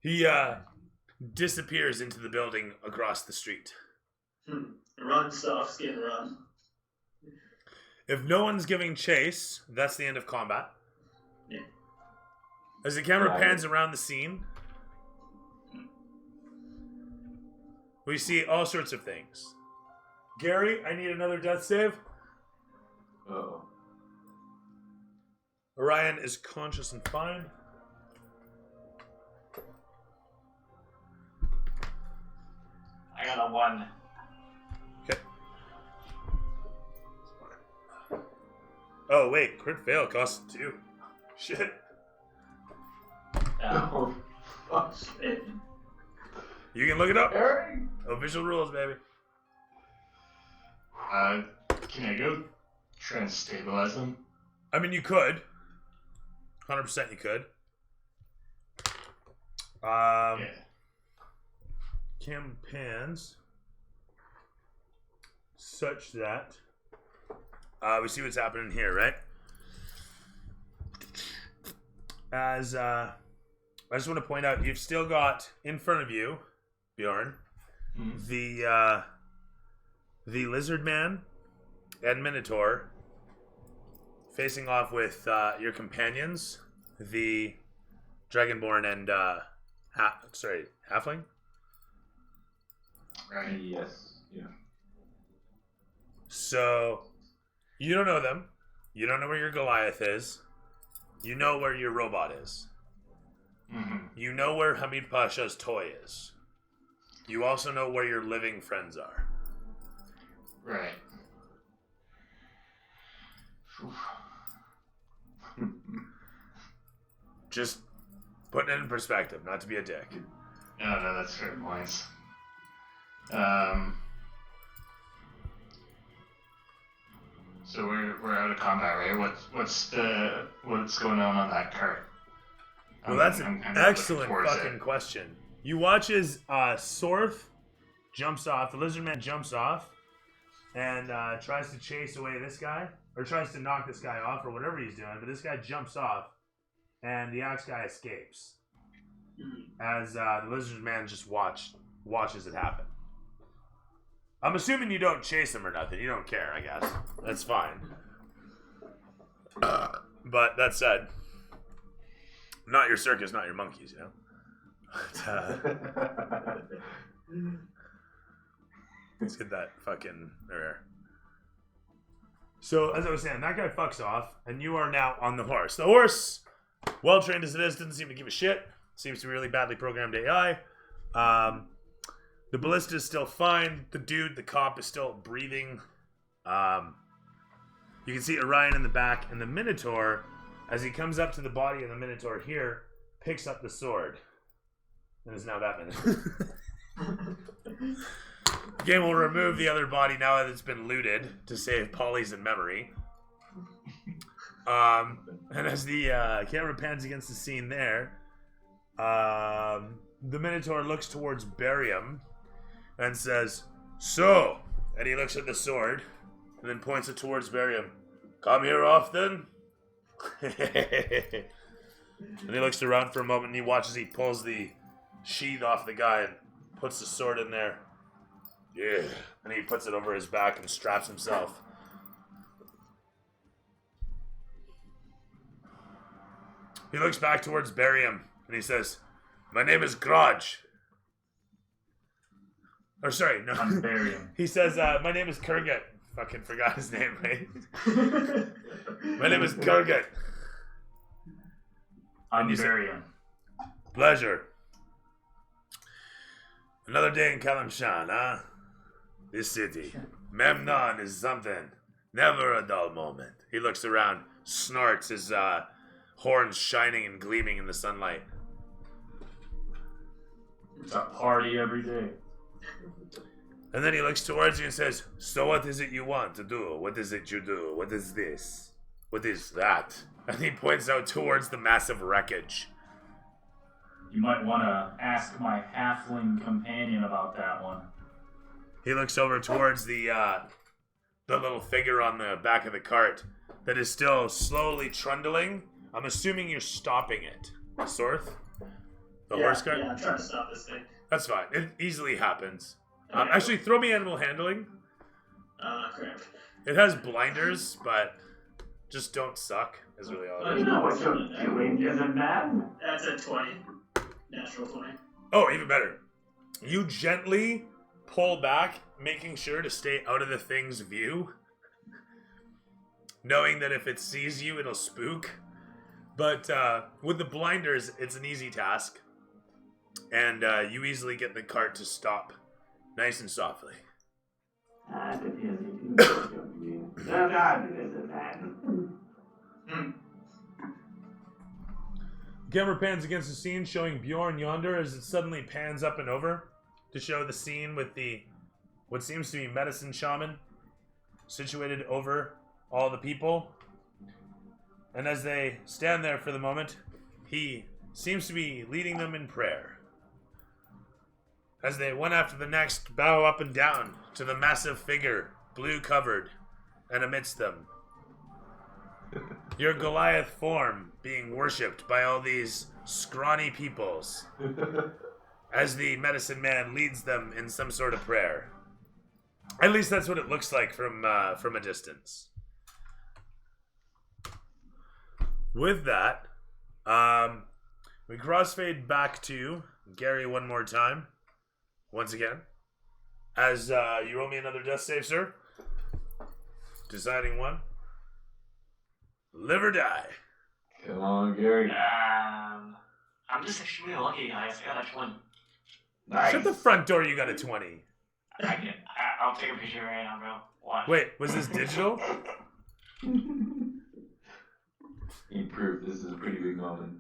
He disappears into the building across the street. Run, soft skin, run. If no one's giving chase, that's the end of combat. Yeah. As the camera pans around the scene, we see all sorts of things. Gary, I need another death save. Oh. Orion is conscious and fine. I got a 1. Okay. Oh, wait. Crit fail costs 2. Shit. Oh, fuck. You can look it up. Eric? Official rules, baby. Can I go try and stabilize them? I mean, you could. 100% you could. Yeah. Cam pans such that we see what's happening here, right? As I just want to point out, you've still got in front of you, Bjorn, the lizard man and Minotaur facing off with your companions, the Dragonborn and Halfling. Right. Yes. Yeah. So you don't know them. You don't know where your Goliath is. You know where your robot is. Mm-hmm. You know where Hamid Pasha's toy is. You also know where your living friends are. Right. Just putting it in perspective, not to be a dick. No, that's fair points. So we're out of combat, right? What's going on that cart? Well, that's an I'm looking excellent towards fucking it. question. You watch as Sorth jumps off, the lizard man jumps off, and tries to chase away this guy, or tries to knock this guy off, or whatever he's doing, but this guy jumps off, and the axe guy escapes. As the lizard man just watches it happen. I'm assuming you don't chase him or nothing. You don't care, I guess. That's fine. But that said, not your circus, not your monkeys, you know? Let's get that fucking there. So, as I was saying, that guy fucks off, and you are now on the horse. The horse, well trained as it is, doesn't seem to give a shit. Seems to be really badly programmed AI. The ballista is still fine. The cop, is still breathing. You can see Orion in the back, and the Minotaur, as he comes up to the body of the Minotaur here, picks up the sword. And is now that Minotaur. The game will remove the other body now that it's been looted to save Polly's in memory. And as the camera pans against the scene there, the Minotaur looks towards Barium and says, "So," and he looks at the sword and then points it towards Barium. "Come here often?" And he looks around for a moment and he watches, he pulls the sheath off the guy and puts the sword in there. Yeah. And he puts it over his back and straps himself. He looks back towards Barium and he says, "My name is Grudge." Or sorry, no. I'm Barium. He says, "My name is Kurgat." Fucking forgot his name, right? "My name is Kurgat." I'm you said- Barium. "Pleasure. Another day in Kalimshan, huh? This city. Memnon is something. Never a dull moment." He looks around, snorts, his horns shining and gleaming in the sunlight. It's a party every day. And then he looks towards you and says, "So what is it you want to do? What is it you do? What is this?" What is that? And he points out towards the massive wreckage. You might want to ask my halfling companion about that one. He looks over towards the little figure on the back of the cart that is still slowly trundling. I'm assuming you're stopping it. Sorth? The horse cart? Yeah, I'm trying to stop this thing. That's fine. It easily happens. Okay. Actually, throw me animal handling. Crap. It has blinders, but just don't suck, is really all it You is. know what you're doing, Desert Man? That's a 20. Natural 20. Oh, even better. You gently pull back, making sure to stay out of the thing's view, knowing that if it sees you, it'll spook. But with the blinders, it's an easy task. And you easily get the cart to stop nice and softly. It appears you do know what you're doing. Don't argue, Desert Man. Camera pans against the scene, showing Bjorn yonder as it suddenly pans up and over to show the scene with the what seems to be medicine shaman situated over all the people. And as they stand there for the moment, he seems to be leading them in prayer. As they, one after the next, bow up and down to the massive figure, blue covered, and amidst them, your Goliath form being worshipped by all these scrawny peoples, as the medicine man leads them in some sort of prayer. At least that's what it looks like from a distance. With that, we crossfade back to Gary one more time. Once again. As you roll me another death save, sir. Deciding one. Live or die. Come on, Gary. I'm just extremely lucky, guys. I got a 20. Shut the front door, you got a 20. I'll take a picture right now, bro. Watch. Wait, was this digital? Need proof. This is a pretty big moment.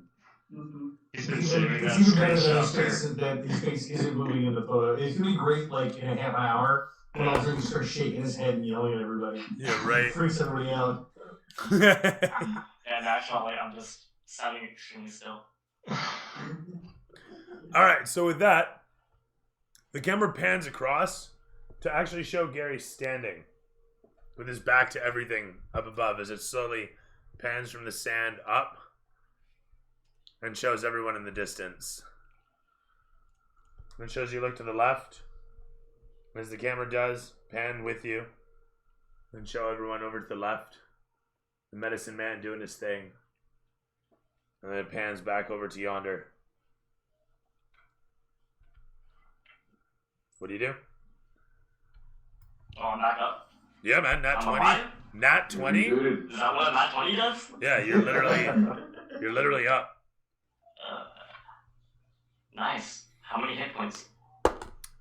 He's been saving that It's even better that screenshot. that his face isn't moving in the photo. It's gonna be great, like in a half hour, when all of a sudden he starts shaking his head and yelling at everybody. Yeah, right. Freaks everybody out. And actually, I'm just sounding extremely still. Alright, so with that, the camera pans across to actually show Gary standing with his back to everything up above as it slowly pans from the sand up and shows everyone in the distance. And shows you look to the left. As the camera does, pan with you. And show everyone over to the left. The medicine man doing his thing. And then it pans back over to yonder. What do you do? Oh, I'm back up. Yeah, man, nat I'm 20. alive? Nat 20? Good. Is that what a nat 20 does? Yeah, you're literally up. Nice. How many hit points?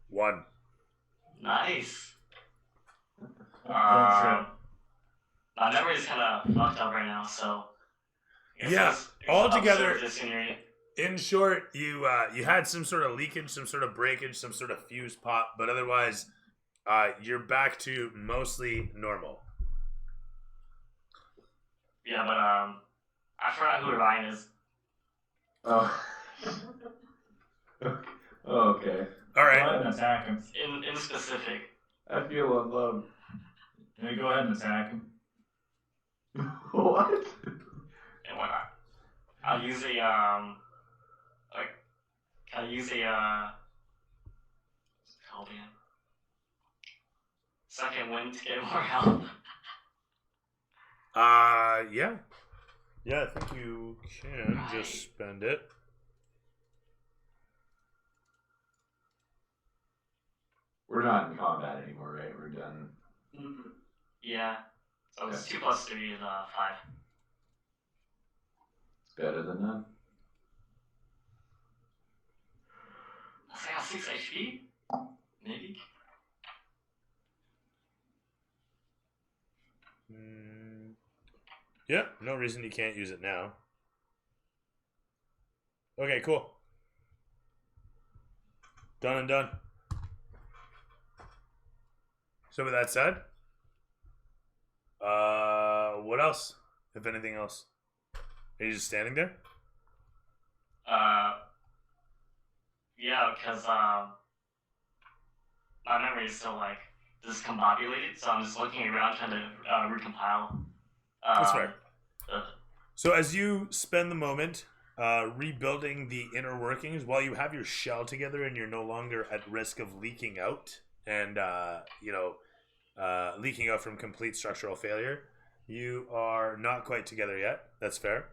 1. Nice. True. My memory's kind of fucked up right now, so. I guess Yeah, it's altogether- absurd this scenery. In short, you had some sort of leakage, some sort of breakage, some sort of fuse pop, but otherwise, you're back to mostly normal. Yeah, but I forgot who Ryan is. Oh. Okay. All Go right. ahead and attack him. In specific. I feel unloved. Yeah, go ahead and attack him. What? And what? I'll use a oh man. Second wind to get more health. Yeah. Yeah, I think you can just spend it. We're not in combat anymore, right? We're done. Yeah. So it's 2 plus 3 is 5. It's better than none. I got 6 HP? Maybe? Yeah, no reason you can't use it now. Okay, cool. Done and done. So with that said, what else? if anything else? Are you just standing there? Yeah, because my memory is still like discombobulated, so I'm just looking around trying to recompile. That's fair. So as you spend the moment rebuilding the inner workings, while you have your shell together and you're no longer at risk of leaking out and leaking out from complete structural failure, you are not quite together yet. That's fair.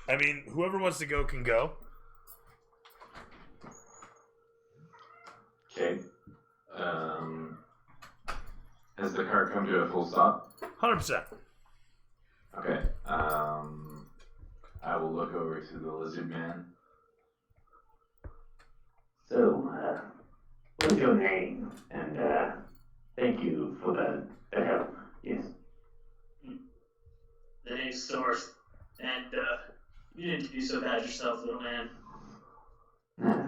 I mean, whoever wants to go can go. Okay. Has the cart come to a full stop? 100%. Okay. I will look over to the lizard man. So, what's your name? And, thank you for the help. Yes. The name's Source, and you didn't do so bad yourself, little man.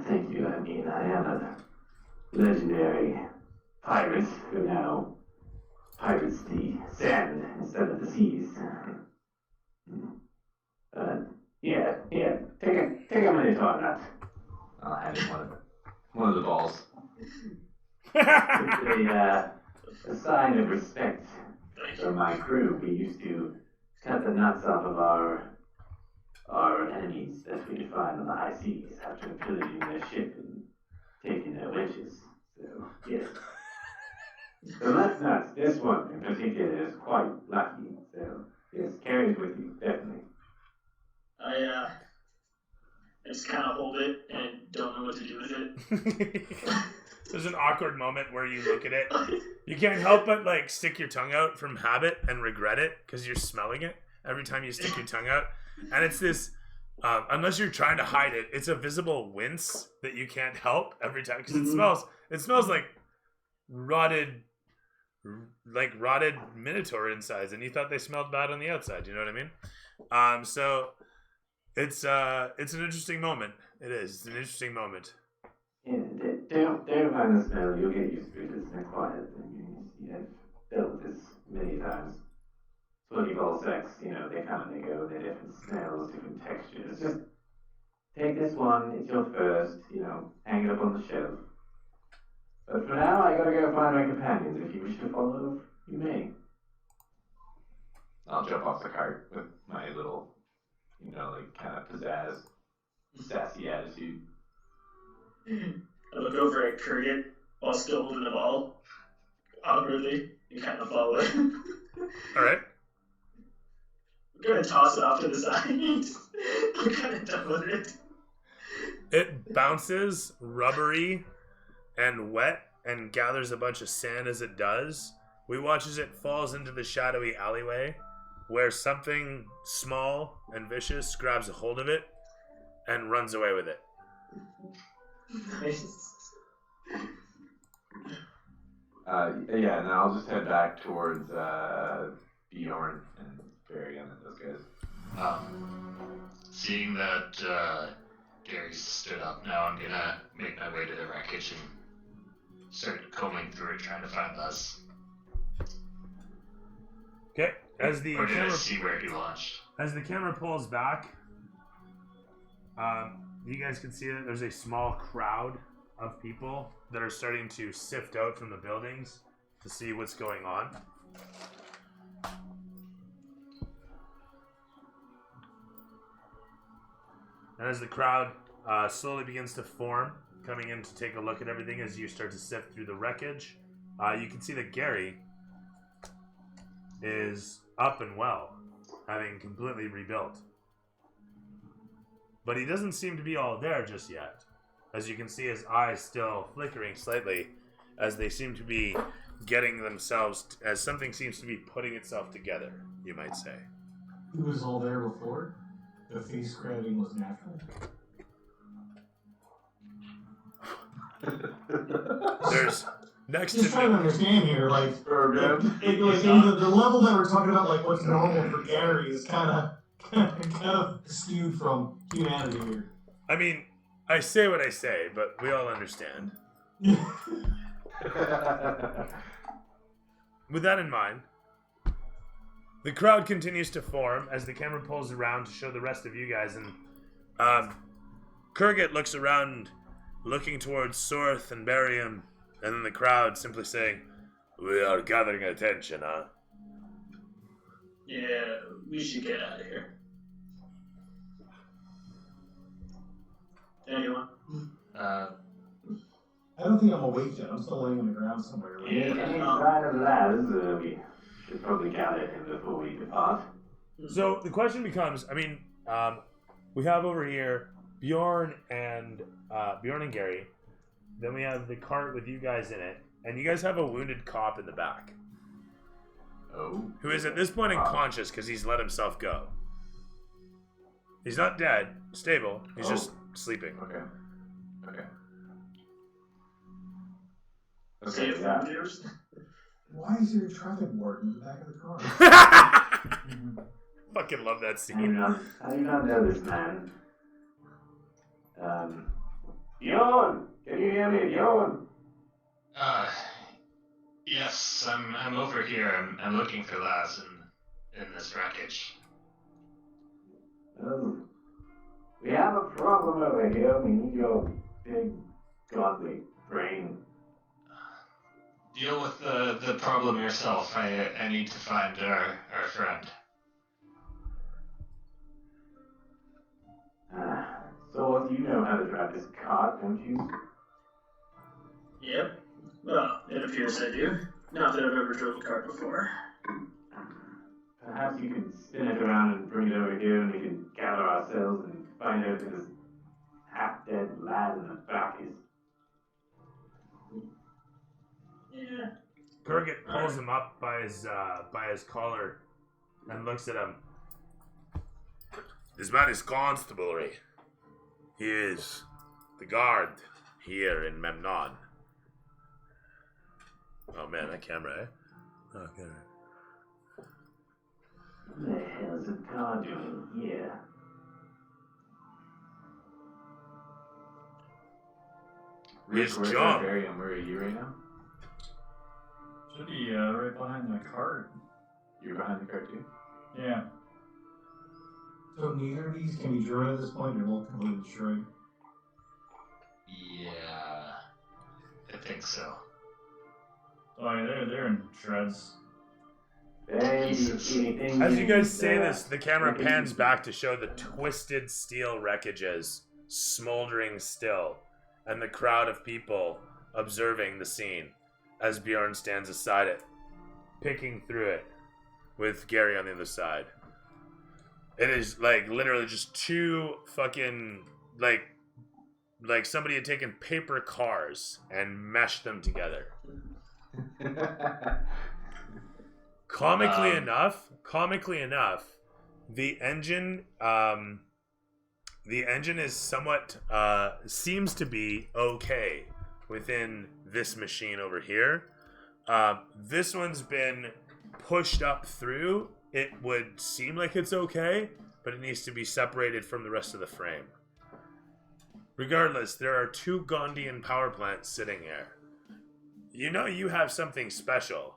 Thank you. I mean, I am a legendary pirate who now pirates the sand instead of the seas. Yeah. Take a minute on that. I'll hand him one of the balls. It's a sign of respect from my crew. We used to cut the nuts off of our enemies that we find on the high seas after pillaging their ship and taking their riches. So, yes. So that's nuts. This one in particular is quite lucky. So, yes, carry it with you, definitely. I just kind of hold it and don't know what to do with it. There's an awkward moment where you look at it. You can't help but like stick your tongue out from habit and regret it because you're smelling it every time you stick your tongue out. And it's this, unless you're trying to hide it, it's a visible wince that you can't help every time because it smells like rotted minotaur insides, and you thought they smelled bad on the outside. You know what I mean? So it's an interesting moment. It is. It's an interesting moment. Yeah, don't mind the smell. You'll get used to it. It's an acquired thing. I've dealt with this many times. Ball sex, they come and they go. They're different smells, different textures. Just take this one. It's your first. Hang it up on the shelf. But for now, I gotta go find my companions. If you wish to follow, you may. I'll jump off the cart with my little, kind of pizzazz, sassy attitude. I look over at Kurgan while still holding the ball, awkwardly, and kind of follow it. All right. I'm gonna toss it off to the side. I'm kind of done with it. It bounces, rubbery, and wet, and gathers a bunch of sand as it does. We watch as it falls into the shadowy alleyway, where something small and vicious grabs a hold of it and runs away with it. Nice. Yeah, and then I'll just head back towards Bjorn and Barry and those guys. Seeing that Gary's stood up now, I'm gonna make my way to the wreckage and start combing through it, trying to find Les. Okay, as the Or did I camera see where he launched? As the camera pulls back, you guys can see that there's a small crowd of people that are starting to sift out from the buildings to see what's going on. And as the crowd slowly begins to form, coming in to take a look at everything as you start to sift through the wreckage, you can see that Gary is up and well, having completely rebuilt. But he doesn't seem to be all there just yet. As you can see, his eyes still flickering slightly as they seem to be getting themselves, as something seems to be putting itself together, you might say. He was all there before? The face grabbing was natural? There's next Just to trying to understand here, the level that we're talking about, like what's normal for Gary is kind of skewed from humanity here. I mean, I say what I say, but we all understand. With that in mind, The crowd continues to form as the camera pulls around to show the rest of you guys, and Kurgat looks around, looking towards Sorth and Barium, and then the crowd simply saying, "We are gathering attention, huh?" Yeah, we should get out of here. Anyone? I don't think I'm awake yet. I'm still laying on the ground somewhere. Any sign of Laz, we should probably gather him before we depart. So the question becomes, we have over here Bjorn and Gary. Then we have the cart with you guys in it, and you guys have a wounded cop in the back, who is at this point unconscious because he's let himself go. He's not dead, stable. He's just sleeping. Okay. Save yeah. viewers. Why is there a traffic warden in the back of the car? Fucking love that I do scene. not know this man. Bjorn! Can you hear me, Bjorn? Yes, I'm over here. I'm looking for Laz in this wreckage. We have a problem over here. We need your big, godly brain. Deal with the problem yourself. I need to find our friend. So you know how to drive this car, don't you? Yep. Well, it appears I do. Not that I've ever drove a car before. Perhaps you could spin it around and bring it over here and we can gather ourselves and find out who this half-dead lad in the back is. Yeah. Kurgat pulls him up by his collar and looks at him. This man is constabulary. He is the guard here in Memnon. Oh man, that camera, eh? Oh, okay. What the hell is a guard doing here? His Where's job. Barium? Where are you right now? Should be right behind the cart. You're behind the cart too? Yeah. So neither of these can be Druid at this point. They're both completely destroyed. Yeah, I think so. Oh, yeah, they're in shreds. Hey, do you see anything? As you guys say uh, this, the camera pans back to show the twisted steel wreckages smoldering still, and the crowd of people observing the scene as Bjorn stands aside it, picking through it with Gary on the other side. It is like literally just two fucking like somebody had taken paper cars and meshed them together. Comically enough, the engine is somewhat seems to be okay within this machine over here. This one's been pushed up through. It would seem like it's okay, but it needs to be separated from the rest of the frame. Regardless, there are two Gondian power plants sitting here. You know you have something special.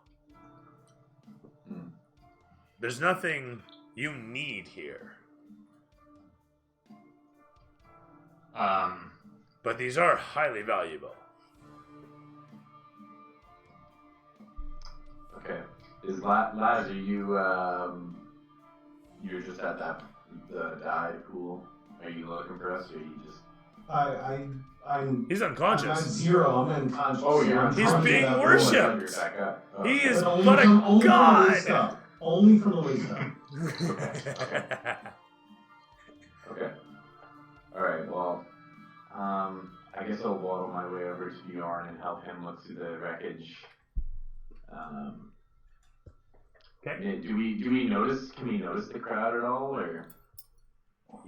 There's nothing you need here. But these are highly valuable. Okay. Is Laz, are you you're just at the dive pool? Are you looking for us, or are you just? I'm. He's I'm unconscious. zero. I'm unconscious. Oh, you're I'm He's trying to being get out of the worshipped. way. You're back up. Oh, He okay. is But but a only from the god. waist up. Only from the waist up. Okay. All right. Well, I guess I'll waddle my way over to Bjorn and help him look through the wreckage. Okay. Do we notice? Can we notice the crowd at all, or?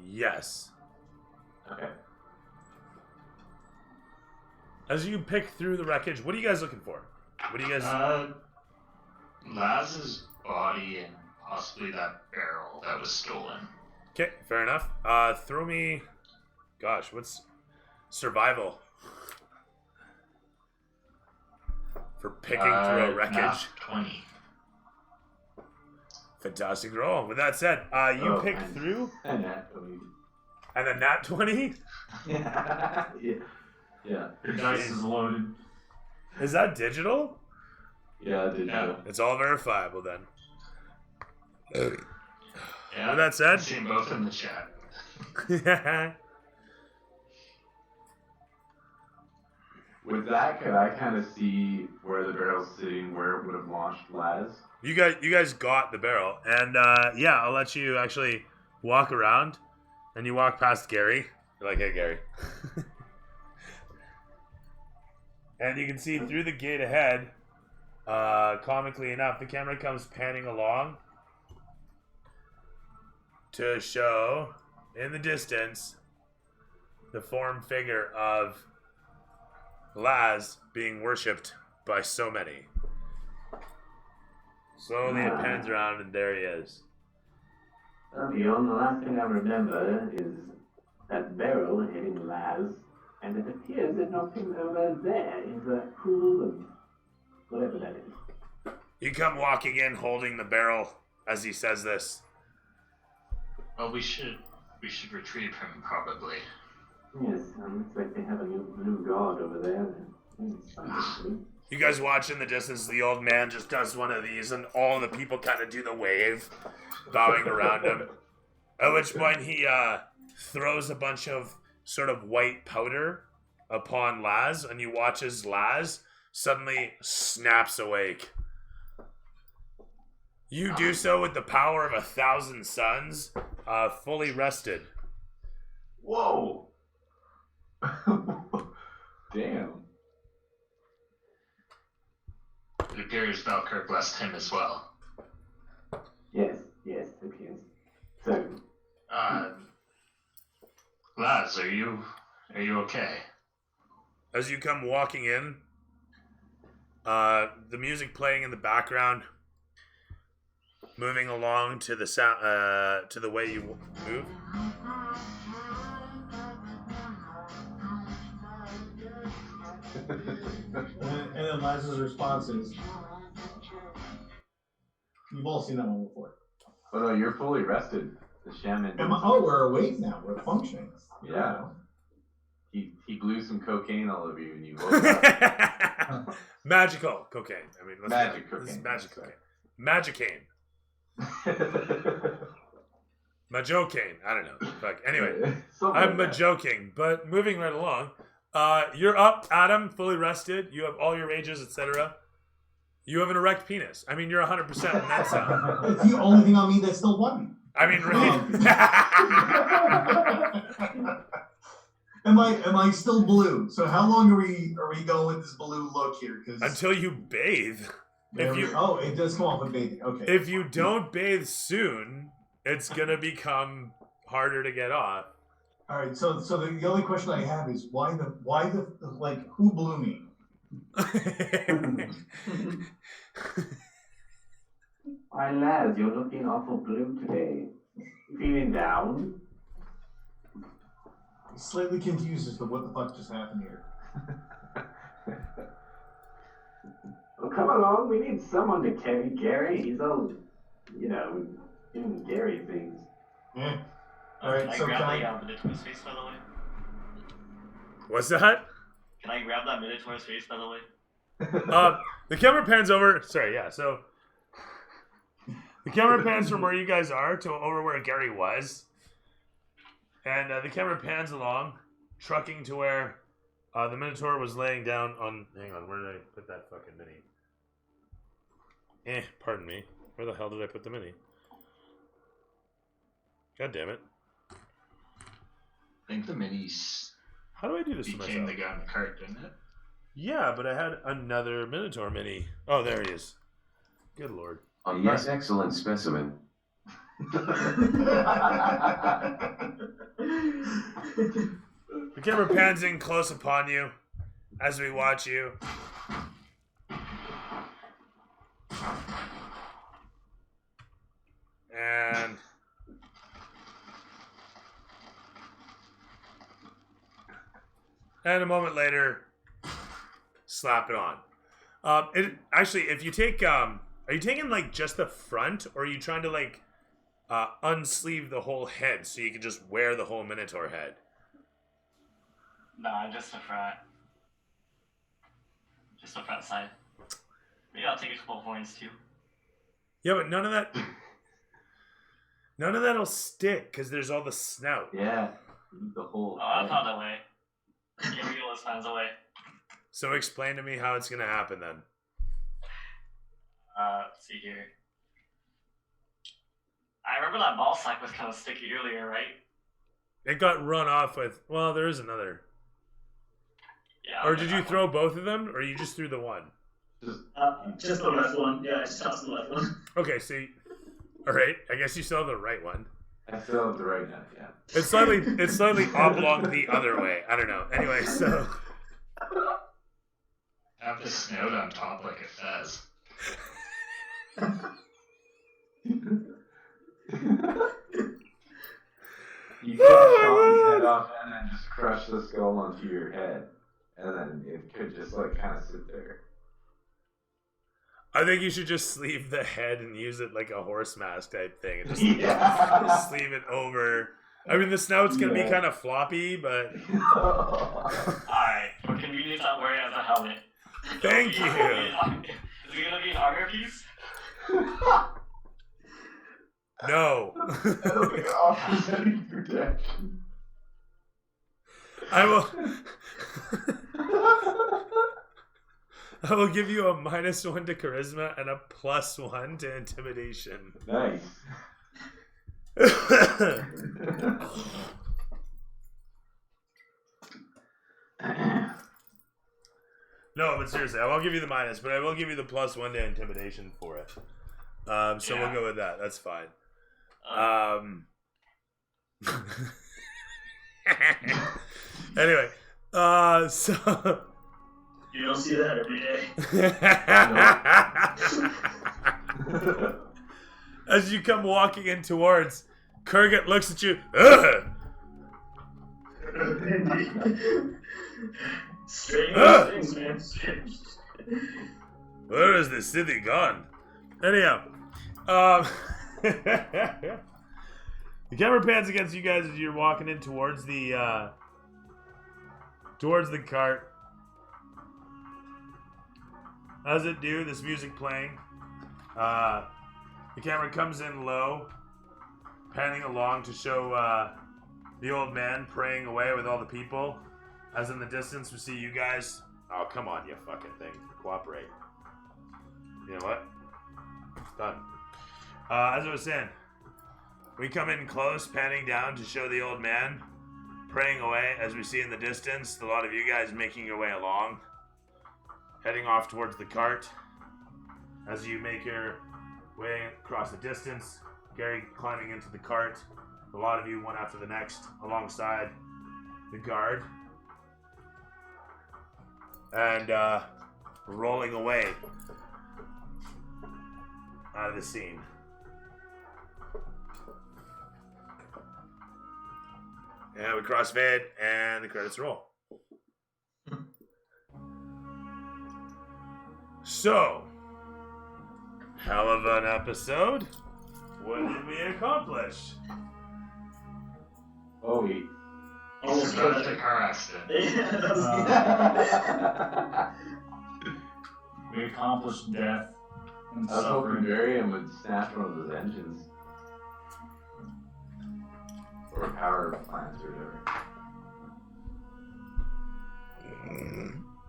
Yes. Okay. As you pick through the wreckage, what are you guys looking for? What do you guys... Laz's body and possibly that barrel that was stolen. Okay, fair enough. Throw me... Gosh, what's... Survival. For picking through a wreckage. Nat 20. Fantastic roll. With that said, you pick and- through, And that, I mean, and a nat 20? yeah. Yeah. Your dice is loaded. Is that digital? Yeah, I did. Yeah. It's all verifiable then. Yeah. With that said, I've seen both in the chat. With that, could I kind of see where the barrel's sitting, where it would have launched Laz? you guys got the barrel, and yeah, I'll let you actually walk around, and you walk past Gary. You're like, hey, Gary. And you can see through the gate ahead, comically enough, the camera comes panning along to show in the distance the form figure of Laz being worshipped by so many. Slowly it pans around, and there he is. Beyond, the last thing I remember is that barrel hitting Laz, and it appears that nothing over there is a pool of whatever that is. You come walking in holding the barrel as he says this. Well, we should retrieve him probably. Yes, looks like they have a new blue god over there. It's something. You guys watch in the distance, the old man just does one of these, and all the people kind of do the wave, bowing around him. At which point he throws a bunch of sort of white powder upon Laz, and you watch as Laz suddenly snaps awake. You do so with the power of 1,000 suns, fully rested. Whoa! Damn. It appears Valkyr blessed him as well. Yes, it appears. So, Laz, are you okay? As you come walking in, the music playing in the background, moving along to the sound, to the way you move. And then Laz's response is, you've all seen that one before. Oh no, you're fully rested. The shaman. We're awake now. We're functioning. Yeah. He blew some cocaine all over you and you woke up. Magical cocaine. I mean, Magic This is cocaine, magic that's cocaine. Magicane. Majocane. I don't know. Fuck. Anyway, Something I'm like that. joking, but moving right along. You're up, Adam, fully rested. You have all your rages, etc. You have an erect penis. I mean, you're 100% in that sound. It's the only thing on me that's still one. I mean, right? Am I still blue? So how long are we going with this blue look here? Because Until you bathe. it does come off with bathing. Okay. If you don't bathe soon, it's gonna become harder to get off. All right. So the only question I have is why the like who blew me? why, Laz, you're looking awful blue today. Feeling down? I'm slightly confused as to what the fuck just happened here. Well, come along. We need someone to carry Gary. He's all, doing Gary things. Yeah. All right. Can I So grab can the I, Minotaur's face, by the way? What's that? Can I grab that Minotaur's face, by the way? The camera pans over. Sorry, yeah. So the camera pans from where you guys are to over where Gary was, and the camera pans along, trucking to where the Minotaur was laying down on. Hang on, where did I put that fucking mini? Pardon me. Where the hell did I put the mini? God damn it! I think the minis How do I do this to became myself? the guy in the cart, didn't it? Yeah, but I had another Minotaur mini. Oh, there he is. Good lord. A yes, excellent specimen. The camera pans in close upon you as we watch you. And a moment later, slap it on. It actually, if you take Are you taking like just the front, or are you trying to like unsleeve the whole head so you can just wear the whole Minotaur head? Nah, just the front. Just the front side. Maybe I'll take a couple of horns too. Yeah, but none of that'll stick because there's all the snout. Yeah, the whole. Oh, I found a way. Yeah, Rios finds a way. So explain to me how it's gonna happen then. Let's see here. I remember that ball sack was kind of sticky earlier, right? It got run off with. Well, there is another. Yeah. Or did you throw both of them, or you just threw the one? Just the left one. Yeah, I just tossed the left one. Okay, so. All right, I guess you still have the right one. I still have the right now. Yeah. It's slightly oblong the other way. I don't know. Anyway, so. Have the snout on top like a fez. You could chop his head off and then just crush the skull onto your head, and then it could just like kind of sit there. I think you should just sleeve the head and use it like a horse mask type thing, and just sleeve it over. I mean, the snout's gonna be kind of floppy, but. Alright, for convenience, I'll wear it as a helmet. Thank you. Is it gonna be an armor piece? No. That'll be offsetting protection. I will give you a -1 to charisma and a +1 to intimidation. Nice. No, but seriously, I won't give you the minus, but I will give you the +1 to intimidation for it. So we'll go with that. That's fine. Anyway, so You don't see that every day. as you come walking in towards, Kurgat looks at you. Ugh! Strange things, man. Strange. Where is the city gone? Anyhow, the camera pans against you guys as you're walking in towards the cart. As it do, this music playing. The camera comes in low, panning along to show the old man praying away with all the people. As in the distance, we see you guys. Oh, come on, you fucking thing. Cooperate. You know what? It's done. As I was saying, we come in close, panning down to show the old man praying away. As we see in the distance, a lot of you guys making your way along, heading off towards the cart. As you make your way across the distance, Gary climbing into the cart, a lot of you one after the next, alongside the guard, and rolling away out of the scene. And we crossfade, and the credits roll. So, hell of an episode. What did we accomplish? Oh, we. Almost Survived got a car accident. We accomplished death and I was hoping suffering. Varian would snatch one of those engines. Or power plants or whatever.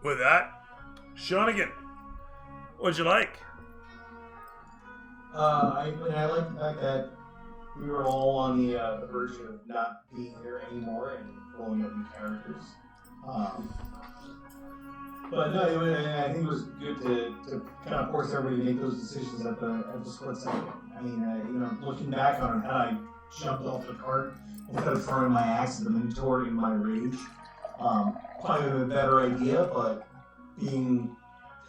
With that, Shonigan, what'd you like? I like the fact that we were all on the verge of not being here anymore and rolling up new characters. But no, I think it was good to kind of force everybody to make those decisions at the split second. I mean, looking back on it, had I jumped off the cart instead of throwing my axe at the Minotaur in my rage, probably a better idea. But being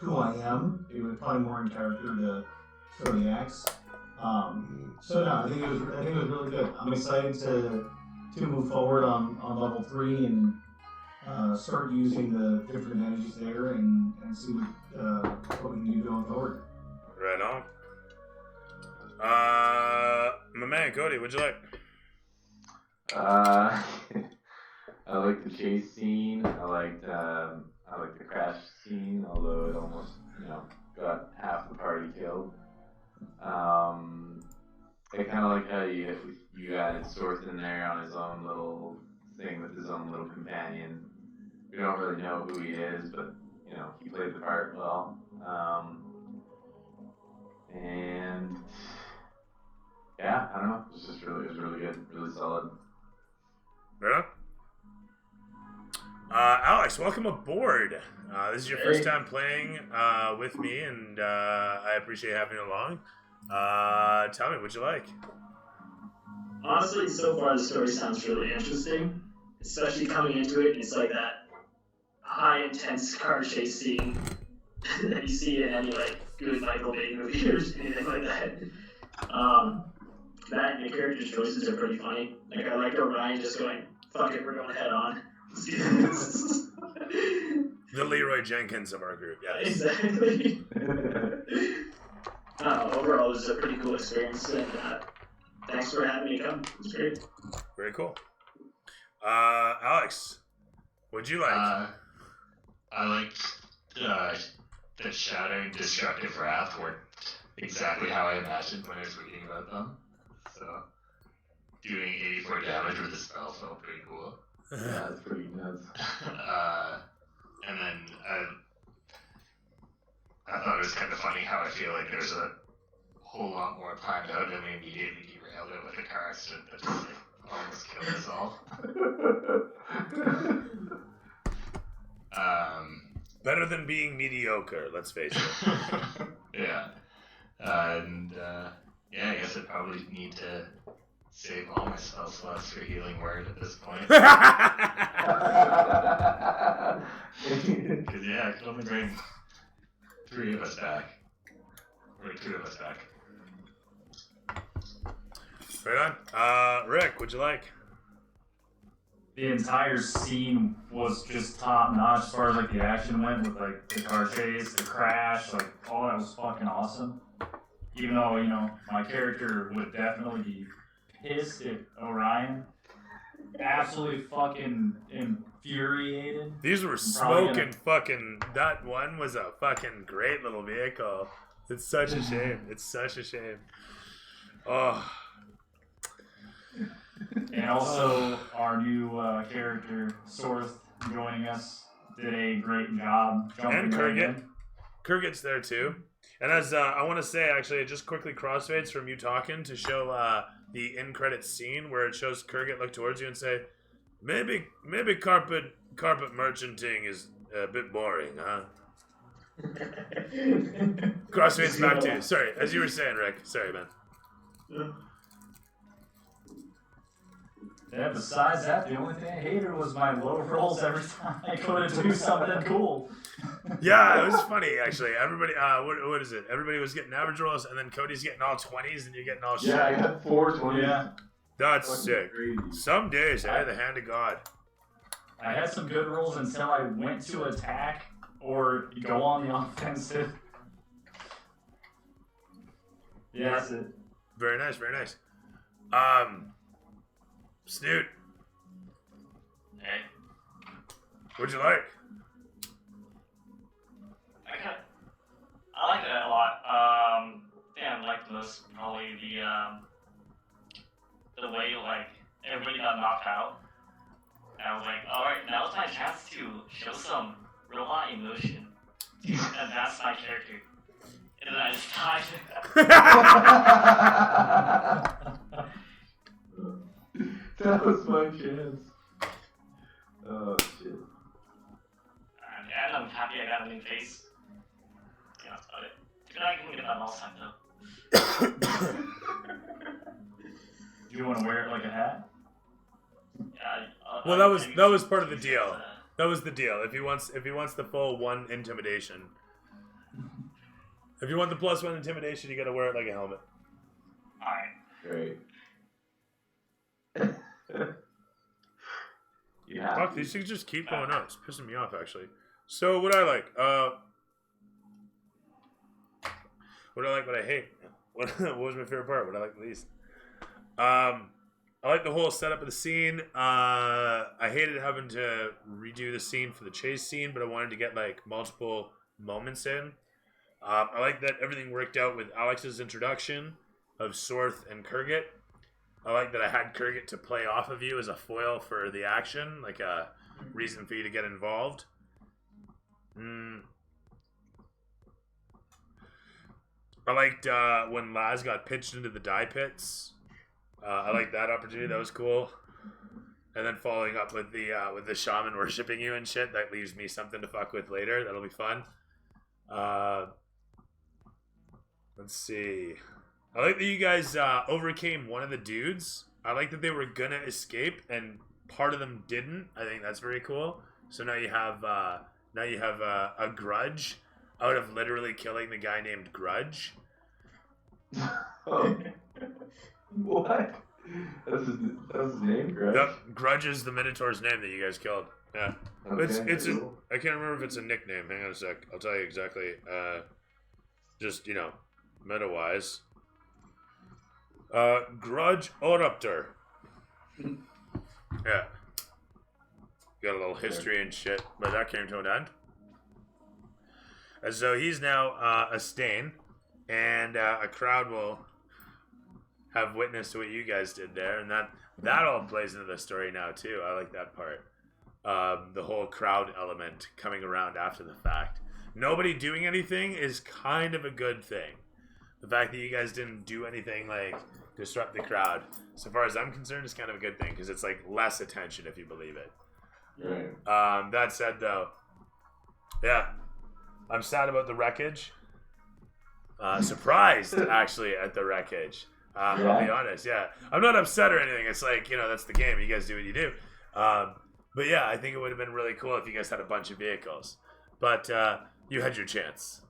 who I am, it was probably more in character to throw the axe. So no, I think it was really good. I'm excited to move forward on level 3 and start using the different advantages there and see what we can do going forward. Right on. My man Cody, what'd you like? I like the chase scene. I like the crash scene, although it almost, got half the party killed. I kind of like how you added Sorth in there on his own little thing with his own little companion. We don't really know who he is, but he played the part well. And yeah, I don't know. It was really good, really solid. Right on. Alex, welcome aboard. This is your first time playing with me, and I appreciate having you along. Tell me, what'd you like? Honestly, so far the story sounds really interesting, especially coming into it. It's like that high intense car chase scene that you see in any good Michael Bay movie or anything like that. That and the character choices are pretty funny. Like I like Orion just going, "Fuck it, we're going head on." Let's do this. The Leroy Jenkins of our group, yes. Exactly. Overall, it was a pretty cool experience, and thanks for having me come. It was great. Very cool. Alex, what'd you like? I liked the Shattering Destructive Wrath worked exactly how I imagined when I was reading about them. So, doing 84 damage with a spell felt pretty cool. Yeah, that's pretty nuts. And then I thought it was kind of funny how I feel like there's a whole lot more planned out, and we immediately derailed it with a car accident that just almost killed us all. Better than being mediocre, let's face it. Yeah. And yeah, I guess I probably need to save all my spell slots for Healing Word at this point. Because yeah, I could only bring 3 of us back. Or 2 of us back. Right on. Rick, what'd you like? The entire scene was just top notch as far as the action went, with the car chase, the crash, all that was fucking awesome. Even though, my character would definitely be pissed at Orion. Absolutely fucking infuriated. These were smoking fucking... That one was a fucking great little vehicle. It's such a shame. It's such a shame. Oh. And also, our new character, Sorth, joining us, did a great job jumping And right Kurgit. in. Kurgit's there too. And as I want to say, actually, it just quickly crossfades from you talking to show the end credits scene where it shows Kurgit look towards you and say, maybe carpet merchanting is a bit boring, huh? Crossfades back to you. Sorry, as you were saying, Rick. Sorry, man. Yeah, besides that, the only thing I hated was my low rolls every time I go to do something cool. Yeah, it was funny, actually. Everybody, what is it? Everybody was getting average rolls, and then Cody's getting all 20s, and you're getting all shit. Yeah, I got 4 20s. Yeah. That's Fucking sick. crazy. Some days, the hand of God. I had some good rolls until I went to attack or go on the offensive. Yeah, that's it. Very nice, very nice. Snoot, Hey, what'd you like? I like that a lot. Yeah, I like the most probably the way everybody got knocked out. And I was like, all right, now's my chance to show some robot emotion to advance my character. And then I just died. That was my chance. Oh shit. And I'm happy I got a new face. Yeah, that's about it. Good, I can get that last time though. Do you want to wear it like a hat? Yeah, Well, that was part of the deal. That was the deal. If he wants the full 1 intimidation. If you want the +1 intimidation, you gotta wear it like a helmet. Alright. Great. You have Fuck, to. these things just keep going up. It's pissing me off, actually. So, what I like, What do I like? What I hate? What was my favorite part? What I like the least? I like the whole setup of the scene. I hated having to redo the scene for the chase scene, but I wanted to get like multiple moments in. I like that everything worked out with Alex's introduction of Sorth and Kurgit. I like that I had Kurgit to play off of you as a foil for the action, like a reason for you to get involved. I liked when Laz got pitched into the dye pits. I liked that opportunity. That was cool. And then following up with the shaman worshiping you and shit, that leaves me something to fuck with later. That'll be fun. Let's see. I like that you guys overcame one of the dudes. I like that they were gonna escape and part of them didn't. I think that's very cool. So now you have a grudge out of literally killing the guy named Grudge. Oh. What? That's his name, Grudge? Yep, Grudge is the Minotaur's name that you guys killed. Yeah. Okay, It's cool. I can't remember if it's a nickname. Hang on a sec. I'll tell you exactly. Just, meta-wise. Grudge Oruptor. Yeah. Got a little history and shit, but that came to an end. And so he's now a stain, and a crowd will have witness to what you guys did there, and that all plays into the story now too. I like that part. The whole crowd element coming around after the fact. Nobody doing anything is kind of a good thing. The fact that you guys didn't do anything like disrupt the crowd, so far as I'm concerned, is kind of a good thing because it's like less attention if you believe it. Right. That said, though, yeah, I'm sad about the wreckage. Surprised actually at the wreckage. I'll be honest. Yeah, I'm not upset or anything. It's like, that's the game. You guys do what you do. But yeah, I think it would have been really cool if you guys had a bunch of vehicles. But you had your chance.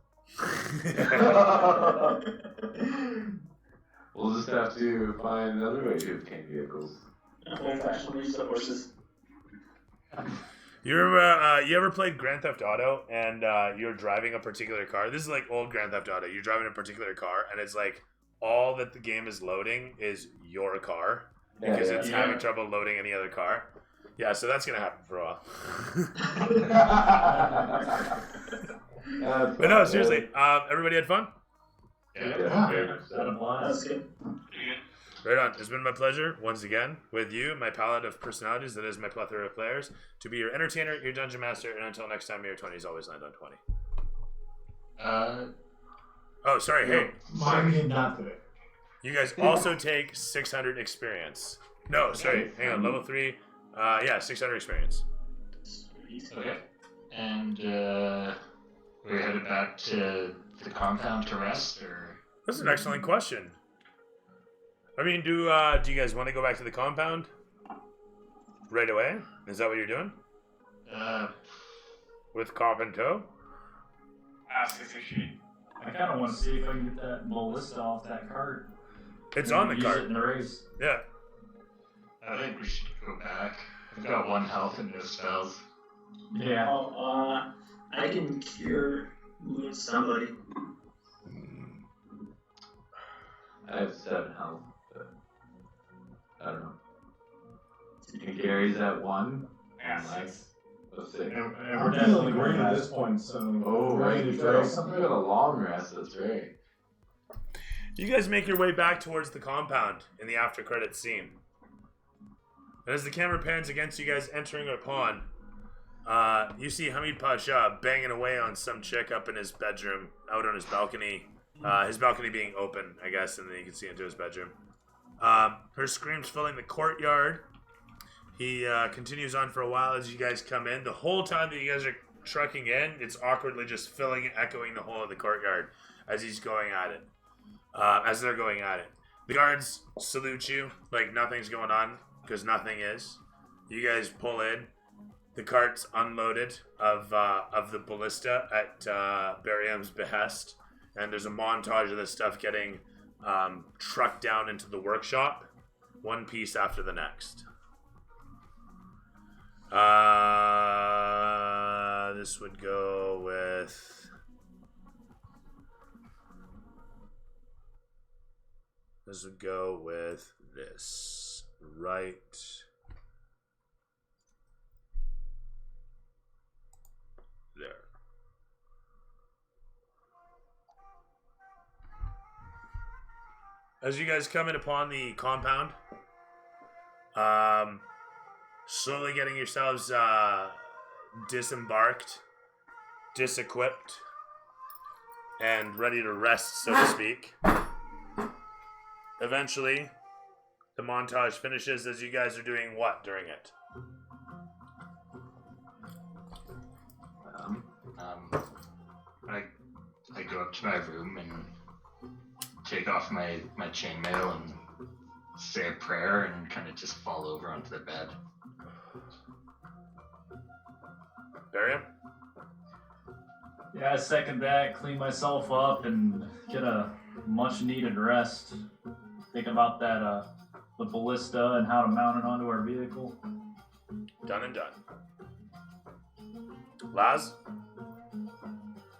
We'll just have to find another way to obtain vehicles. Old-fashioned use of horses. You ever played Grand Theft Auto and you're driving a particular car? This is like old Grand Theft Auto. You're driving a particular car and it's like all that the game is loading is your car because it's having trouble loading any other car. Yeah, so that's gonna happen for a while. But no, seriously, everybody had fun? Yeah. That applies. That's good. Right on. It's been my pleasure, once again, with you, my palette of personalities, that is my plethora of players, to be your entertainer, your dungeon master, and until next time, may your 20s always land on 20. Oh, sorry, hey. Mine did not today. You guys also take 600 experience. No, sorry, hang on, level 3. 600 experience. Okay. And we're headed back to the compound to rest, or? That's an excellent question. I mean, do you guys want to go back to the compound right away? Is that what you're doing? With Cobb in tow? Ask if she. I kind of want to see if I can get that ballista off that cart. It's And on the use cart. it in the race. Yeah. I think we should go back. I've got 1 health and no spells. Yeah. Oh, I can cure somebody. I have 7 health, but I don't know. And Gary's at 1. Yeah, Like, let's see. And we're I'm definitely feeling great working at on this point, so Oh, ready right. to We try got something. a long rest, that's right. You guys make your way back towards the compound in the after credits scene. And as the camera pans against you guys entering a pawn, you see Hamid Pasha banging away on some chick up in his bedroom, out on his balcony. His balcony being open, I guess, and then you can see into his bedroom. Her screams filling the courtyard. He continues on for a while as you guys come in. The whole time that you guys are trucking in, it's awkwardly just filling, echoing the whole of the courtyard as he's going at it. As they're going at it. The guards salute you like nothing's going on, because nothing is. You guys pull in. The cart's unloaded of the ballista at Bariam's behest. And there's a montage of this stuff getting trucked down into the workshop, one piece after the next. This would go with This would go with this. Right there. As you guys come in upon the compound, slowly getting yourselves disembarked, disequipped, and ready to rest, so to speak. Eventually, the montage finishes as you guys are doing what during it? I go up to my room and take off my chainmail and say a prayer and kind of just fall over onto the bed. Barium? Yeah, I second that, clean myself up, and get a much-needed rest. Thinking about that, the ballista and how to mount it onto our vehicle. Done and done. Laz?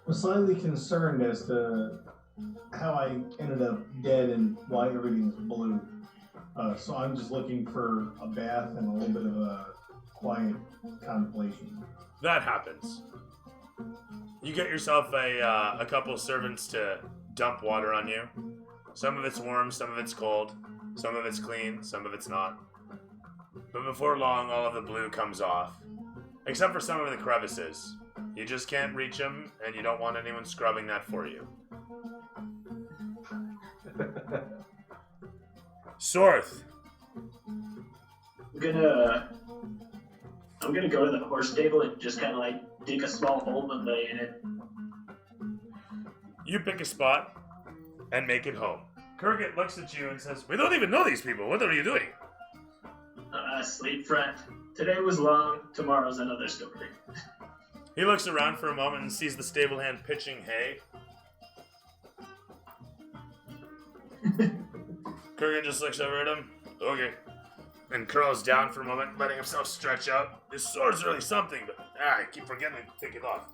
I'm slightly concerned as to how I ended up dead and why everything's blue. So I'm just looking for a bath and a little bit of a quiet contemplation. That happens. You get yourself a couple servants to dump water on you. Some of it's warm, some of it's cold, some of it's clean, some of it's not. But before long, all of the blue comes off. Except for some of the crevices. You just can't reach them, and you don't want anyone scrubbing that for you. Sorth. I'm gonna go to the horse stable and just kind of like dig a small hole and lay in it. You pick a spot and make it home. Kurgan looks at you and says, "We don't even know these people. What are you doing?" Sleep, friend. Today was long. Tomorrow's another story. He looks around for a moment and sees the stable hand pitching hay. Kurgan just looks over at him. Okay. And curls down for a moment, letting himself stretch out. His sword's really something, but I keep forgetting to take it off.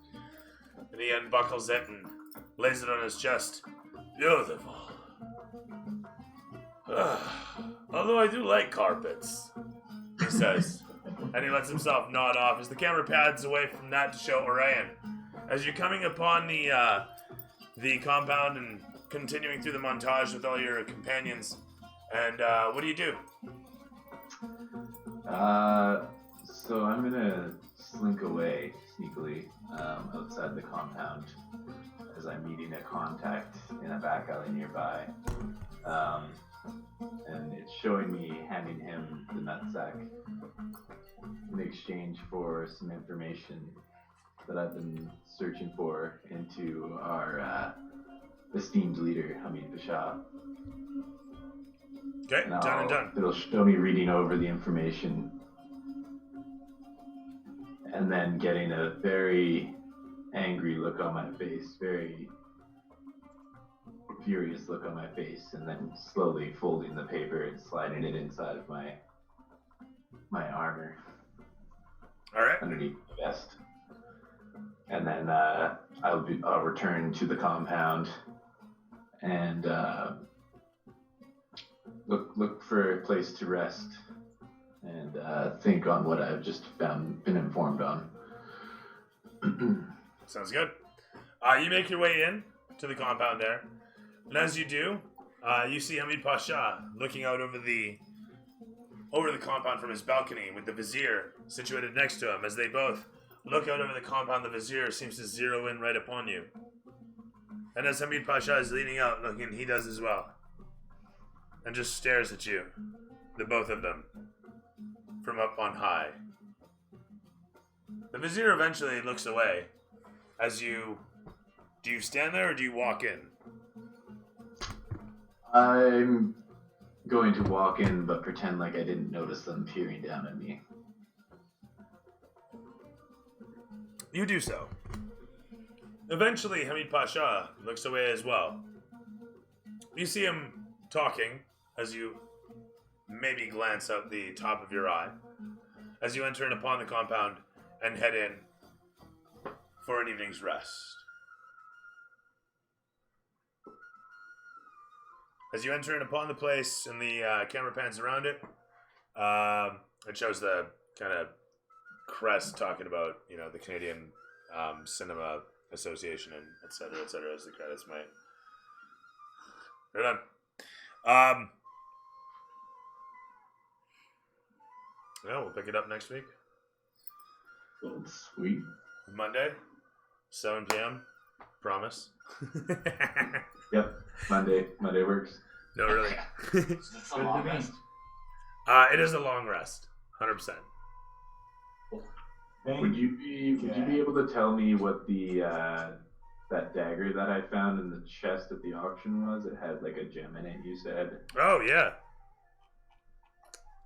And he unbuckles it and lays it on his chest. Beautiful. Although I do like carpets, he says. And he lets himself nod off as the camera pads away from that to show Orion. As you're coming upon the compound and continuing through the montage with all your companions. And what do you do? So I'm gonna slink away sneakily outside the compound as I'm meeting a contact in a back alley nearby. And it's showing me handing him the nutsack in exchange for some information that I've been searching for into our esteemed leader, Hamid Pasha. Okay, done and done. It'll show me reading over the information and then getting a very angry look on my face, very furious look on my face, and then slowly folding the paper and sliding it inside of my armor. All right. Underneath the vest. And then I'll return to the compound and look for a place to rest and think on what I've just been informed on. Sounds good. You make your way in to the compound there, and as you do, you see Hamid Pasha looking out over the compound from his balcony with the vizier situated next to him. As they both look out over the compound, the vizier seems to zero in right upon you. And as Hamid Pasha is leaning out looking, he does as well. And just stares at you, the both of them, from up on high. The vizier eventually looks away as you... Do you stand there or do you walk in? I'm going to walk in but pretend like I didn't notice them peering down at me. You do so. Eventually, Hamid Pasha looks away as well. You see him talking as you maybe glance out the top of your eye as you enter in upon the compound and head in for an evening's rest. as you enter in upon the place and the camera pans around it, it shows the kind of crest talking about, the Canadian Cinema Association and et cetera, as the credits might. Right on. Yeah, we'll pick it up next week. Sweet. Monday, 7 p.m. Promise. Yep. Monday works. No, really. That's a long rest. It is a long rest. 100%. Would you be able to tell me what the that dagger that I found in the chest at the auction was? It had like a gem in it, you said. Oh, yeah.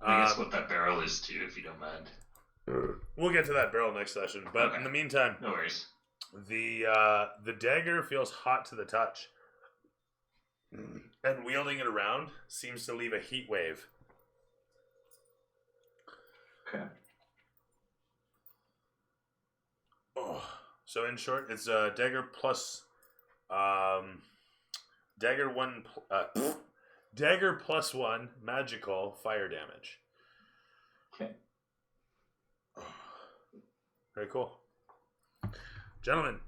I guess what that barrel is too, if you don't mind. We'll get to that barrel next session. But Okay. in the meantime, No worries. the dagger feels hot to the touch. And wielding it around seems to leave a heat wave. Okay. Oh. So in short, it's a dagger plus dagger plus 1 magical fire damage. Okay. Very cool. Gentlemen,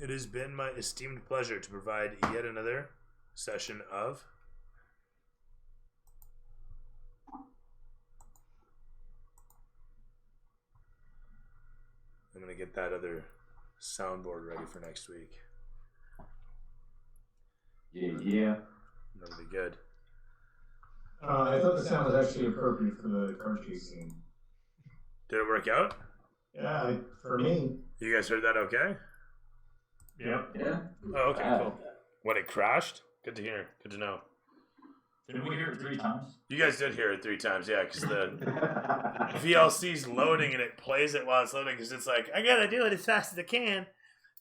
it has been my esteemed pleasure to provide yet another session of I'm going to get that other soundboard ready for next week. Yeah. That'll be good. I thought the sound was actually appropriate for the car chase scene. Did it work out? Yeah, for me. You guys heard that okay? Yep. Yeah. Oh, okay, cool. What, it crashed? Good to hear. Good to know. Didn't we hear it 3 times? You guys did hear it 3 times, yeah, because the VLC's loading and it plays it while it's loading because it's like, I gotta do it as fast as I can.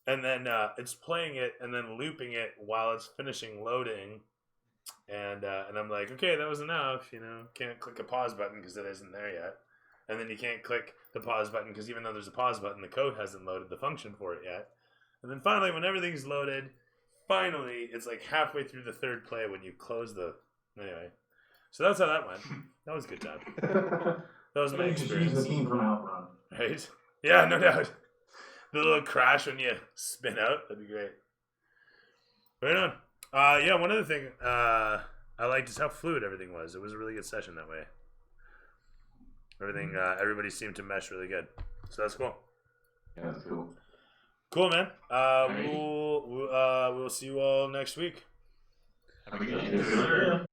And then it's playing it and then looping it while it's finishing loading. And I'm like, okay, that was enough, Can't click a pause button because it isn't there yet. And then you can't click the pause button because even though there's a pause button, the code hasn't loaded the function for it yet. And then finally, when everything's loaded, it's like halfway through the third play when you close the... Anyway, so that's how that went. That was a good time. That was my You should use experience. the theme from Outrun. Right? Yeah, no doubt. The little crash when you spin out, that'd be great. Right on. Yeah, one other thing I liked is how fluid everything was. It was a really good session that way. Everything, everybody seemed to mesh really good. So that's cool. Yeah, that's cool. Cool, man. We'll see you all next week. Have a good Yeah.